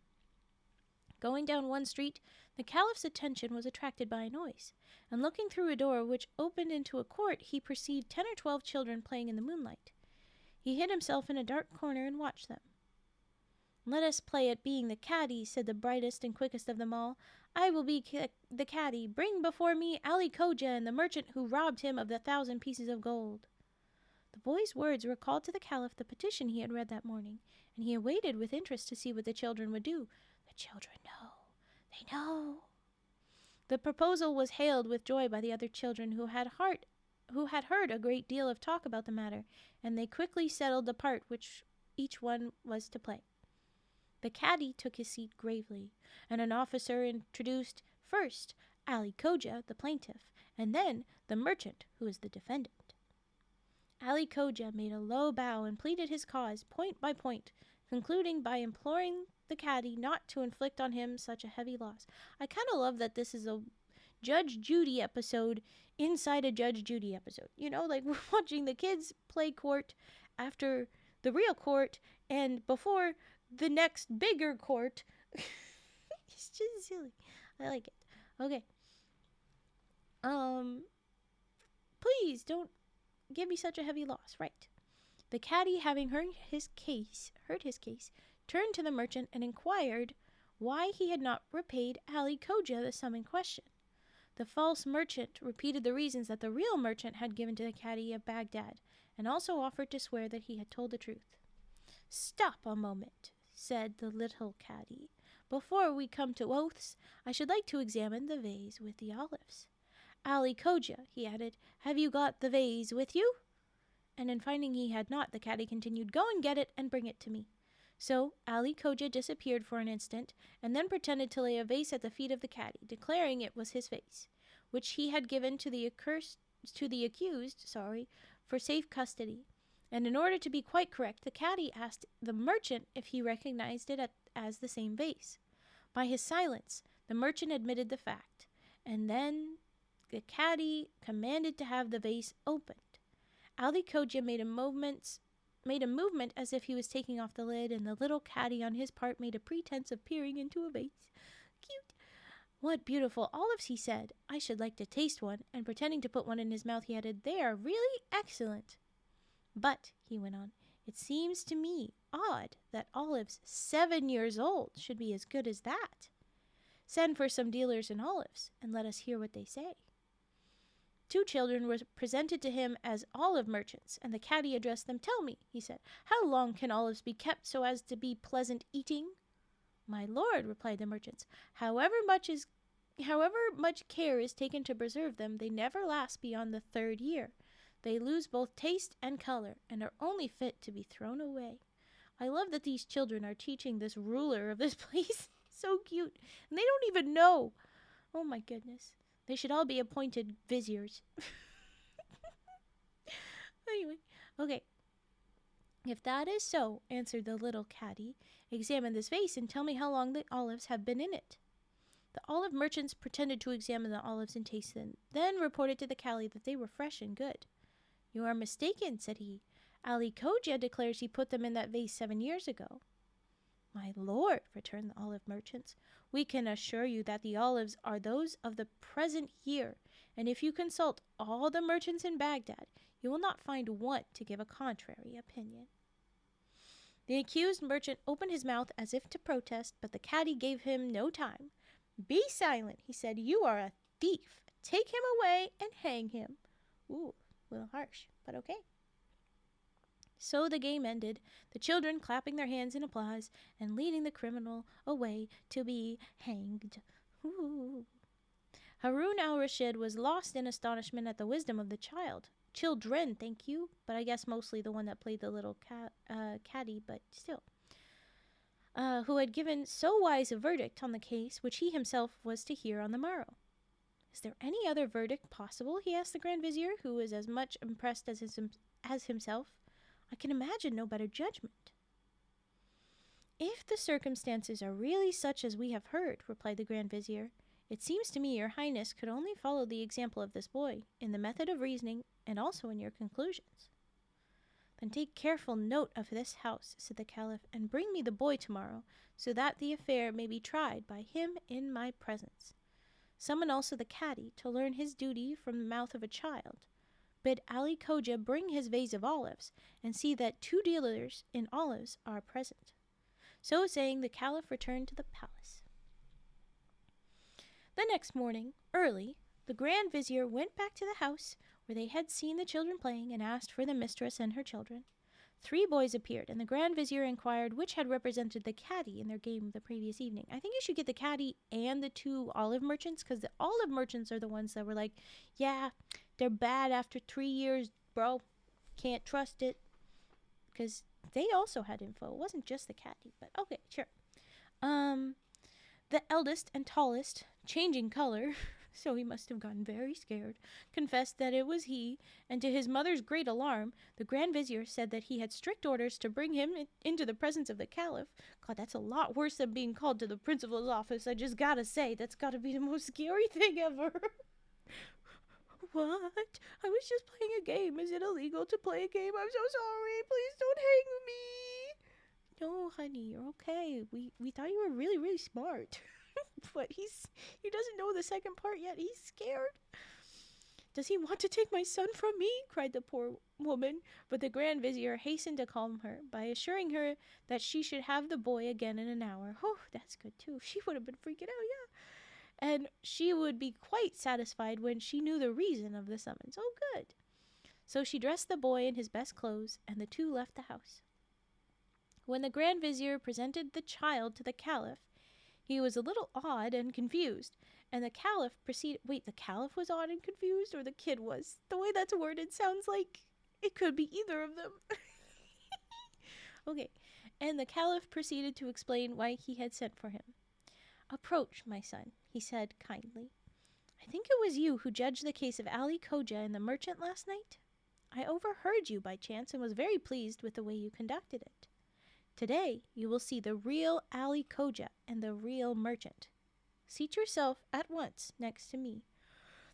Going down one street, the Caliph's attention was attracted by a noise, and looking through a door which opened into a court, he perceived 10 or 12 children playing in the moonlight. He hid himself in a dark corner and watched them. "Let us play at being the Cadi," said the brightest and quickest of them all. "I will be the Cadi. Bring before me Ali Cogia and the merchant who robbed him of the 1,000 pieces of gold." The boy's words recalled to the Caliph the petition he had read that morning, and he awaited with interest to see what the children would do. The children know. They know. The proposal was hailed with joy by the other children who had heard a great deal of talk about the matter, and they quickly settled the part which each one was to play. The caddy took his seat gravely, and an officer introduced first Ali Koja, the plaintiff, and then the merchant, who was the defendant. Ali Koja made a low bow and pleaded his cause point by point, concluding by imploring the caddy not to inflict on him such a heavy loss. I kind of love that this is a Judge Judy episode inside a Judge Judy episode. You know, like we're watching the kids play court after the real court and before the next bigger court. It's just silly. I like it. Okay. Please don't give me such a heavy loss. Right. The caddy, having heard his case, turned to the merchant and inquired why he had not repaid Ali Koja the sum in question. The false merchant repeated the reasons that the real merchant had given to the caddy of Baghdad, and also offered to swear that he had told the truth. "Stop a moment," said the little caddy. "Before we come to oaths, I should like to examine the vase with the olives. Ali Koja," he added, "have you got the vase with you?" And in finding he had not, the caddy continued, "Go and get it and bring it to me." So Ali Koja disappeared for an instant, and then pretended to lay a vase at the feet of the caddy, declaring it was his vase, which he had given to the accused, for safe custody. And in order to be quite correct, the caddy asked the merchant if he recognized it as the same vase. By his silence, the merchant admitted the fact, and then the caddy commanded to have the vase opened. Ali Koja made a movement as if he was taking off the lid, and the little caddy on his part made a pretense of peering into a vase. Cute. "What beautiful olives," he said. "I should like to taste one," and pretending to put one in his mouth, he added, "They are really excellent. But," he went on, "it seems to me odd that olives 7 years old should be as good as that. Send for some dealers in olives, and let us hear what they say." 2 children were presented to him as olive merchants, and the caddy addressed them. "Tell me," he said, "how long can olives be kept so as to be pleasant eating?" "My lord," replied the merchants, however much care is taken to preserve them, they never last beyond the 3rd year. They lose both taste and color, and are only fit to be thrown away." I love that these children are teaching this ruler of this place. So cute. And they don't even know. Oh my goodness. They should all be appointed viziers. Anyway, okay. "If that is so," answered the little caddy, "examine this vase and tell me how long the olives have been in it." The olive merchants pretended to examine the olives and taste them, then reported to the caddy that they were fresh and good. "You are mistaken," said he. "Ali Koja declares he put them in that vase 7 years ago." "My lord," returned the olive merchants, "we can assure you that the olives are those of the present year, and if you consult all the merchants in Baghdad, you will not find one to give a contrary opinion." The accused merchant opened his mouth as if to protest, but the caddy gave him no time. "Be silent," he said. "You are a thief. Take him away and hang him." Ooh, a little harsh, but okay. So the game ended, the children clapping their hands in applause and leading the criminal away to be hanged. Ooh. Harun al-Rashid was lost in astonishment at the wisdom of the children, thank you, but I guess mostly the one that played the little caddy, but still, who had given so wise a verdict on the case which he himself was to hear on the morrow. "Is there any other verdict possible?" he asked the Grand Vizier, who was as much impressed as himself. "I can imagine no better judgment." "If the circumstances are really such as we have heard," replied the Grand Vizier, "it seems to me your Highness could only follow the example of this boy, in the method of reasoning, and also in your conclusions." "Then take careful note of this house," said the Caliph, "and bring me the boy tomorrow, so that the affair may be tried by him in my presence. Summon also the caddy, to learn his duty from the mouth of a child. Bid Ali Koja bring his vase of olives, and see that 2 dealers in olives are present." So saying, the Caliph returned to the palace. The next morning, early, the Grand Vizier went back to the house where they had seen the children playing, and asked for the mistress and her children. 3 boys appeared, and the Grand Vizier inquired which had represented the caddy in their game the previous evening. I think you should get the caddy and the 2 olive merchants, because the olive merchants are the ones that were like, yeah, they're bad after 3 years, bro. Can't trust it. Because they also had info. It wasn't just the caddy, but okay, sure. The eldest and tallest, changing color, so he must have gotten very scared, confessed that it was he, and to his mother's great alarm, the Grand Vizier said that he had strict orders to bring him into the presence of the Caliph. God, that's a lot worse than being called to the principal's office. I just gotta say, that's gotta be the most scary thing ever. What? I was just playing a game. Is it illegal to play a game? I'm so sorry. Please don't hang me. No, honey, you're okay. We thought you were really, really smart. But he doesn't know the second part yet. He's scared. Does he want to take my son from me? Cried the poor woman. But the Grand Vizier hastened to calm her by assuring her that she should have the boy again in an hour. Oh, that's good too. She would have been freaking out, yeah. And she would be quite satisfied when she knew the reason of the summons. Oh, good. So she dressed the boy in his best clothes, and the 2 left the house. When the Grand Vizier presented the child to the Caliph, he was a little awed and confused, and the Caliph proceeded... Wait, the Caliph was awed and confused, or the kid was? The way that's worded sounds like it could be either of them. Okay, and the Caliph proceeded to explain why he had sent for him. Approach, my son, he said kindly. I think it was you who judged the case of Ali Koja and the merchant last night? I overheard you by chance and was very pleased with the way you conducted it. Today, you will see the real Ali Koja and the real merchant. Seat yourself at once next to me.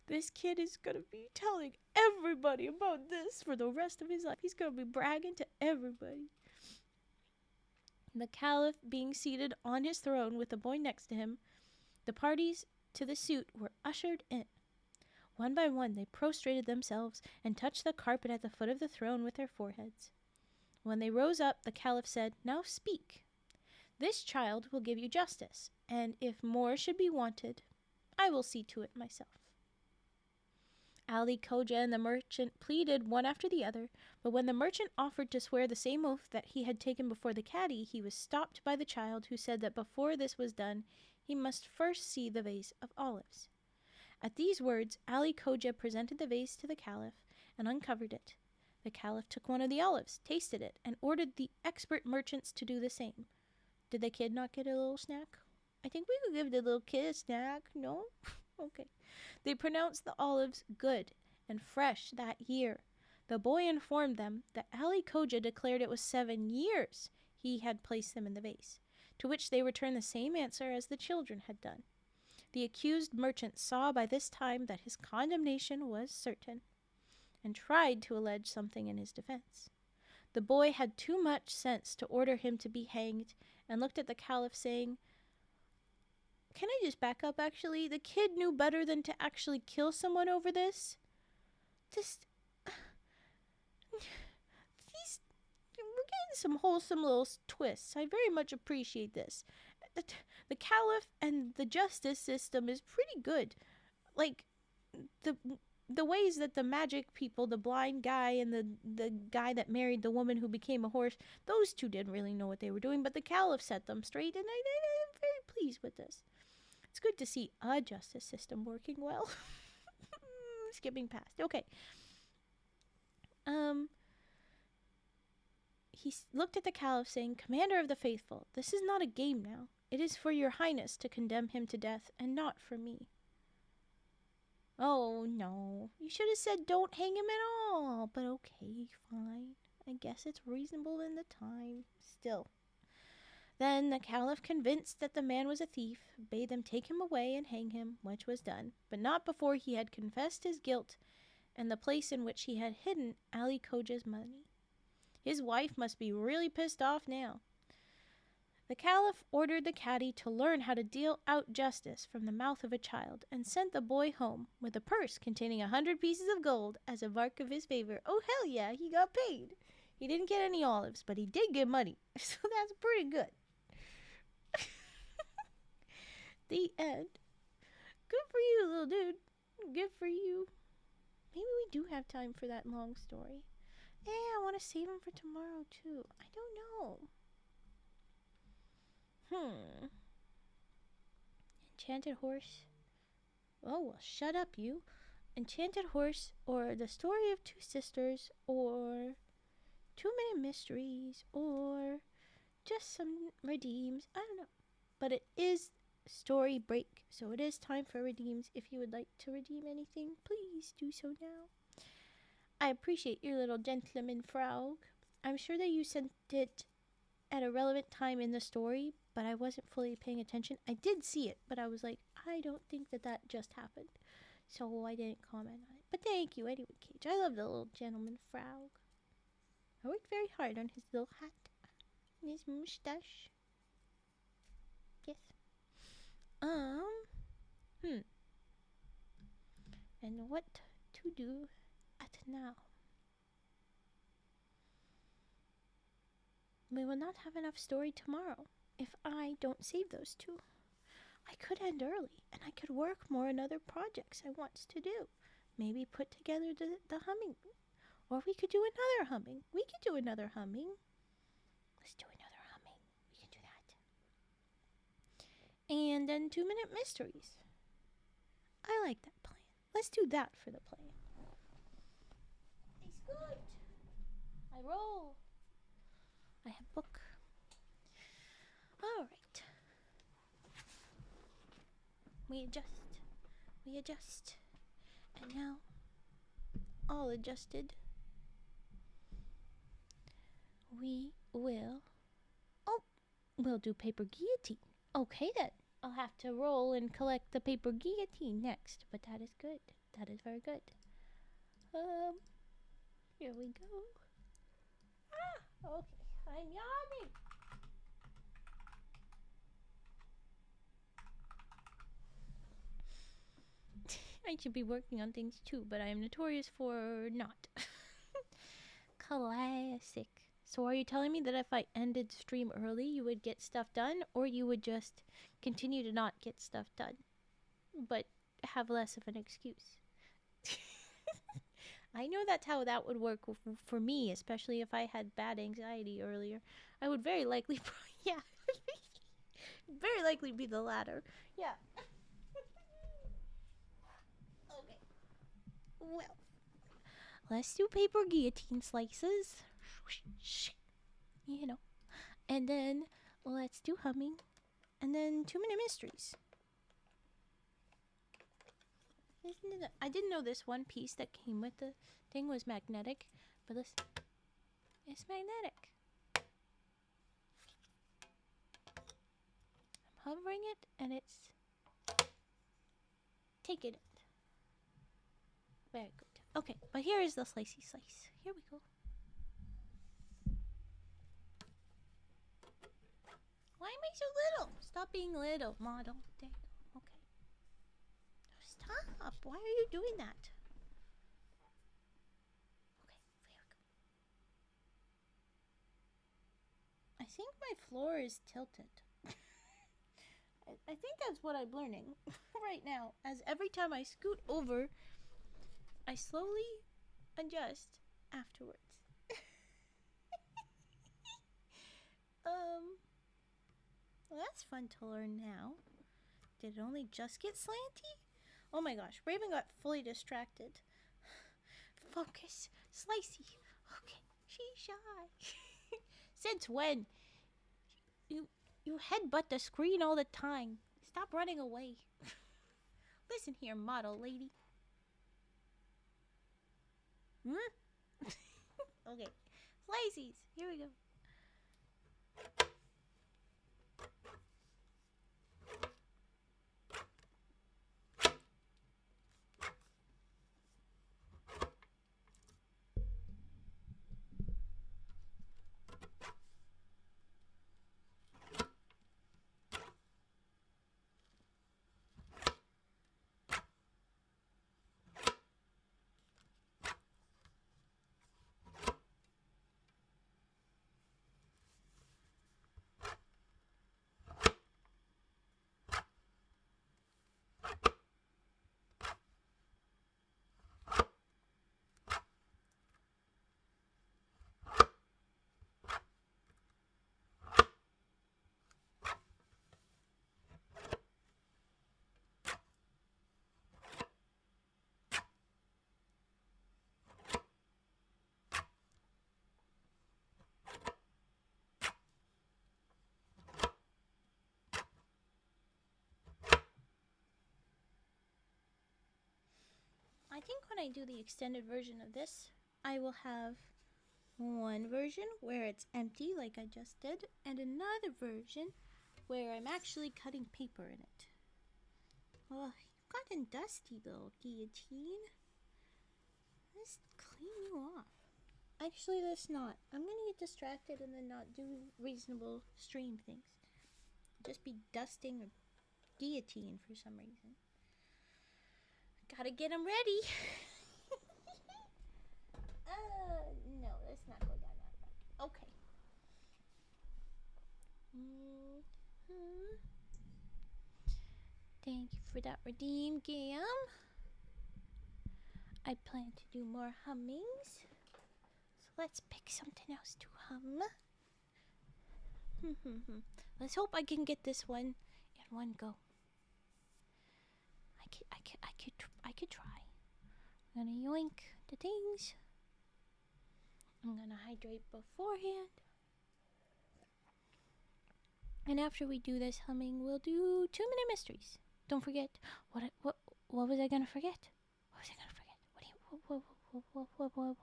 This kid is going to be telling everybody about this for the rest of his life. He's going to be bragging to everybody. The Caliph being seated on his throne with the boy next to him, the parties to the suit were ushered in. One by one they prostrated themselves and touched the carpet at the foot of the throne with their foreheads. When they rose up, the Caliph said, Now speak. This child will give you justice, and if more should be wanted, I will see to it myself. Ali Koja and the merchant pleaded one after the other, but when the merchant offered to swear the same oath that he had taken before the caddy, he was stopped by the child, who said that before this was done, he must first see the vase of olives. At these words, Ali Koja presented the vase to the Caliph and uncovered it. The Caliph took one of the olives, tasted it, and ordered the expert merchants to do the same. Did the kid not get a little snack? I think we could give the little kid a snack, no? Okay. They pronounced the olives good and fresh that year. The boy informed them that Ali Koja declared it was 7 years he had placed them in the vase, to which they returned the same answer as the children had done. The accused merchant saw by this time that his condemnation was certain, and tried to allege something in his defense. The boy had too much sense to order him to be hanged, and looked at the Caliph saying, Can I just back up, actually? The kid knew better than to actually kill someone over this. We're getting some wholesome little twists. I very much appreciate this. The Caliph and the justice system is pretty good. Like, the ways that the magic people, the blind guy and the guy that married the woman who became a horse, those 2 didn't really know what they were doing, but the Caliph set them straight, and I'm very pleased with this. It's good to see a justice system working well. Skipping past. Okay. He looked at the Caliph, saying, Commander of the Faithful, this is not a game now. It is for your highness to condemn him to death, and not for me. Oh, no. You should have said don't hang him at all. But okay, fine. I guess it's reasonable in the time. Still. Then the Caliph, convinced that the man was a thief, bade them take him away and hang him, which was done, but not before he had confessed his guilt and the place in which he had hidden Ali Koja's money. His wife must be really pissed off now. The Caliph ordered the caddy to learn how to deal out justice from the mouth of a child, and sent the boy home with a purse containing 100 pieces of gold as a mark of his favor. Oh, hell yeah, he got paid. He didn't get any olives, but he did get money, so that's pretty good. The end. Good for you, little dude. Good for you. Maybe we do have time for that long story. Yeah, I want to save them for tomorrow too. I don't know. Enchanted Horse. Oh, well, shut up, you. Enchanted Horse, or The Story of Two Sisters, or 2 Minute Mysteries, or just some redeems. I don't know. But it is story break, so it is time for redeems. If you would like to redeem anything, please do so now. I appreciate your little gentleman frog. I'm sure that you sent it at a relevant time in the story, but I wasn't fully paying attention. I did see it, but I was like, I don't think that just happened. So I didn't comment on it. But thank you anyway, Cage. I love the little gentleman frog. I worked very hard on his little hat and his mustache. Yes. And what to do at now? We will not have enough story tomorrow if I don't save those two. I could end early, and I could work more on other projects I want to do. Maybe put together the humming. Or we could do another humming. We could do another humming. Let's do another humming. We can do that. And then 2-minute mysteries. I like that plan. Let's do that for the plan. It's good. I roll. I have book. All right. We adjust. And now, all adjusted. We'll do paper guillotine. Okay then. I'll have to roll and collect the paper guillotine next, but that is good. That is very good. Here we go. Okay. I'm yawning. I should be working on things too, but I am notorious for not. Classic. So are you telling me that if I ended stream early, you would get stuff done, or you would just continue to not get stuff done, but have less of an excuse? I know that's how that would work for me, especially if I had bad anxiety earlier. I would very likely, very likely be the latter. Yeah. Okay. Well, let's do paper guillotine slices. You know. And then let's do humming. And then 2-minute mysteries. I didn't know this one piece that came with the thing was magnetic, but this, it's magnetic. I'm hovering it, and it's taking it. Very good. Okay, but here is the slicey slice. Here we go. Why am I so little? Stop being little, model. There you go. Okay. Stop. Why are you doing that? Okay, there we go. I think my floor is tilted. I think that's what I'm learning right now. As every time I scoot over, I slowly adjust afterwards. Well, that's fun to learn now. Did it only just get slanty? Oh my gosh, Raven got fully distracted. Focus, slicey. Okay, she's shy. Since when? You headbutt the screen all the time. Stop running away. Listen here, model lady. Okay, slices. Here we go. think when I do the extended version of this, I will have one version where it's empty, like I just did, and another version where I'm actually cutting paper in it. Oh, you've gotten dusty, little guillotine. Let's clean you off. Actually, let's not. I'm gonna get distracted and then not do reasonable stream things. Just be dusting a guillotine for some reason. Gotta get him ready. No, let's not go down that road. Okay. Thank you for that redeem, Gam. I plan to do more hummings. So let's pick something else to hum. Let's hope I can get this one in one go. I could try. I'm gonna yoink the things. I'm gonna hydrate beforehand. And after we do this humming, we'll do 2-minute mysteries. Don't forget what was I gonna forget? What was I gonna forget?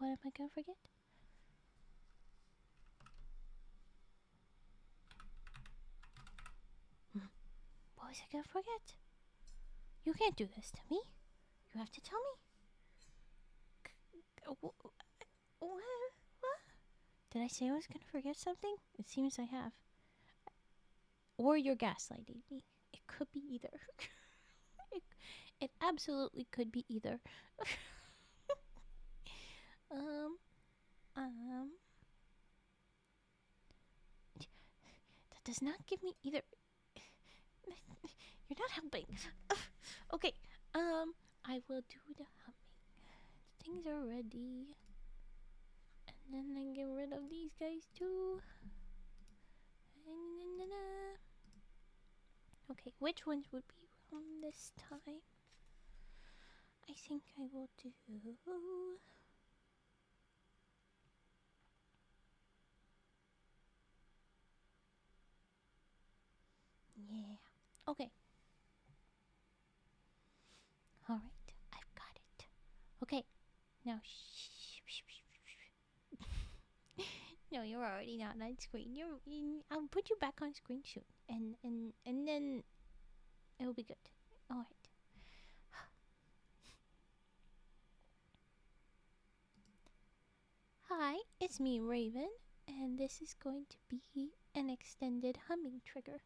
What am I gonna forget? What was I gonna forget? You can't do this to me. You have to tell me. What? Did I say I was gonna forget something? It seems I have. Or you're gaslighting me. It could be either. It absolutely could be either. That does not give me either. You're not helping. Okay. I will do the humming. Things are ready. And then I get rid of these guys too. Okay, which ones would be this time? I think I will do... Yeah. Okay. Alright, I've got it. Okay, now No, you're already not on screen. I'll put you back on screen soon. And then it'll be good. Alright. Hi, it's me, Raven, and this is going to be an extended humming trigger.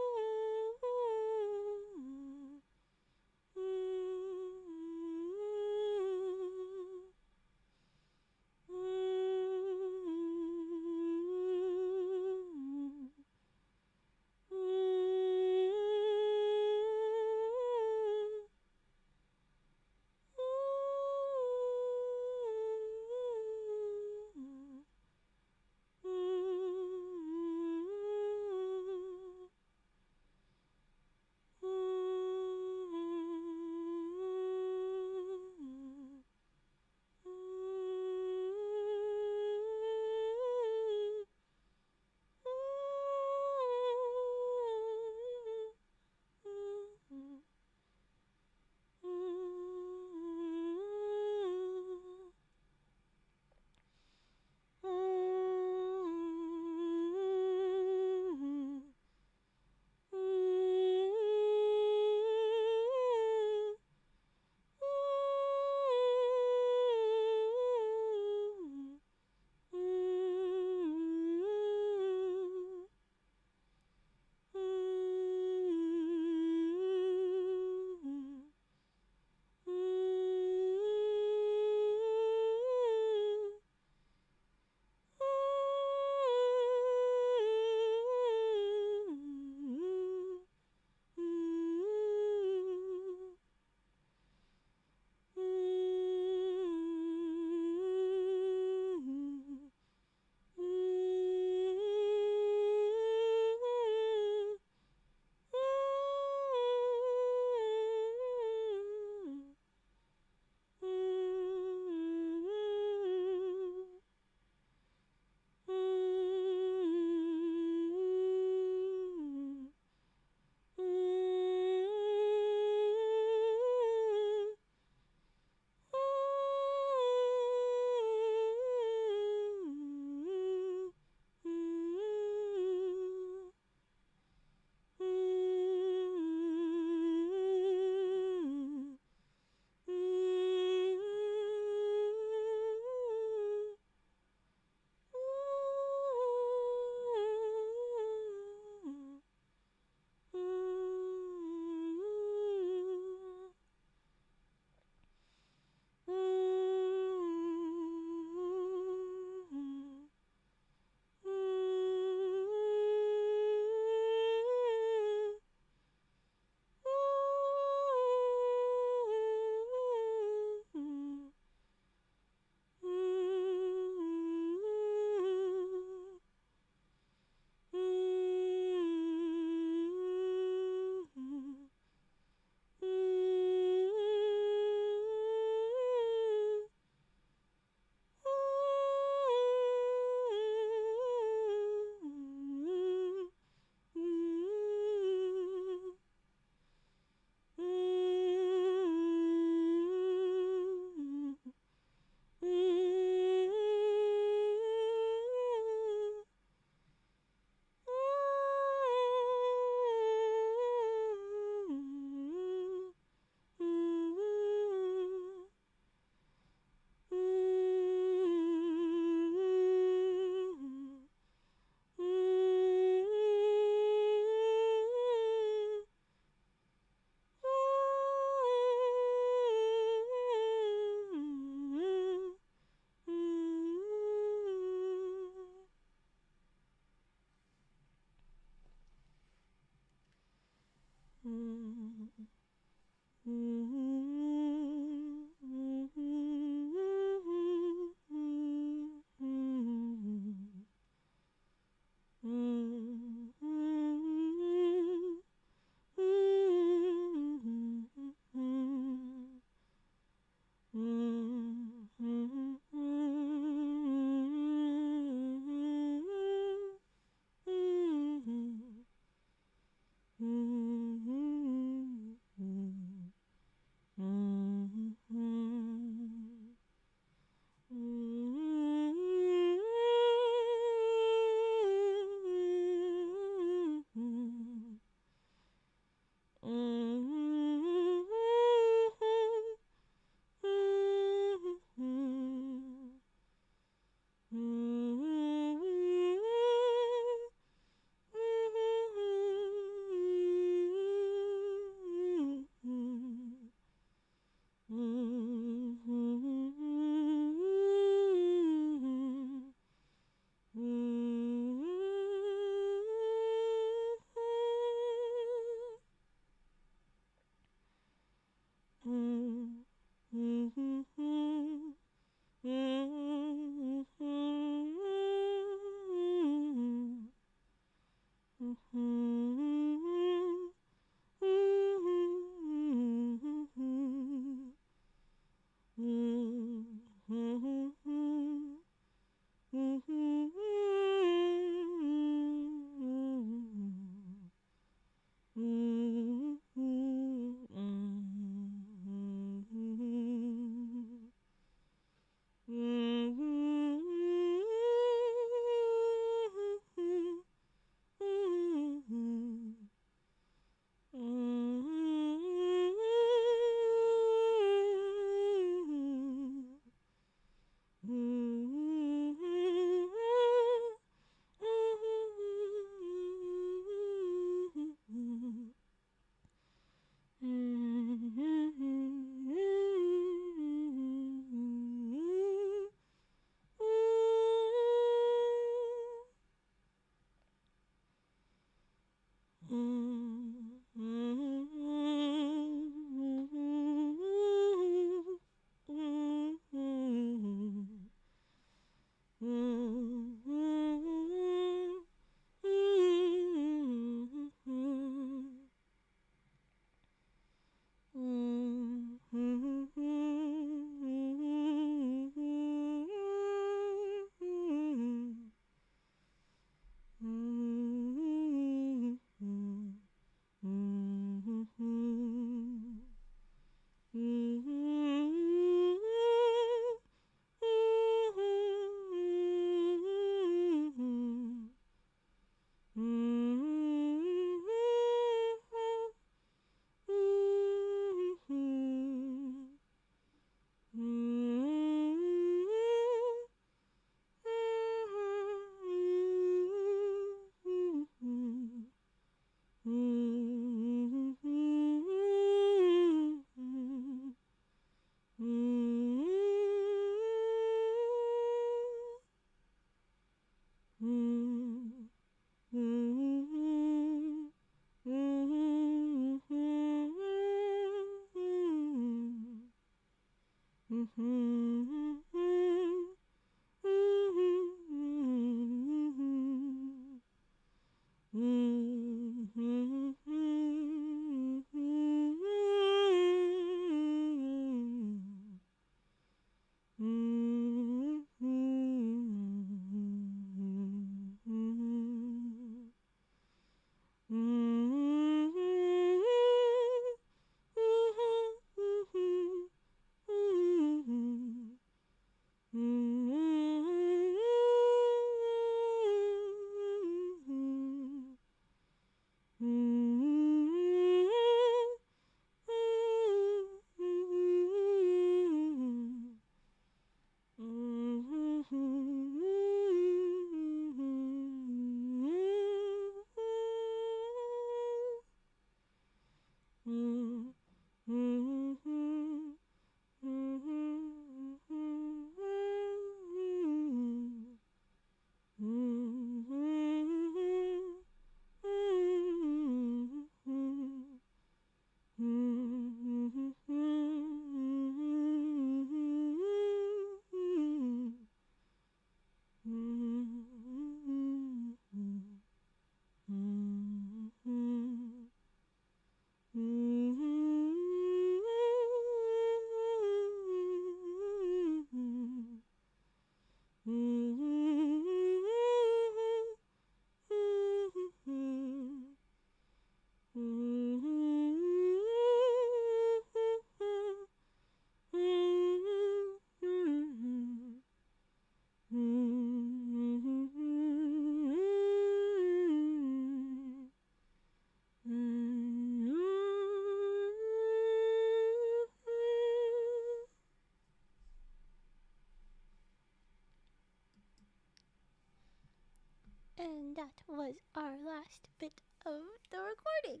that was our last bit of the recording.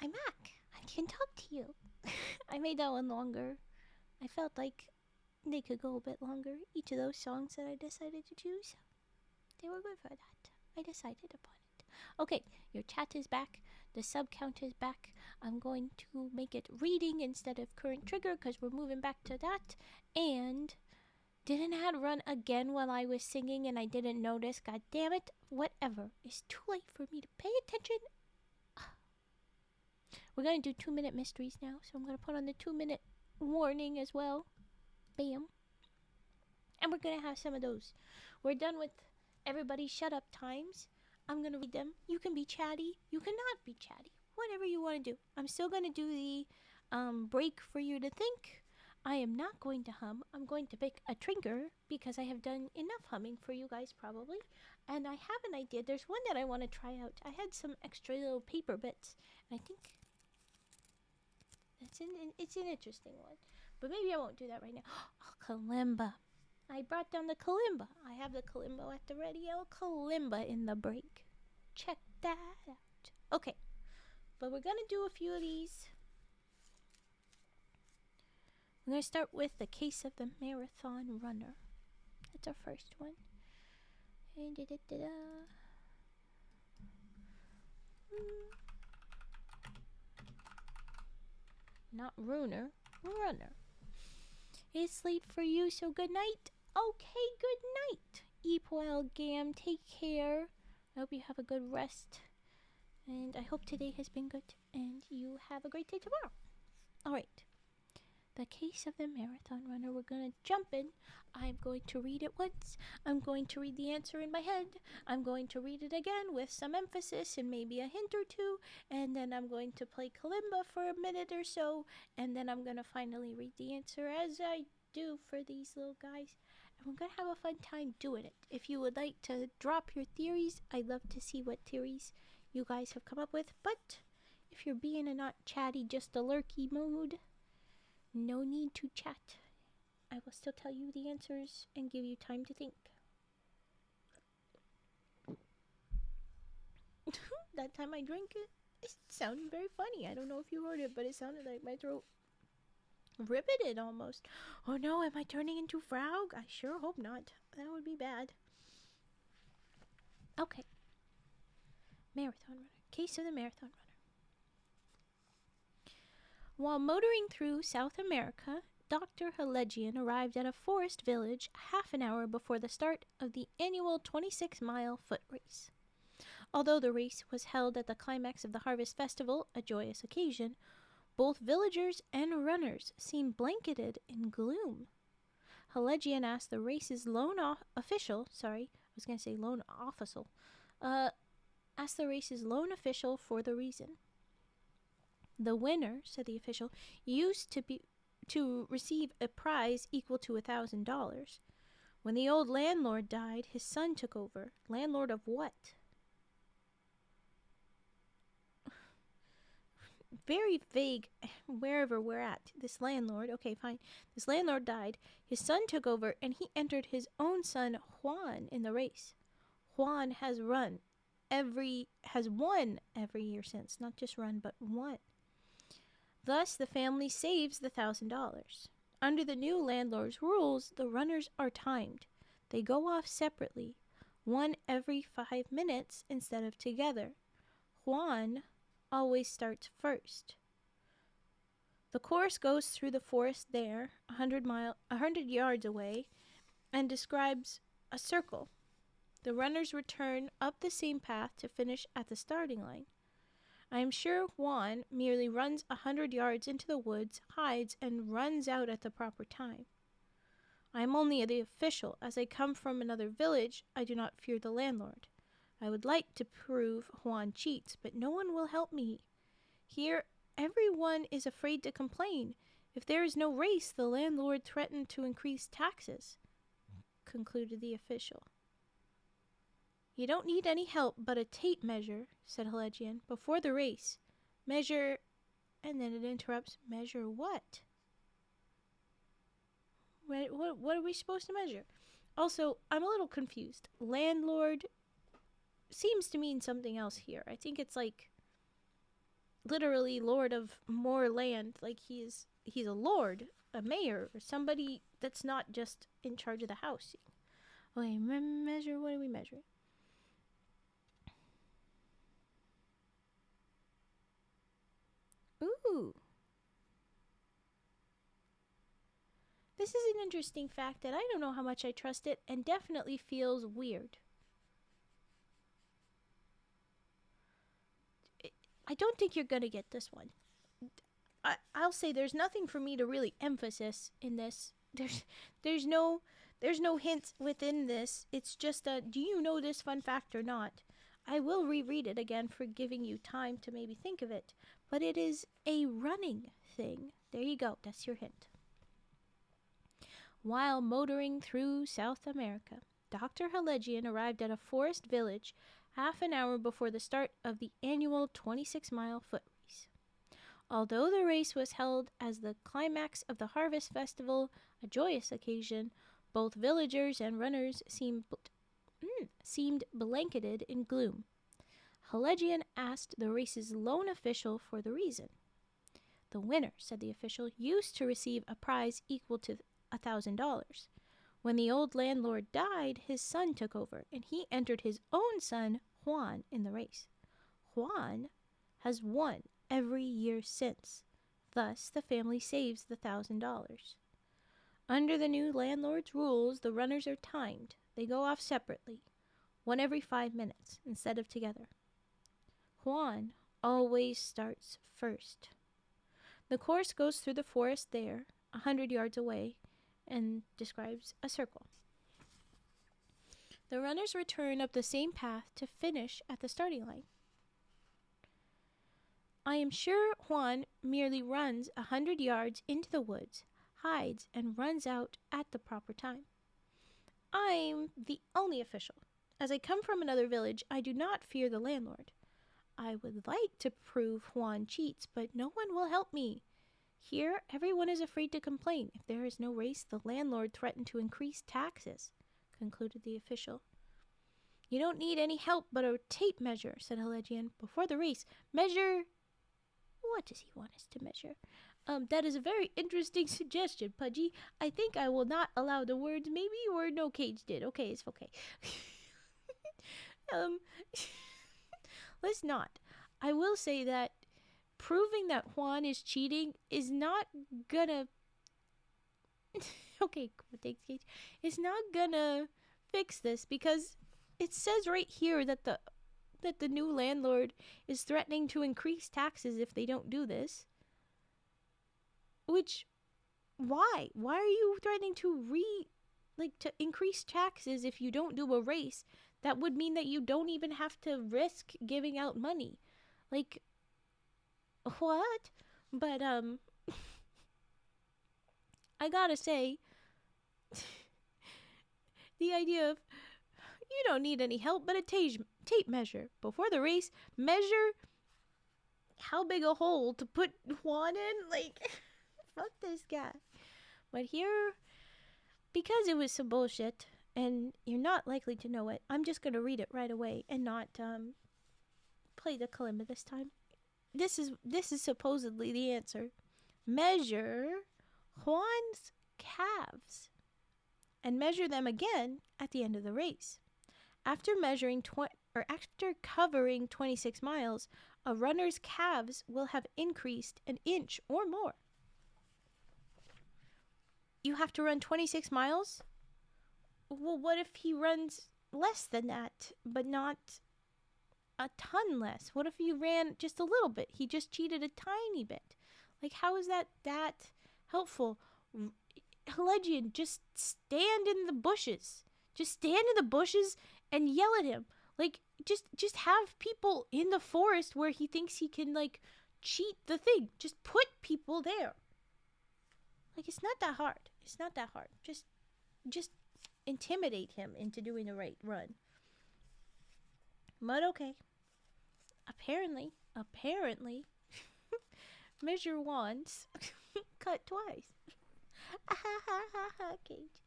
I'm back. I can talk to you. I made that one longer. I felt like they could go a bit longer. Each of those songs that I decided to choose, they were good for that. I decided upon it. Okay, your chat is back. The sub count is back. I'm going to make it reading instead of current trigger because we're moving back to that. And didn't ad run again while I was singing and I didn't notice. God damn it. Whatever. It's too late for me to pay attention. We're going to do 2-minute mysteries now. So I'm going to put on the 2-minute warning as well. Bam. And we're going to have some of those. We're done with everybody's shut up times. I'm going to read them. You can be chatty. You cannot be chatty. Whatever you want to do. I'm still going to do the break for you to think. I am not going to hum. I'm going to pick a trigger because I have done enough humming for you guys probably. And I have an idea. There's one that I want to try out. I had some extra little paper bits. And I think it's an interesting one. But maybe I won't do that right now. Oh, kalimba. I brought down the kalimba. I have the kalimba at the ready. Oh, kalimba in the break. Check that out. Okay. But we're going to do a few of these. I'm going to start with the case of the marathon runner. That's our first one. And not runer, runner. It's late for you, so good night. Okay, good night. Eat well, Gam. Take care. I hope you have a good rest. And I hope today has been good. And you have a great day tomorrow. Alright. The case of the marathon runner. We're going to jump in. I'm going to read it once. I'm going to read the answer in my head. I'm going to read it again with some emphasis and maybe a hint or two. And then I'm going to play kalimba for a minute or so. And then I'm going to finally read the answer as I do for these little guys. And we're going to have a fun time doing it. If you would like to drop your theories, I'd love to see what theories you guys have come up with. But if you're being a not chatty, just a lurky mood, no need to chat. I will still tell you the answers and give you time to think. That time I drank it, it sounded very funny. I don't know if you heard it, but it sounded like my throat riveted almost. Oh no, am I turning into Frog? I sure hope not. That would be bad. Okay. Marathon runner. Case of the marathon runner. While motoring through South America, Dr. Halegian arrived at a forest village half an hour before the start of the annual 26-mile foot race. Although the race was held at the climax of the Harvest Festival, a joyous occasion, both villagers and runners seemed blanketed in gloom. Halegian asked the race's lone official for the reason. The winner, said the official, used to receive a prize equal to $1,000. When the old landlord died, his son took over. Landlord of what? Very vague wherever we're at. This landlord, okay, fine. This landlord died. His son took over, and he entered his own son, Juan, in the race. Juan has won every year since. Not just run, but won. Thus, the family saves the $1,000. Under the new landlord's rules, the runners are timed. They go off separately, one every 5 minutes instead of together. Juan always starts first. The course goes through the forest there, 100 yards away, and describes a circle. The runners return up the same path to finish at the starting line. I am sure Juan merely runs 100 yards into the woods, hides, and runs out at the proper time. I am only the official. As I come from another village, I do not fear the landlord. I would like to prove Juan cheats, but no one will help me. Here, everyone is afraid to complain. If there is no race, the landlord threatened to increase taxes, concluded the official. You don't need any help but a tape measure, said Halegian, before the race. Measure, and then it interrupts, measure what? What are we supposed to measure? Also, I'm a little confused. Landlord seems to mean something else here. I think it's like literally lord of more land. Like he's a lord, a mayor, or somebody that's not just in charge of the house. Okay, measure. What are we measuring? Ooh. This is an interesting fact that I don't know how much I trust it and definitely feels weird. I don't think you're gonna get this one. I'll say there's nothing for me to really emphasis in this. There's no hints within this. It's just a do you know this fun fact or not? I will reread it again for giving you time to maybe think of it, but it is a running thing. There you go. That's your hint. While motoring through South America, Dr. Halegian arrived at a forest village half an hour before the start of the annual 26-mile foot race. Although the race was held as the climax of the Harvest Festival, a joyous occasion, both villagers and runners seemed blanketed in gloom. Halegian asked the race's lone official for the reason. The winner, said the official, used to receive a prize equal to $1,000. When the old landlord died, his son took over, and he entered his own son, Juan, in the race. Juan has won every year since. Thus, the family saves the $1,000. Under the new landlord's rules, the runners are timed. They go off separately, one every 5 minutes, instead of together. Juan always starts first. The course goes through the forest there, 100 yards away, and describes a circle. The runners return up the same path to finish at the starting line. I am sure Juan merely runs 100 yards into the woods, hides, and runs out at the proper time. I'm the only official. As I come from another village, I do not fear the landlord. I would like to prove Juan cheats, but no one will help me. Here, everyone is afraid to complain. If there is no race, the landlord threatened to increase taxes, concluded the official. You don't need any help but a tape measure, said Halegian. Before the race, measure... What does he want us to measure? That is a very interesting suggestion, Pudgy. I think I will not allow the words maybe or no Cage did. Okay, it's okay. Let's not. I will say that proving that Juan is cheating is not gonna okay, thanks, Cage. It's not gonna fix this because it says right here that the new landlord is threatening to increase taxes if they don't do this. Which why? Why are you threatening to increase taxes if you don't do a race? That would mean that you don't even have to risk giving out money. Like what? But I gotta say the idea of you don't need any help but a tape measure before the race, measure how big a hole to put Juan in, like fuck this guy. But here, because it was some bullshit and you're not likely to know it, I'm just gonna read it right away and not play the kalimba this time. This is supposedly the answer. Measure Juan's calves and measure them again at the end of the race. After covering 26 miles, a runner's calves will have increased an inch or more. You have to run 26 miles? Well, what if he runs less than that, but not a ton less? What if he ran just a little bit? He just cheated a tiny bit. Like, how is that helpful? Halegian, just stand in the bushes. Just stand in the bushes and yell at him. Like, just have people in the forest where he thinks he can, like, cheat the thing. Just put people there. Like, it's not that hard. It's not that hard. Just intimidate him into doing the right run. But okay. Apparently, measure once, cut twice. Cage.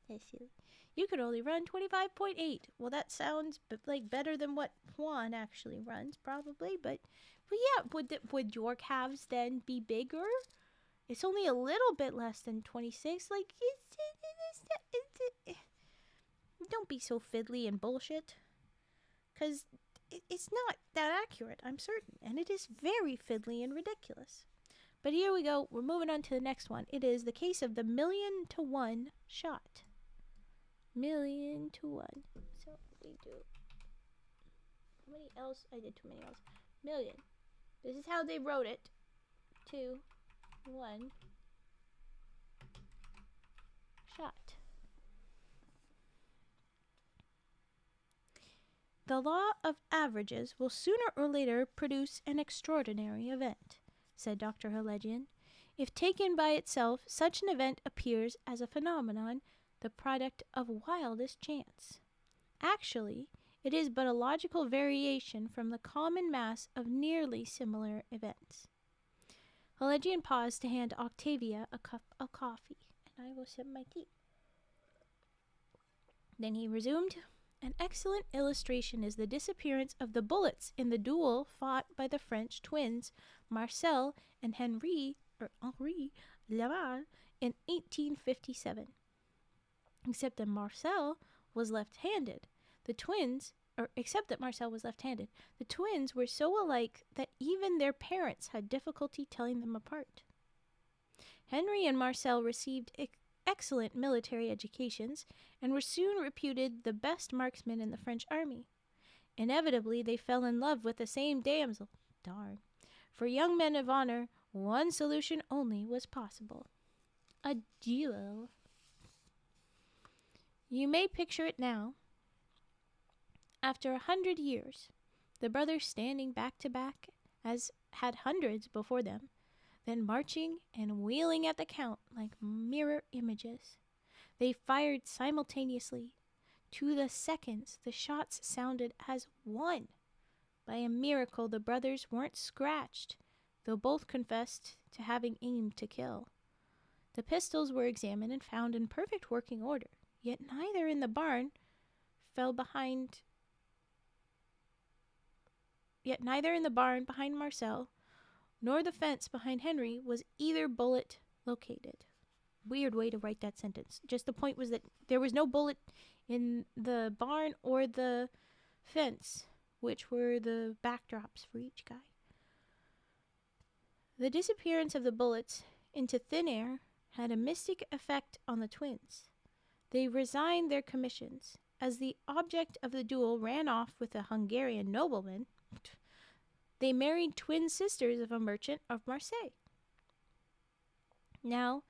That's silly. You could only run 25.8. Well, that sounds like better than what Juan actually runs, probably. But yeah, would your calves then be bigger? It's only a little bit less than 26. Like, don't be so fiddly and bullshit. Because it's not that accurate, I'm certain. And it is very fiddly and ridiculous. But here we go. We're moving on to the next one. It is the case of the 1,000,000 to 1 shot. 1,000,000 to 1. So we do. How many L's? I did too many L's. Million. This is how they wrote it. 2, 1 shot. The law of averages will sooner or later produce an extraordinary event, said Dr. Helegian. If taken by itself, such an event appears as a phenomenon, the product of wildest chance. Actually, it is but a logical variation from the common mass of nearly similar events. Helegian paused to hand Octavia a cup of coffee, and I will sip my tea. Then he resumed. An excellent illustration is the disappearance of the bullets in the duel fought by the French twins Marcel and Henri Laval in 1857. Except that Marcel was left-handed, the twins were so alike that even their parents had difficulty telling them apart. Henri and Marcel received excellent military educations and were soon reputed the best marksmen in the French army. Inevitably, they fell in love with the same damsel. Darn. For young men of honor, one solution only was possible. A duel. You may picture it now. After 100 years, the brothers standing back to back, as had hundreds before them, then marching and wheeling at the count like mirror images. They fired simultaneously. To the seconds, the shots sounded as one. By a miracle, the brothers weren't scratched, though both confessed to having aimed to kill. The pistols were examined and found in perfect working order, yet neither in the barn behind Marcel nor the fence behind Henry was either bullet located. Weird way to write that sentence. Just the point was that there was no bullet in the barn or the fence, which were the backdrops for each guy. The disappearance of the bullets into thin air had a mystic effect on the twins. They resigned their commissions. As the object of the duel ran off with a Hungarian nobleman, they married twin sisters of a merchant of Marseille. Now,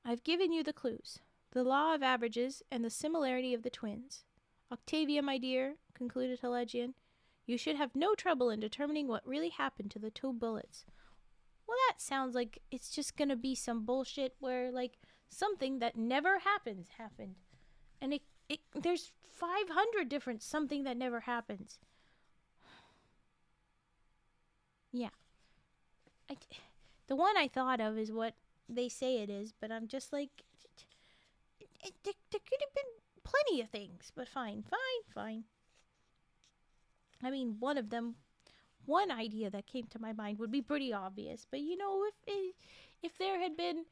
I've given you the clues, the law of averages and the similarity of the twins. Octavia, my dear, concluded Helegian, you should have no trouble in determining what really happened to the 2 bullets. Well, that sounds like it's just gonna be some bullshit where, like, something that never happened. And there's 500 different something that never happens. Yeah. The one I thought of is what they say it is, but I'm just like, there could have been plenty of things, but fine. I mean, one idea that came to my mind would be pretty obvious, but you know, if there had been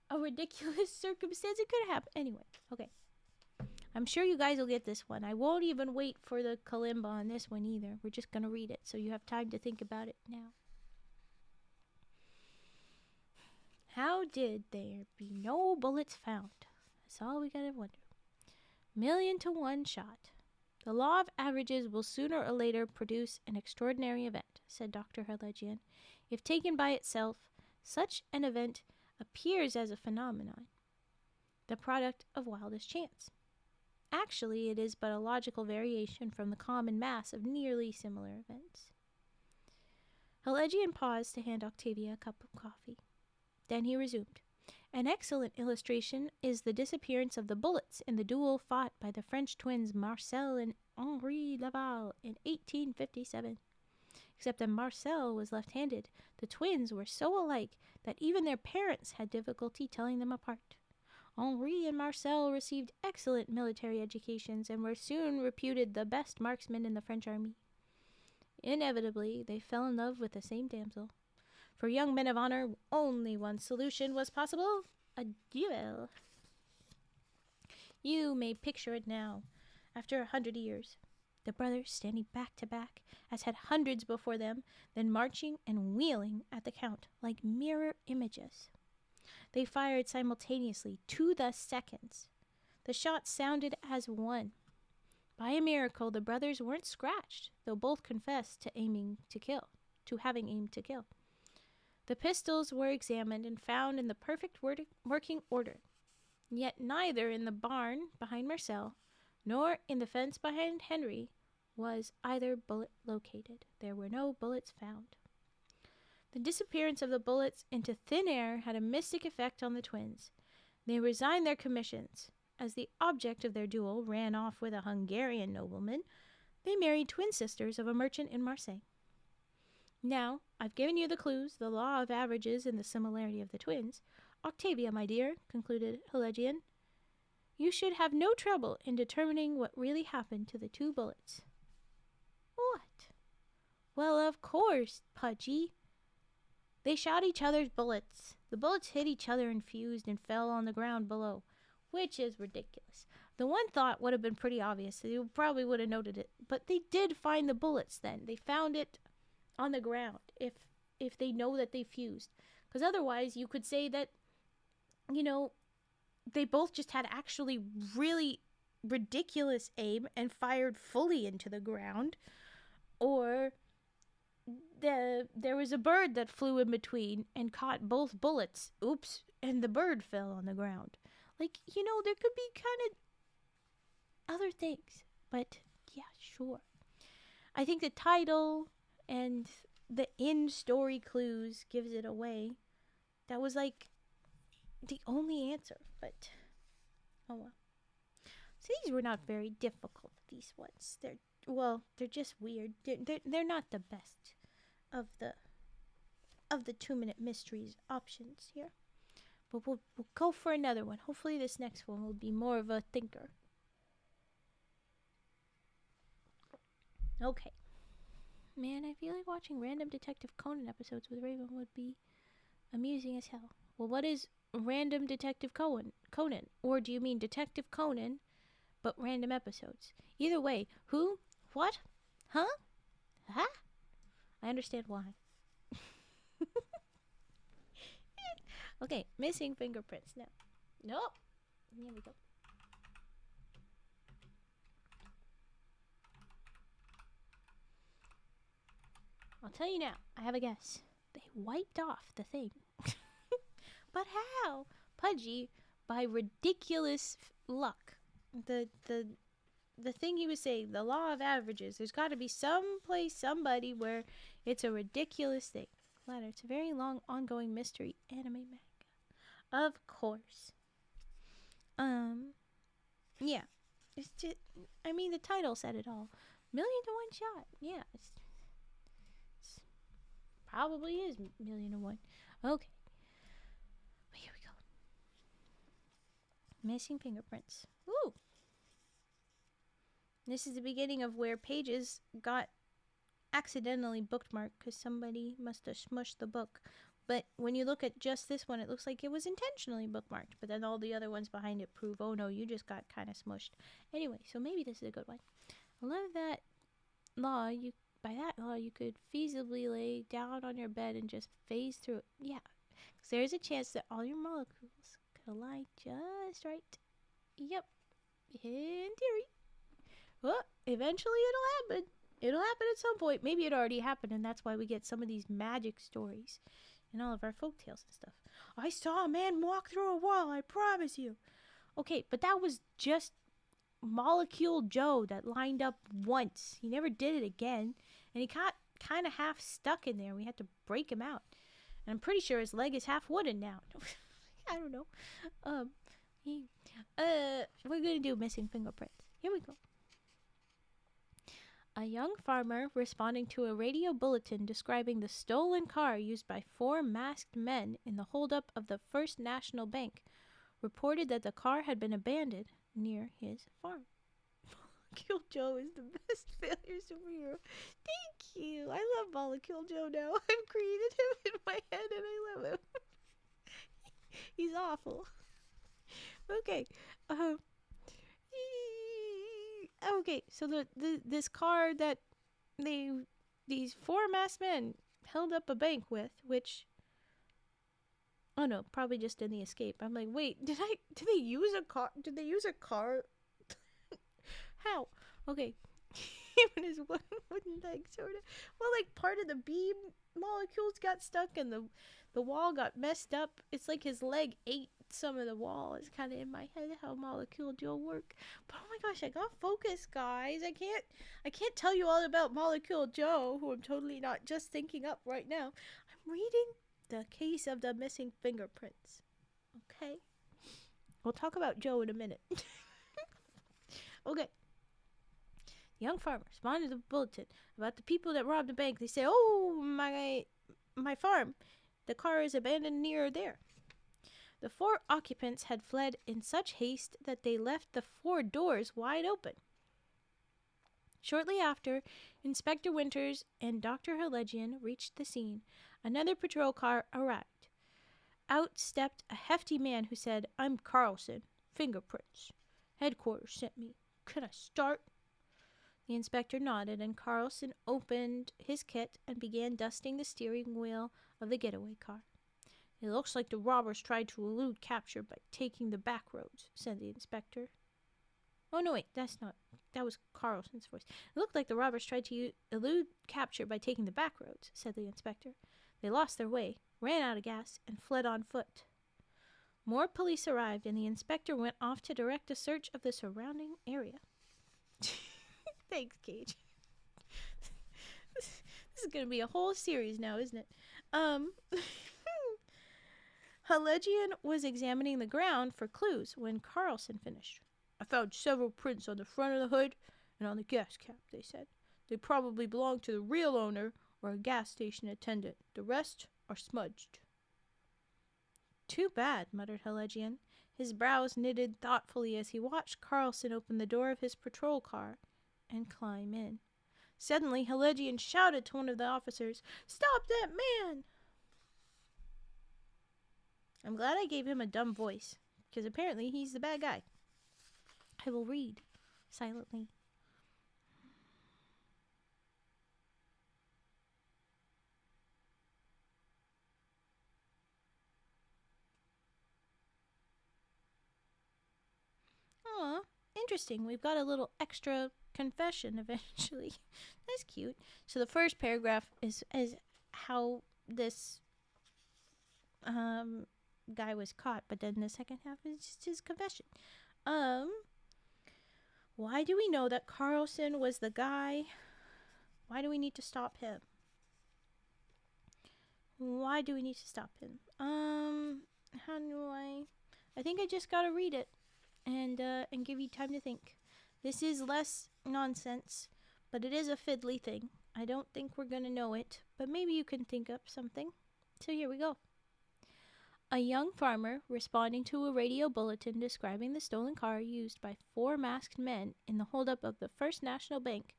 a ridiculous circumstance, it could have happened. Anyway, okay. I'm sure you guys will get this one. I won't even wait for the kalimba on this one either. We're just going to read it, so you have time to think about it now. How did there be no bullets found? That's all we gotta wonder. 1,000,000 to 1 shot. The law of averages will sooner or later produce an extraordinary event, said Dr. Helegian. If taken by itself, such an event appears as a phenomenon, the product of wildest chance. Actually, it is but a logical variation from the common mass of nearly similar events. Helegian paused to hand Octavia a cup of coffee. Then he resumed. An excellent illustration is the disappearance of the bullets in the duel fought by the French twins Marcel and Henri Laval in 1857. Except that Marcel was left-handed, the twins were so alike that even their parents had difficulty telling them apart. Henri and Marcel received excellent military educations and were soon reputed the best marksmen in the French army. Inevitably, they fell in love with the same damsel. For young men of honor, only one solution was possible: a duel. You may picture it now, after 100 years. The brothers standing back to back, as had hundreds before them, then marching and wheeling at the count like mirror images. They fired simultaneously, to the seconds. The shots sounded as one. By a miracle, the brothers weren't scratched, though both confessed to having aimed to kill. The pistols were examined and found in the perfect working order. Yet neither in the barn behind Marcel, nor in the fence behind Henry, was either bullet located. There were no bullets found. The disappearance of the bullets into thin air had a mystic effect on the twins. They resigned their commissions. As the object of their duel ran off with a Hungarian nobleman, they married twin sisters of a merchant in Marseille. Now, I've given you the clues, the law of averages, and the similarity of the twins. Octavia, my dear, concluded Helegian, you should have no trouble in determining what really happened to the two bullets. What? Well, of course, Pudgy. They shot each other's bullets. The bullets hit each other and fused and fell on the ground below, which is ridiculous. The one thought would have been pretty obvious. You probably would have noted it. But they did find the bullets then. They found it on the ground if they know that they fused. Because otherwise you could say that, they both just had actually really ridiculous aim and fired fully into the ground. Or there was a bird that flew in between and caught both bullets. Oops, and the bird fell on the ground. There could be kind of other things. But, yeah, sure. I think the title and the in-story clues gives it away. That was, the only answer. But, oh well. So these were not very difficult, these ones. They're just weird. They're not the best of the 2-minute mysteries options here. But we'll go for another one. Hopefully this next one will be more of a thinker. Okay. Man, I feel like watching random Detective Conan episodes with Raven would be amusing as hell. Well, what is random Detective Conan? Or do you mean Detective Conan, but random episodes? Either way, who? What? Huh? Huh? I understand why. Okay, missing fingerprints now. Nope. Here we go. I'll tell you now. I have a guess. They wiped off the thing. But how? Pudgy, by ridiculous luck. The thing he was saying, the law of averages. There's got to be some place, somebody where it's a ridiculous thing. Ladder. It's a very long, ongoing mystery anime manga. Of course. Yeah. It's just, the title said it all. 1,000,000 to 1 shot. Yeah. It's probably is 1,000,000 to 1. Okay. Here we go. Missing fingerprints. Ooh. This is the beginning of where pages got accidentally bookmarked because somebody must have smushed the book. But when you look at just this one, it looks like it was intentionally bookmarked. But then all the other ones behind it prove, oh no, you just got kind of smushed. Anyway, so maybe this is a good one. I love that law. By that law, you could feasibly lay down on your bed and just phase through it. Yeah, because there's a chance that all your molecules could align just right. Yep, in theory. Well, eventually it'll happen. It'll happen at some point. Maybe it already happened, and that's why we get some of these magic stories in all of our folktales and stuff. I saw a man walk through a wall, I promise you. Okay, but that was just Molecule Joe that lined up once. He never did it again, and he got kind of half stuck in there. We had to break him out. And I'm pretty sure his leg is half wooden now. I don't know. We're going to do missing fingerprints. Here we go. A young farmer responding to a radio bulletin describing the stolen car used by 4 masked men in the holdup of the First National Bank reported that the car had been abandoned near his farm. Kill Joe is the best failure superhero. Thank you. I love Molecule Joe now. I've created him in my head and I love him. He's awful. Okay. Okay, so this car that these four masked men held up a bank with, which, oh no, probably just in the escape. I'm like, wait, did they use a car? Did they use a car? How? Okay. Even his one wooden leg sort of. Well, like part of the beam molecules got stuck and the wall got messed up. It's like his leg ate some of the wall. It's kind of in my head how Molecule Joe work. But oh my gosh, I got focus, guys. I can't tell you all about Molecule Joe, who I'm totally not just thinking up right now. I'm reading the case of the missing fingerprints. Okay? We'll talk about Joe in a minute. Okay. The young farmer responded to the bulletin about the people that robbed the bank. They say, "Oh, my farm. The car is abandoned near there." The four occupants had fled in such haste that they left the four doors wide open. Shortly after, Inspector Winters and Dr. Helegian reached the scene. Another patrol car arrived. Out stepped a hefty man who said, "I'm Carlson. Fingerprints. Headquarters sent me. Can I start?" The inspector nodded, and Carlson opened his kit and began dusting the steering wheel of the getaway car. "It looks like the robbers tried to elude capture by taking the back roads," said the inspector. Oh, no, wait, that was Carlson's voice. "It looked like the robbers tried to elude capture by taking the back roads," said the inspector. "They lost their way, ran out of gas, and fled on foot." More police arrived, and the inspector went off to direct a search of the surrounding area. Thanks, Cage. This is going to be a whole series now, isn't it? Helegian was examining the ground for clues when Carlson finished. "I found several prints on the front of the hood and on the gas cap," they said. "They probably belong to the real owner or a gas station attendant. The rest are smudged." "Too bad," muttered Helegian. His brows knitted thoughtfully as he watched Carlson open the door of his patrol car and climb in. Suddenly, Helegian shouted to one of the officers, "Stop that man!" I'm glad I gave him a dumb voice, because apparently he's the bad guy. I will read silently. Aw, interesting. We've got a little extra confession eventually. That's cute. So the first paragraph is how this guy was caught, but then the second half is just his confession. Why do we know that Carlson was the guy? Why do we need to stop him? How do I think I just gotta read it and give you time to think. This is less nonsense, but it is a fiddly thing. I don't think we're gonna know it, but maybe you can think up something. So here we go. A young farmer, responding to a radio bulletin describing the stolen car used by four masked men in the holdup of the First National Bank,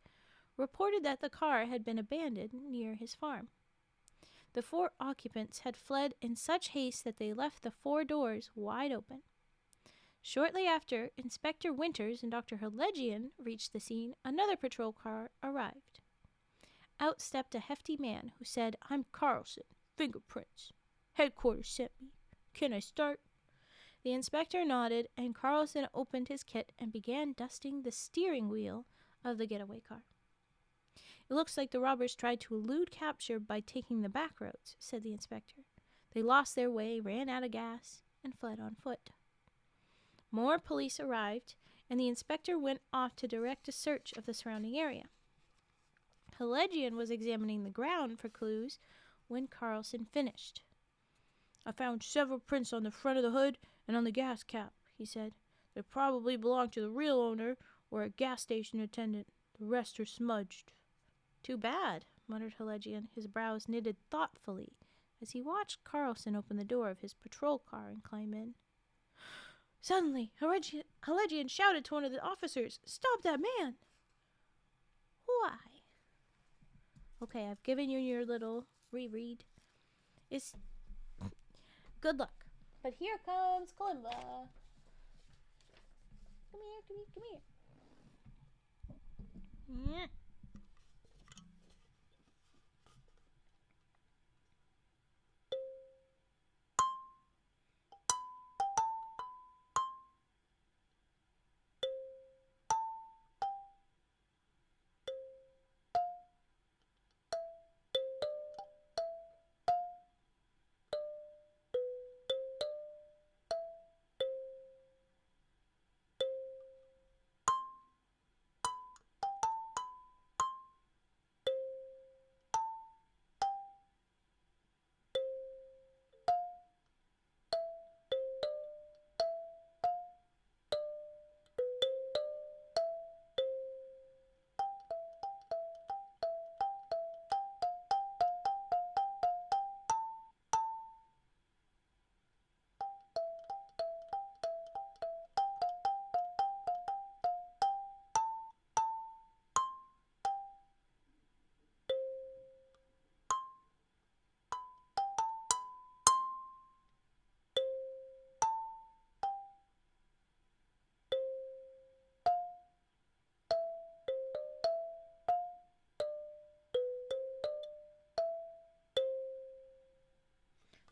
reported that the car had been abandoned near his farm. The four occupants had fled in such haste that they left the four doors wide open. Shortly after Inspector Winters and Dr. Helegian reached the scene, another patrol car arrived. Out stepped a hefty man who said, "I'm Carlson. Fingerprints. Headquarters sent me. Can I start?" The inspector nodded, and Carlson opened his kit and began dusting the steering wheel of the getaway car. "It looks like the robbers tried to elude capture by taking the back roads," said the inspector. "They lost their way, ran out of gas, and fled on foot." More police arrived, and the inspector went off to direct a search of the surrounding area. Helegian was examining the ground for clues when Carlson finished. "I found several prints on the front of the hood and on the gas cap," he said. "They probably belong to the real owner or a gas station attendant. The rest are smudged." "Too bad," muttered Helegian, his brows knitted thoughtfully as he watched Carlson open the door of his patrol car and climb in. Suddenly, Helegian shouted to one of the officers, "Stop that man!" Why? Okay, I've given you your little reread. It's good luck. But here comes Kalimba. Come here, come here. Yeah.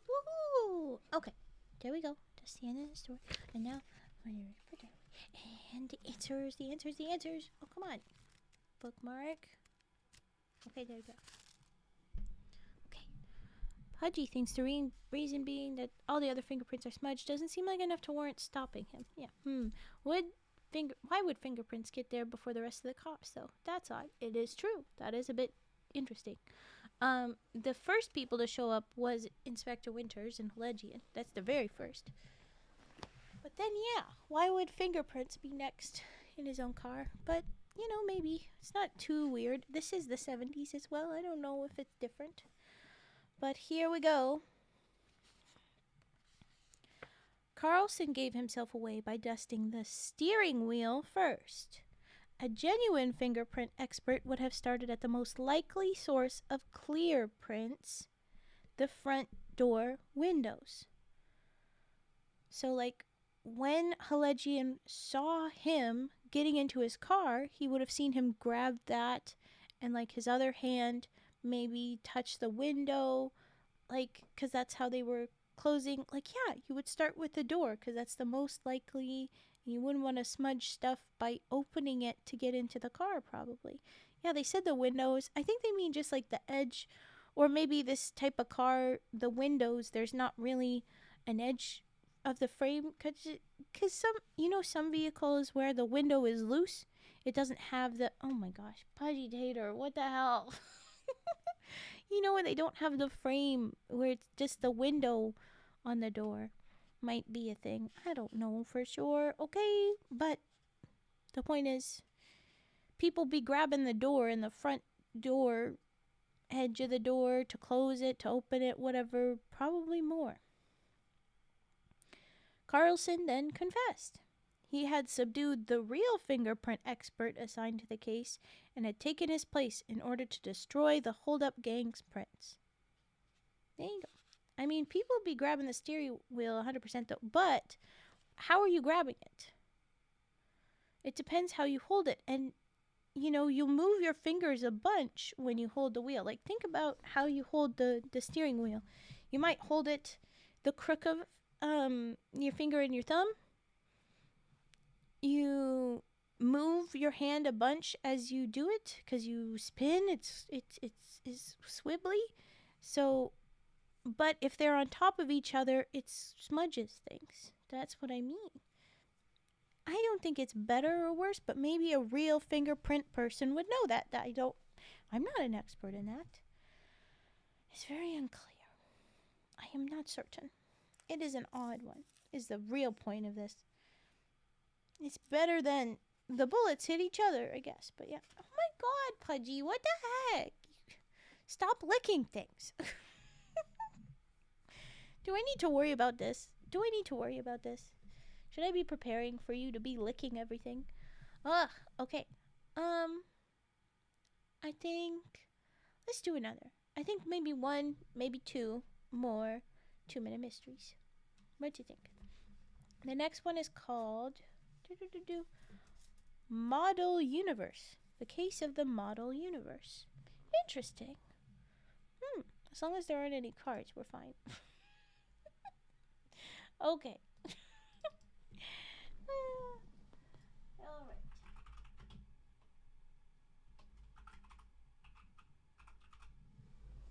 Woohoo! Okay, there we go. That's the end of the story. And now, when you're ready for diary. And the answers, the answers, the answers. Oh, come on. Bookmark. Okay, there we go. Okay. Pudgy thinks the reason being that all the other fingerprints are smudged doesn't seem like enough to warrant stopping him. Yeah. Why would fingerprints get there before the rest of the cops, though? That's odd. It is true. That is a bit interesting. The first people to show up was Inspector Winters and Helegian. That's the very first. But then, yeah, why would fingerprints be next in his own car? But, maybe. It's not too weird. This is the 70s as well. I don't know if it's different. But here we go. Carlson gave himself away by dusting the steering wheel first. A genuine fingerprint expert would have started at the most likely source of clear prints, the front door windows. So, when Helegian saw him getting into his car, he would have seen him grab that and, his other hand maybe touch the window, because that's how they were closing. You would start with the door because that's the most likely. You wouldn't want to smudge stuff by opening it to get into the car, probably. Yeah, they said the windows. I think they mean just the edge, or maybe this type of car, the windows, there's not really an edge of the frame. Because some vehicles where the window is loose, it doesn't have the, oh my gosh, Pudgy Tater, what the hell? When they don't have the frame, where it's just the window on the door. Might be a thing. I don't know for sure. Okay, but the point is, people be grabbing the door and the front door, edge of the door to close it, to open it, whatever, probably more. Carlson then confessed. He had subdued the real fingerprint expert assigned to the case and had taken his place in order to destroy the hold-up gang's prints. There you go. I mean, people be grabbing the steering wheel 100% though, but how are you grabbing it? It depends how you hold it. And, you move your fingers a bunch when you hold the wheel. Think about how you hold the steering wheel. You might hold it the crook of your finger and your thumb. You move your hand a bunch as you do it because you spin. It's swivelly. So, but if they're on top of each other, it smudges things. That's what I mean. I don't think it's better or worse, but maybe a real fingerprint person would know that. I'm not an expert in that. It's very unclear. I am not certain. It is an odd one, is the real point of this. It's better than the bullets hit each other, I guess. But yeah. Oh my god, Pudgy, what the heck? Stop licking things. Do I need to worry about this? Should I be preparing for you to be licking everything? Ugh, okay. I think let's do another. I think maybe one, maybe two more 2-minute mysteries. What do you think? The next one is called Model Universe. The Case of the Model Universe. Interesting. As long as there aren't any cards, we're fine. Okay. All right.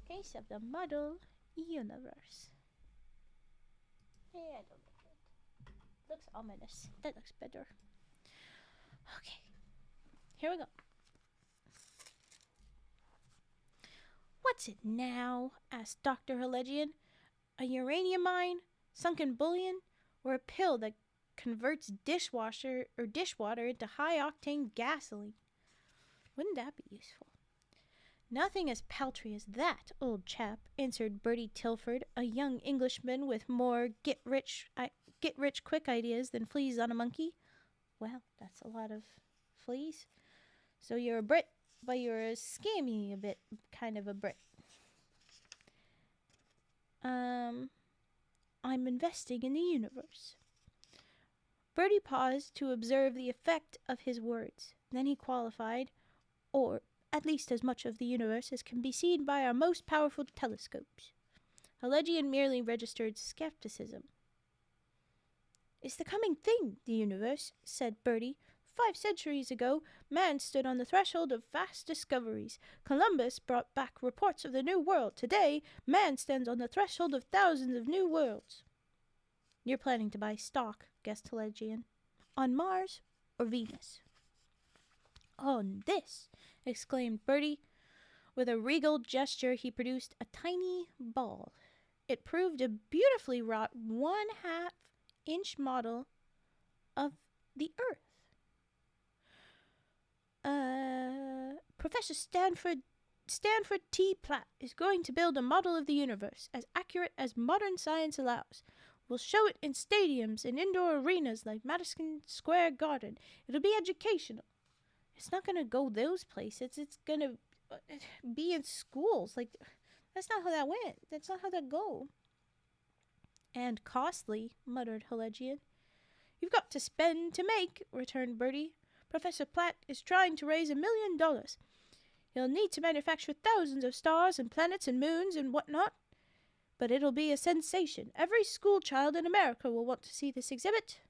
Case of the Model Universe. Yeah, I don't like it. Looks ominous. That looks better. Okay. Here we go. What's it now? Asked Dr. Helegian. A uranium mine? Sunken bullion? Or a pill that converts dishwater into high-octane gasoline? Wouldn't that be useful? Nothing as paltry as that, old chap, answered Bertie Tilford, a young Englishman with more get-rich-quick ideas than fleas on a monkey. Well, that's a lot of fleas. So you're a Brit, but you're a scammy a bit kind of a Brit. I'm investing in the universe. Bertie paused to observe the effect of his words. Then he qualified, or at least as much of the universe as can be seen by our most powerful telescopes. Helegian merely registered skepticism. It's the coming thing, the universe, said Bertie. 5 centuries ago, man stood on the threshold of vast discoveries. Columbus brought back reports of the New World. Today, man stands on the threshold of thousands of new worlds. You're planning to buy stock, guessed Helegian. On Mars or Venus? On this, exclaimed Bertie. With a regal gesture, he produced a tiny ball. It proved a beautifully wrought 1/2-inch model of the Earth. Professor Stanford T. Platt is going to build a model of the universe as accurate as modern science allows. We'll show it in stadiums and indoor arenas like Madison Square Garden. It'll be educational. It's not going to go those places. It's going to be in schools. Like, that's not how that went. That's not how that go. And costly, muttered Helegian. You've got to spend to make, returned Bertie. Professor Platt is trying to raise $1 million. He'll need to manufacture thousands of stars and planets and moons and whatnot. But it'll be a sensation. Every school child in America will want to see this exhibit.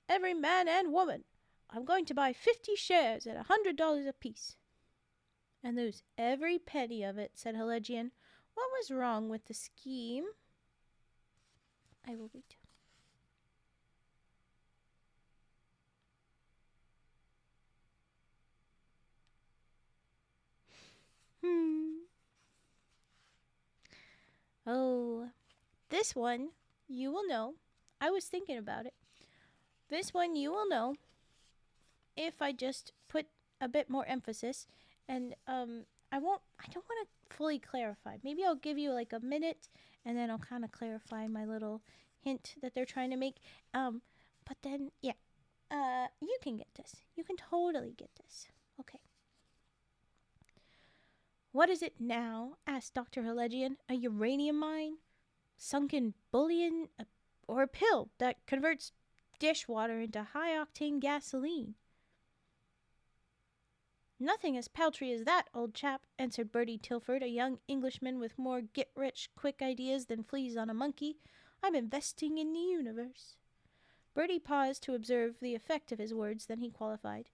Every man and woman. I'm going to buy 50 shares at $100 apiece. And lose every penny of it, said Helegian. What was wrong with the scheme? I will read. Oh, this one you will know. I was thinking about it. This one you will know if I just put a bit more emphasis, and I don't want to fully clarify. Maybe I'll give you like a minute, and then I'll kind of clarify my little hint that they're trying to make. But then, yeah, you can get this. You can totally get this. Okay. What is it now? Asked Dr. Helegian. A uranium mine? Sunken bullion? Or a pill that converts dishwater into high-octane gasoline? Nothing as paltry as that, old chap, answered Bertie Tilford, a young Englishman with more get-rich-quick ideas than fleas on a monkey. I'm investing in the universe. Bertie paused to observe the effect of his words, then he qualified.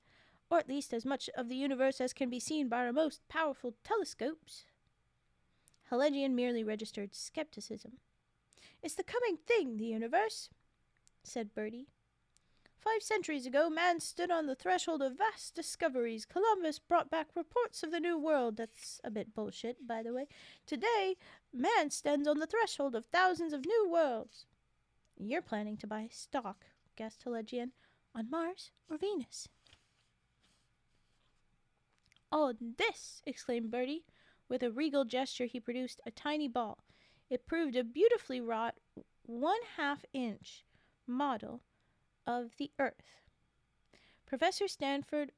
Or at least as much of the universe as can be seen by our most powerful telescopes. Helegian merely registered skepticism. It's the coming thing, the universe, said Bertie. 5 centuries ago, man stood on the threshold of vast discoveries. Columbus brought back reports of the New World. That's a bit bullshit, by the way. Today, man stands on the threshold of thousands of new worlds. You're planning to buy stock, guessed Helegian, on Mars or Venus. On this, exclaimed Bertie. With a regal gesture, he produced a tiny ball. It proved a beautifully wrought 1/2-inch model of the Earth. Professor Stanford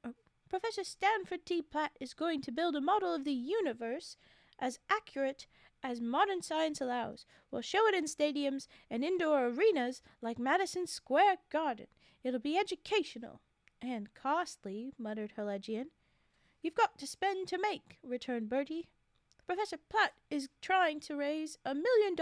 Professor Stanford T. Platt is going to build a model of the universe as accurate as modern science allows. We'll show it in stadiums and indoor arenas like Madison Square Garden. It'll be educational. And costly, muttered Helegian. You've got to spend to make, returned Bertie. Professor Platt is trying to raise $1 million.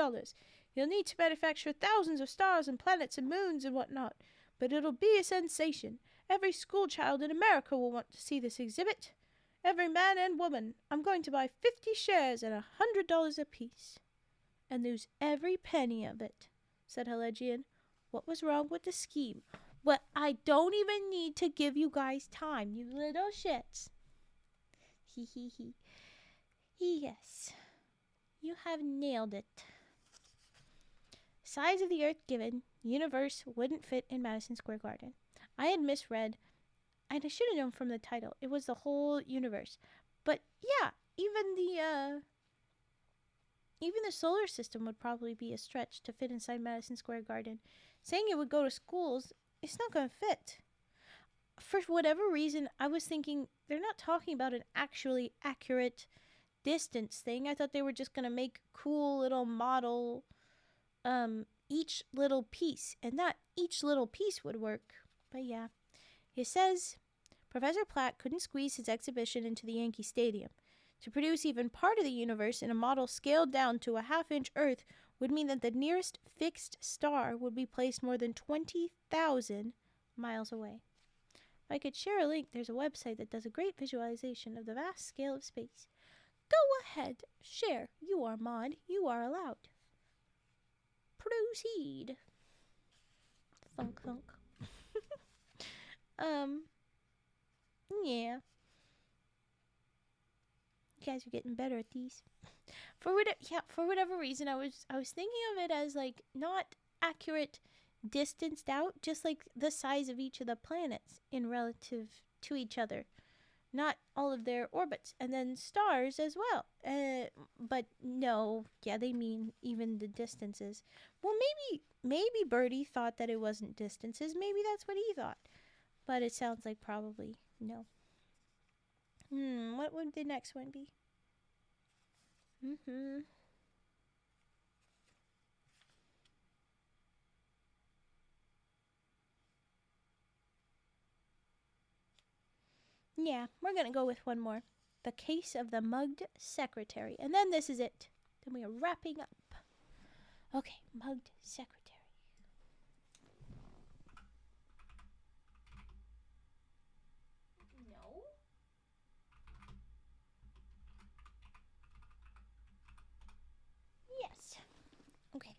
He'll need to manufacture thousands of stars and planets and moons and whatnot. But it'll be a sensation. Every schoolchild in America will want to see this exhibit. Every man and woman. I'm going to buy 50 shares at $100 apiece. And lose every penny of it, said Helegian. What was wrong with the scheme? Well, I don't even need to give you guys time, you little shits. He. Yes, you have nailed it. Size of the Earth given, universe wouldn't fit in Madison Square Garden. I had misread, and I should have known from the title. It was the whole universe. But yeah, even the solar system would probably be a stretch to fit inside Madison Square Garden. Saying it would go to schools, it's not going to fit. For whatever reason, I was thinking they're not talking about an actually accurate distance thing. I thought they were just going to make cool little model each little piece, and not each little piece would work. But yeah, he says Professor Platt couldn't squeeze his exhibition into the Yankee Stadium. To produce even part of the universe in a model scaled down to a half-inch Earth would mean that the nearest fixed star would be placed more than 20,000 miles away. If I could share a link, there's a website that does a great visualization of the vast scale of space. Go ahead, share. You are mod. You are allowed. Proceed. Thunk, thunk. Yeah. You guys are getting better at these. For whatever reason, I was thinking of it as like not accurate, distanced out, just like the size of each of the planets in relative to each other. Not all of their orbits, and then stars as well. But no, yeah, they mean even the distances. Well, maybe Birdie thought that it wasn't distances. Maybe that's what he thought. But it sounds like probably no. What would the next one be? Yeah, we're going to go with one more. The Case of the Mugged Secretary. And then this is it. Then we are wrapping up. Okay, Mugged Secretary. No. Yes. Okay.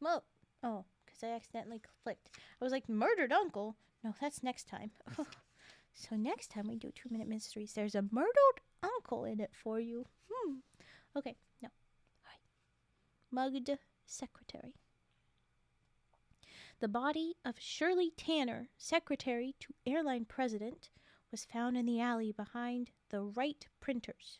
Well, oh, because I accidentally clicked. I was like, murdered uncle? No, that's next time. So next time we do 2-minute mysteries, there's a murdered uncle in it for you. Okay, no. All right. Mugged secretary. The body of Shirley Tanner, secretary to airline president, was found in the alley behind the Wright printers.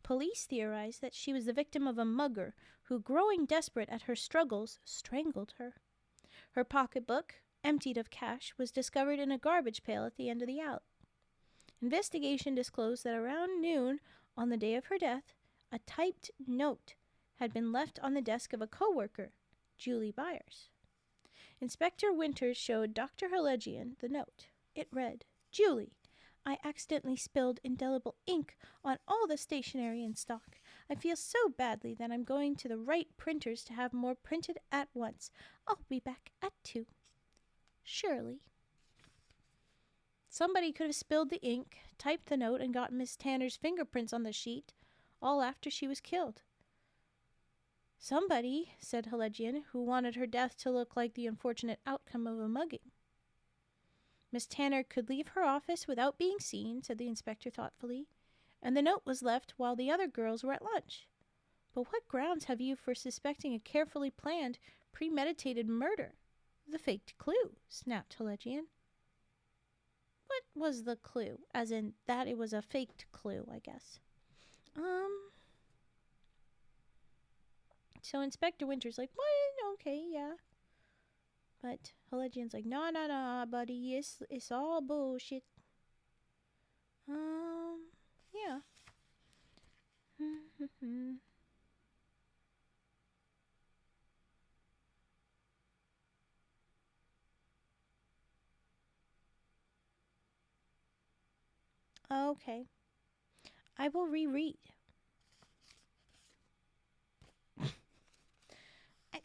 Police theorized that she was the victim of a mugger who, growing desperate at her struggles, strangled her. Her pocketbook, emptied of cash, was discovered in a garbage pail at the end of the alley. Investigation disclosed that around noon on the day of her death, a typed note had been left on the desk of a co-worker, Julie Byers. Inspector Winters showed Dr. Helegian the note. It read, Julie, I accidentally spilled indelible ink on all the stationery in stock. I feel so badly that I'm going to the Wright printers to have more printed at once. I'll be back at 2. Shirley. Somebody could have spilled the ink, typed the note, and got Miss Tanner's fingerprints on the sheet, all after she was killed. Somebody, said Helegian, who wanted her death to look like the unfortunate outcome of a mugging. Miss Tanner could leave her office without being seen, said the inspector thoughtfully, and the note was left while the other girls were at lunch. But what grounds have you for suspecting a carefully planned, premeditated murder? The faked clue, snapped Helegian. What was the clue? As in that it was a faked clue, I guess. So Inspector Winters like, what? Okay, yeah. But Helegian's like, nah, nah, nah, buddy. It's all bullshit. Yeah. Okay. I will reread. I,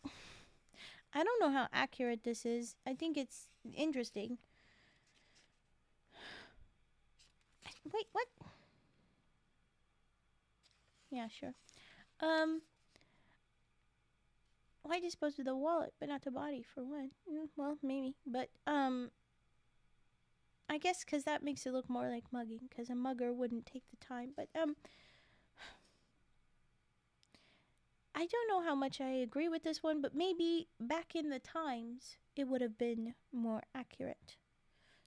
I don't know how accurate this is. I think it's interesting. Wait, what? Yeah, sure. Why dispose of the wallet but not the body for one? Well, maybe, but I guess because that makes it look more like mugging. Because a mugger wouldn't take the time. But I don't know how much I agree with this one. But maybe back in the times, it would have been more accurate.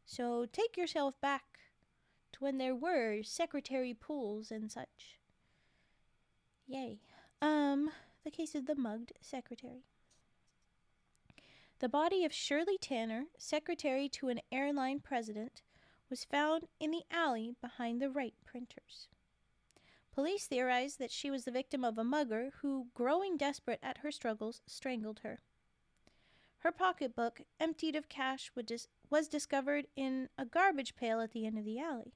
So take yourself back to when there were secretary pools and such. Yay. The case of the mugged secretary. The body of Shirley Tanner, secretary to an airline president, was found in the alley behind the Wright printers. Police theorized that she was the victim of a mugger who, growing desperate at her struggles, strangled her. Her pocketbook, emptied of cash, was discovered in a garbage pail at the end of the alley.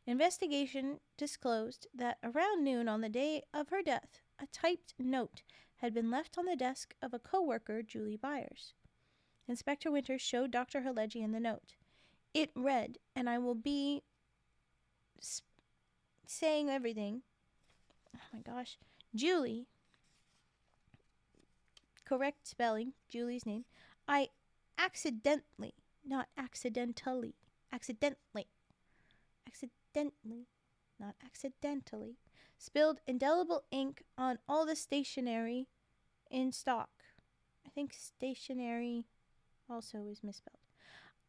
Investigation disclosed that around noon on the day of her death, a typed note had been left on the desk of a co-worker, Julie Byers. Inspector Winters showed Dr. Helegian the note. It read, and I will be saying everything. Oh my gosh. Julie, correct spelling, Julie's name. I accidentally, not accidentally, accidentally, not accidentally, spilled indelible ink on all the stationery in stock. I think stationery also is misspelled.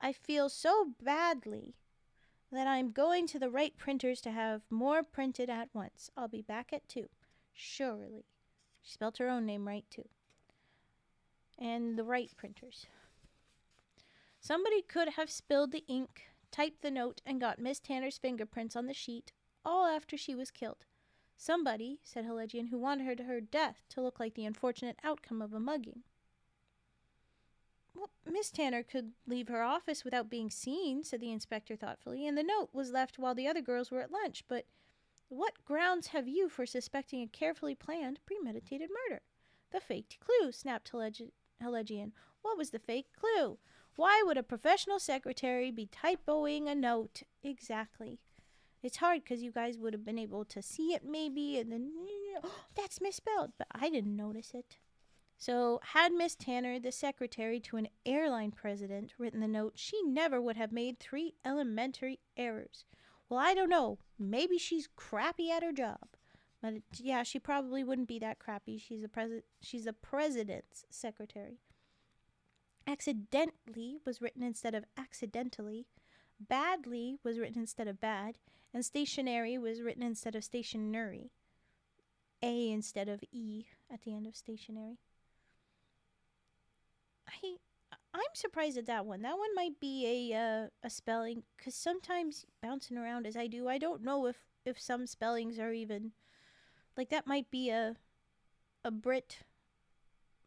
I feel so badly that I'm going to the Wright printers to have more printed at once. I'll be back at 2. Surely. She spelled her own name right, too. And the Wright printers. Somebody could have spilled the ink, typed the note, and got Miss Tanner's fingerprints on the sheet, all after she was killed. Somebody, said Helegian, who wanted her death to look like the unfortunate outcome of a mugging. Well, Miss Tanner could leave her office without being seen, said the inspector thoughtfully, and the note was left while the other girls were at lunch. But what grounds have you for suspecting a carefully planned, premeditated murder? The faked clue, snapped Helegian. What was the fake clue? Why would a professional secretary be typoing a note? Exactly. It's hard because you guys would have been able to see it maybe, and then, that's misspelled, but I didn't notice it. So, had Miss Tanner, the secretary to an airline president, written the note, she never would have made 3 elementary errors. Well, I don't know. Maybe she's crappy at her job. But yeah, she probably wouldn't be that crappy. She's a president's secretary. Accidentally was written instead of accidentally. Badly was written instead of bad. And stationary was written instead of stationery. A instead of E at the end of stationery. I'm surprised at that one. That one might be a spelling, because sometimes bouncing around as I do, I don't know if some spellings are even, like that might be a Brit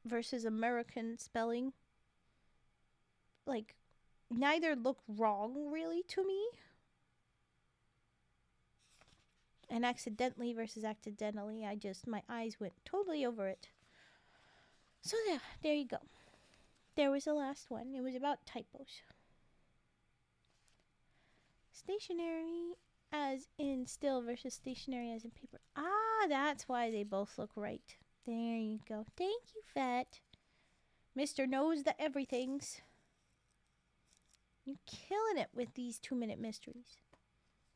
versus American spelling. Like, neither look wrong really to me. And accidentally versus accidentally, my eyes went totally over it. So yeah, there you go. There was the last one. It was about typos. Stationary as in still versus stationary as in paper. Ah, that's why they both look right. There you go. Thank you, Fat. Mr. Knows the everythings. You're killing it with these 2-minute mysteries.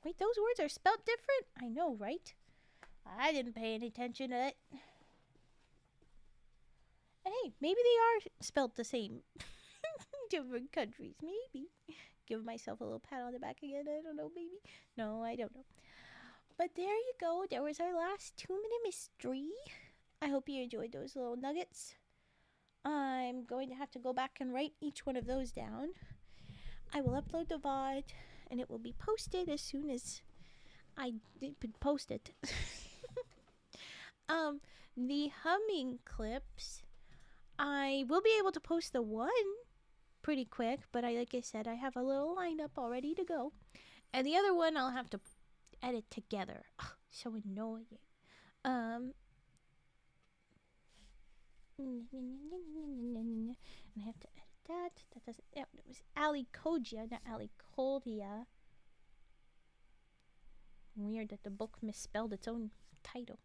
Wait, those words are spelled different? I know, right? I didn't pay any attention to it. Hey, maybe they are spelled the same. Different countries, maybe. Give myself a little pat on the back again. I don't know, maybe. No, I don't know. But there you go. There was our last 2-minute mystery. I hope you enjoyed those little nuggets. I'm going to have to go back and write each one of those down. I will upload the VOD, and it will be posted as soon as I post it. The humming clips, I will be able to post the one pretty quick, but like I said, I have a little lineup all ready to go. And the other one I'll have to edit together. Ugh, so annoying. And I have to edit that. That doesn't. It was Ali Kodia, not Ali Koldia. Weird that the book misspelled its own title.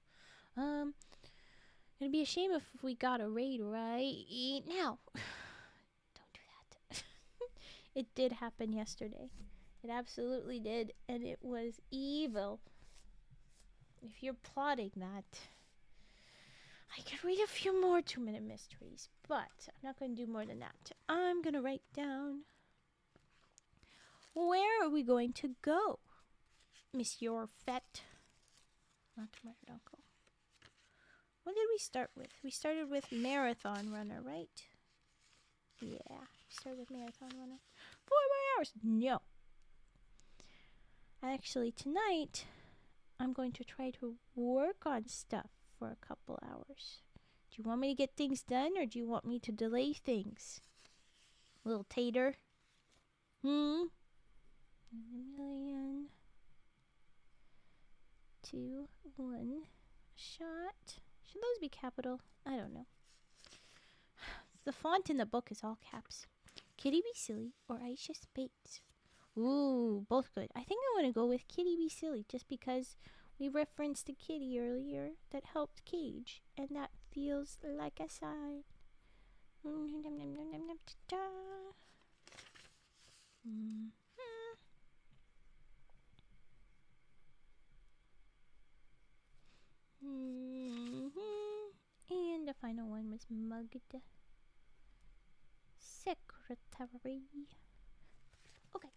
It'd be a shame if we got a raid right now. Don't do that. It did happen yesterday. It absolutely did, and it was evil. If you're plotting that, I could read a few more 2-minute mysteries, but I'm not going to do more than that. I'm going to write down, where are we going to go, Monsieur Fett? Not to murder uncle. What did we start with? We started with Marathon Runner, right? Yeah, we started with Marathon Runner. 4 more hours. No. Actually, tonight, I'm going to try to work on stuff for a couple hours. Do you want me to get things done, or do you want me to delay things? Little tater? A million. 2, 1. Shot. Should those be capital? I don't know. The font in the book is all caps. Kitty Be Silly or Aisha Spades? Ooh, both good. I think I want to go with Kitty Be Silly just because we referenced a kitty earlier that helped Cage, and that feels like a sign. And the final one was mugged. Secretary. Okay.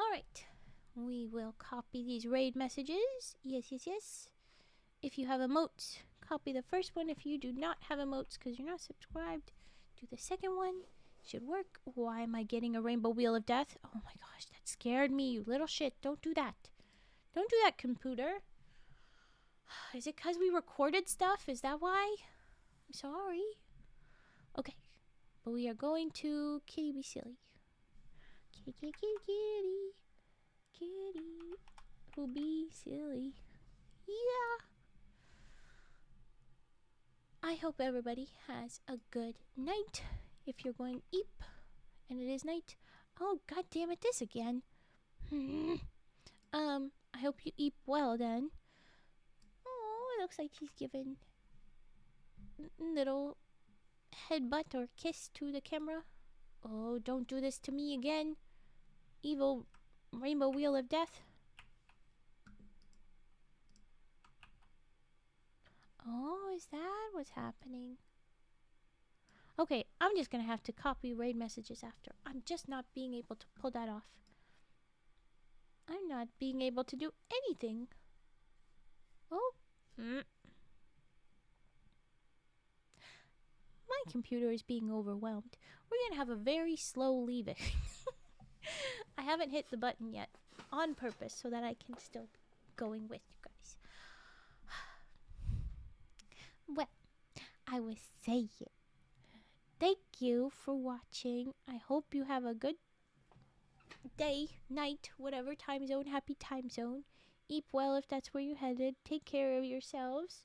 Alright. We will copy these raid messages. Yes. If you have emotes, copy the first one. If you do not have emotes because you're not subscribed, do the second one. Should work. Why am I getting a rainbow wheel of death? Oh my gosh, that scared me, you little shit. Don't do that. Don't do that, computer. Is it because we recorded stuff? Is that why? I'm sorry. Okay. But we are going to Kitty Be Silly. Kitty. Kitty. Who be silly. Yeah. I hope everybody has a good night. If you're going eep, and it is night. Oh, god damn it, this again. I hope you eep well then. Oh, it looks like he's giving little headbutt or kiss to the camera. Oh, don't do this to me again. Evil rainbow wheel of death. Oh, is that what's happening? Okay, I'm just gonna have to copy raid messages after. I'm just not being able to pull that off. I'm not being able to do anything. Oh. My computer is being overwhelmed. We're gonna have a very slow leaving. I haven't hit the button yet on purpose so that I can still be going with you guys. Well, I was saying, thank you for watching. I hope you have a good day, night, whatever time zone, happy time zone. Eat well if that's where you're headed. Take care of yourselves.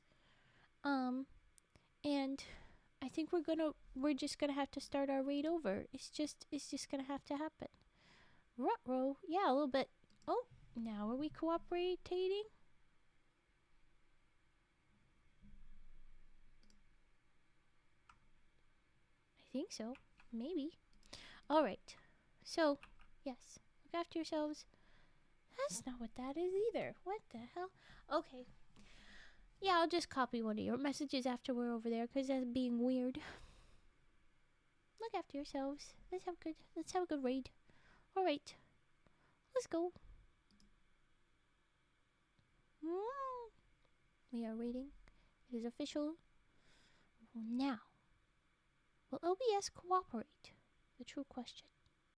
And I think we're just gonna have to start our raid over. It's just gonna have to happen. Ruh-roh. Yeah, a little bit. Oh, now are we cooperating? I think so. Maybe. Alright. So, yes. Look after yourselves. That's not what that is either. What the hell? Okay. Yeah, I'll just copy one of your messages after we're over there because that's being weird. Look after yourselves. Let's have a good raid. Alright. Let's go. We are raiding. It is official. Now. Will OBS cooperate? The true question.